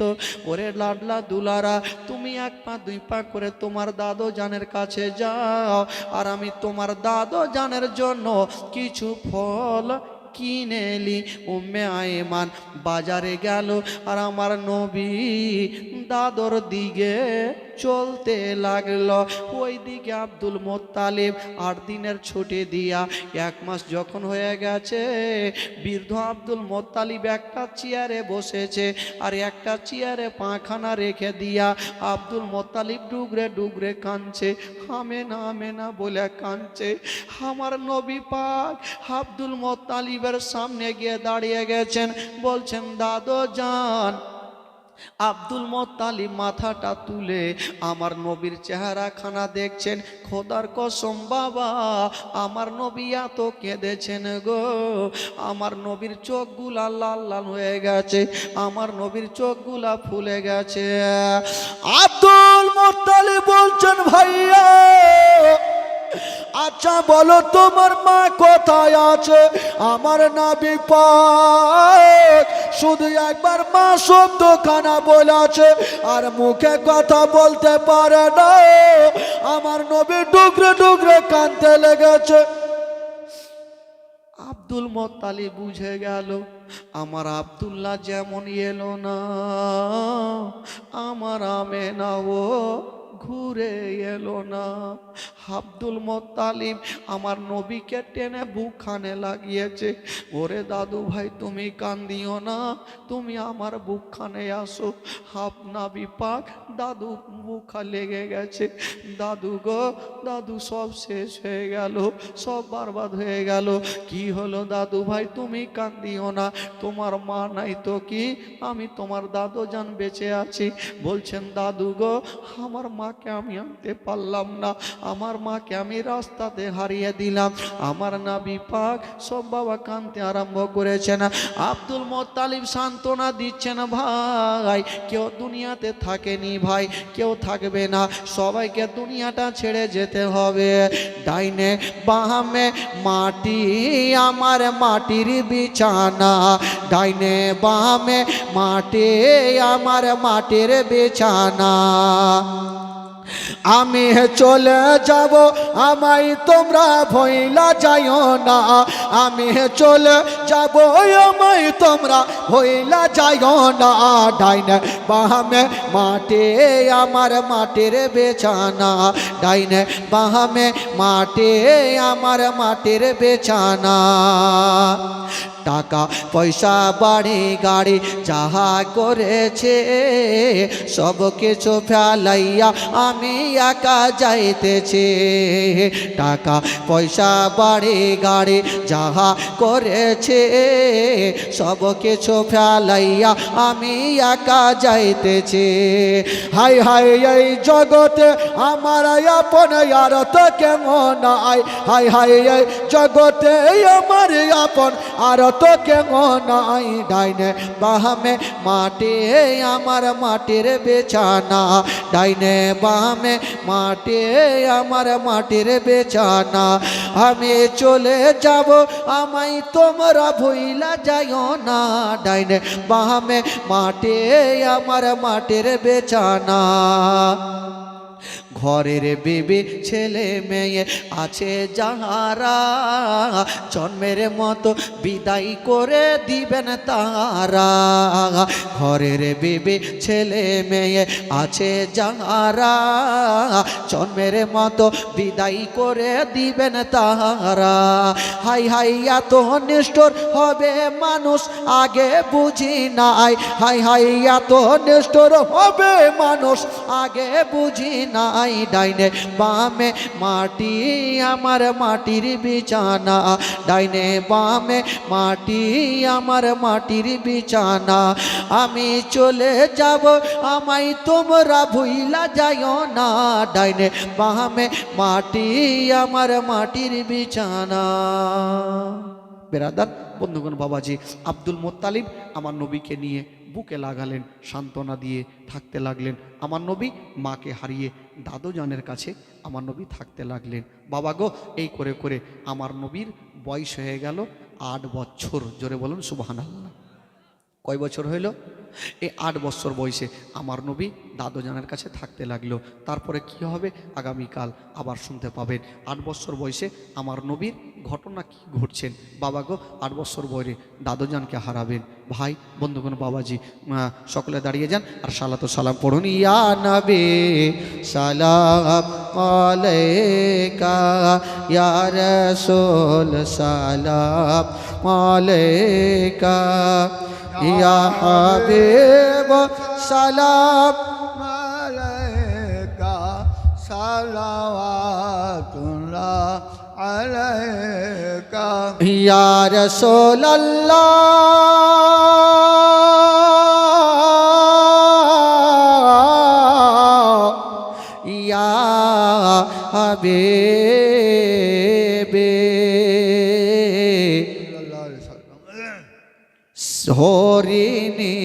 ওরে লাডলা দুলারা, তুমি 1 পা 2 পা করে তোমার দাদু জানের কাছে যাও, আর আমি তোমার দাদু জানের জন্য কিছু ফল কিনে এলি। উম্মে আয়মান বাজারে গেল, আর আমার নবী দাদর দিকে চলতে লাগলো। ওই দিকে আব্দুল মোত্তালিব 8 দিনের ছুটি দিয়া 1 মাস যখন হয়ে গেছে, বৃদ্ধ আব্দুল মোত্তালিব একটা চেয়ারে বসেছে, আর একটা চেয়ারে পাখানা রেখে দিয়া আব্দুল মোত্তালিব ডুগরে ডুগরে কাঁদছে, আমেনা আমেনা বলে কাঁদছে। আমার নবী পাক আব্দুল মোত্তালিবের সামনে গিয়ে দাঁড়িয়ে গেছেন, বলছেন দাদু জান আব্দুল মোত্তালিব মাথাটা তুলে আমার নবীর চেহারা খানা দেখছেন। খোদার কসম বাবা, আমার নবী এত কেঁদেছেন গো, আমার নবীর চোখগুলা লাল লাল হয়ে গেছে, আমার নবীর চোখগুলা ফুলে গেছে। আব্দুল মুত্তালিব বলছেন, ভাইয়া আচ্ছা বলো তোমার মা কোথায় আছে? আমার নবী পাক শুধু একবার মা শব্দখানা বলেছে আর মুখে কথা বলতে পারে না। আমার নবী ডুকরে ডুকরে কাঁদতে লেগেছে। আব্দুল মোত্তালিব বুঝে গেল আমার আব্দুল্লাহ যেমন এলো না, আমার আমেনাও ঘুরে এলো না। আব্দুল মোত্তালিব আমার নবীকে টেনে বুকখানে লাগিয়েছে। ওরে দাদু ভাই তুমি কান্দিও না, তুমি আমার বুকখানে আসো। নবী পাক দাদু বুকখা লেগে গেছে। দাদু গো দাদু, সব শেষ হয়ে গেল, সব বরবাদ হয়ে গেল। কি হলো দাদু ভাই তুমি কান্দিও না, তোমার মা নাই তো কি, আমি তোমার দাদু জান বেঁচে আছি। বলছেন দাদু গো আমার মাকে আমি আনতে পারলাম না, আমার মাকে আমি রাস্তাতে হারিয়ে দিলাম। আমার নবী পাক সব বাবা কাঁদতে আরম্ভ করেছেন। আব্দুল মোত্তালিব সান্ত্বনা দিচ্ছেন, ভাই কেউ দুনিয়াতে থাকেনি ভাই, কেউ থাকবে না, সবাইকে দুনিয়াটা ছেড়ে যেতে হবে। ডাইনে বামে মাটি আমার মাটির বিছানা, ডাইনে বামে মাটি আমার মাটির বিছানা। আমি চলে যাব, আমায় তোমরা ভইলা যাইও না। আমি চলে যাব, আমায় তোমরা ভইলা যাইও না। ডাইনে বামে মাটি আমার মাটির বিছানা, ডাইনে বামে মাটি আমার মাটির বিছানা। টাকা পয়সা বাড়ি গাড়ি যাহা করেছে সব কিছু ফেলাইয়া আমি একা যাইতেছি। টাকা পয়সা বাড়ি গাড়ি যাহা করেছে সব কিছু ফেলাইয়া আমি একা যাইতেছি। হাই হাই এই জগতে আমার আপন আর তো কেমন নাই, হাই হাই এই জগতে আমার আপন আর তো কেমন নাই। ডাইনে বামে মাটি আমার মাটির বিছানা, ডাইনে বামে মাটি আমার মাটির বিছানা। আমি চলে যাব, আমায় তোমরা ভুইলা যাইও না। ডাইনে বামে মাটি আমার মাটির বিছানা। ঘরের বেবে ছেলে মেয়ে আছে যাহারা, জন্মের মতো বিদায় করে দিবেন তারা। ঘরের বেবে ছেলে মেয়ে আছে যাহারা, জন্মের মতো বিদায় করে দিবেন তারা। হাই হাই এত নিষ্ঠুর হবে মানুষ আগে বুঝি নাই, হাই হাই এত নিষ্ঠুর হবে মানুষ আগে বুঝি নাই। ডাইনে বামে মাটি আমার মাটির বিছানা, ডাইনে বামে মাটি আমার মাটির বিছানা। আমি চলে যাব, আমায় তোমরা ভুইলা যাইও না। ডাইনে বামে মাটি আমার মাটির বিছানা। বেরাদার বন্ধুগণ বাবাজি, আব্দুল মোত্তালিব আমার নবীকে নিয়ে বুকে লাগালেন, সান্ত্বনা দিয়ে থাকতে লাগলেন। আমার নবী মাকে হারিয়ে দাদুজানের কাছে আমার নবী থাকতে লাগলেন। বাবা গো এই করে করে আমার নবীর বয়স হয়ে গেল 8 বছর। জোরে বলুন সুবহানাল্লাহ। কয় বছর হইল? এই 8 বছর বয়সে আমার নবী দাদুজানের কাছে থাকতে লাগলো। তারপরে কি হবে আগামীকাল আবার শুনতে পাবেন। 8 বছর বয়সে আমার নবীর ঘটনা কি ঘটছেন। বাবা গো 8 বছর বয়সে দাদুজানকে হারাবেন। ভাই বন্ধুগণ বাবাজি সকলে দাঁড়িয়ে যান আর সালাতু সালাম পড়ুন। ইয়া নবী সালাম আলাইকা, ইয়া রাসূল সালাম আলাইকা, ইয়া হাবিব সালাম আলাইকা, সালাওয়াতুল্লাহ আলাইকা, ইয়া রাসূলুল্লাহ হাবিবে হরিণী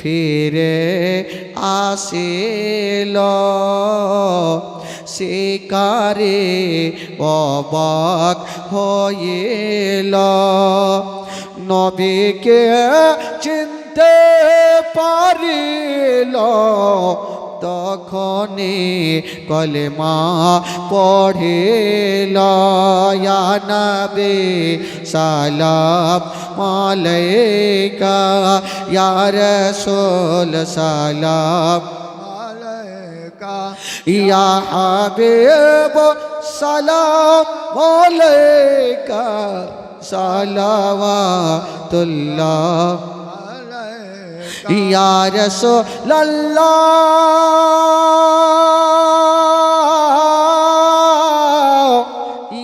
ফিরে আসিল শিকারে অবাক হইল নবীকে চিনতে পারিল তখনই কলেমা পড়িল ইয়া নবী সালাম আলাইকা ইয়া রাসূল সালাম আলাইকা ইয়া হাবিব সালাম আলাইকা সালাওয়াতুল্লাহ ইয়া রাসূলুল্লাহ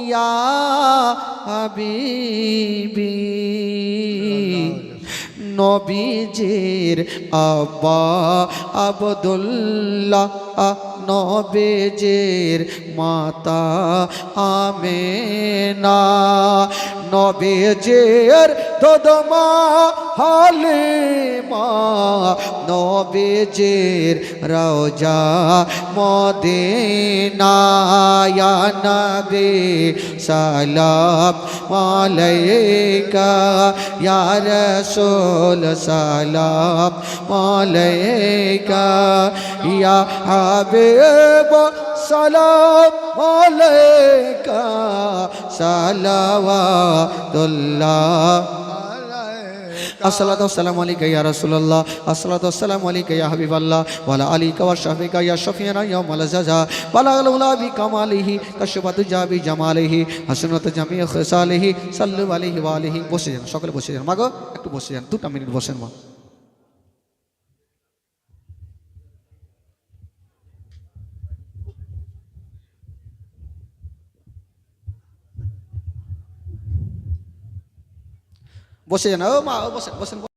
ইয়া হাবিবি নবীজির আব্বা আব্দুল্লাহ নবীজির মাতা আমেনা নবীজির দদমা হালিমা নবীজির রওজা মদিনা ইয়া নবী সালাম আলাইকা ইয়া রাসূল সালাম আলাইকা ইয়া হাবিব সালাম আলাইকা সালাওয়াতুল্লাহ আসসালাতু ওয়াসসালামু আলাইকা ইয়া রাসূলুল্লাহ আসসালাতু ওয়াসসালামু আলাইকা ইয়া হাবিবাল্লাহ ওয়া আলা আলিকা ওয়া শাফিকা ইয়া শাফিয়ানা ইয়াউমাল জাযা বালাগাল উলা বিকামালিহি কাশফাতু জাবি জামালিহি হাসনাতু জামিউ খিসালিহি সাল্লু আলাইহি ওয়া আলিহি বসে যান সকলে বসে যান মাগো একটু বসে যান 2টা মিনিট বসেন মা বসে যান ও মা ও বসেন বসেন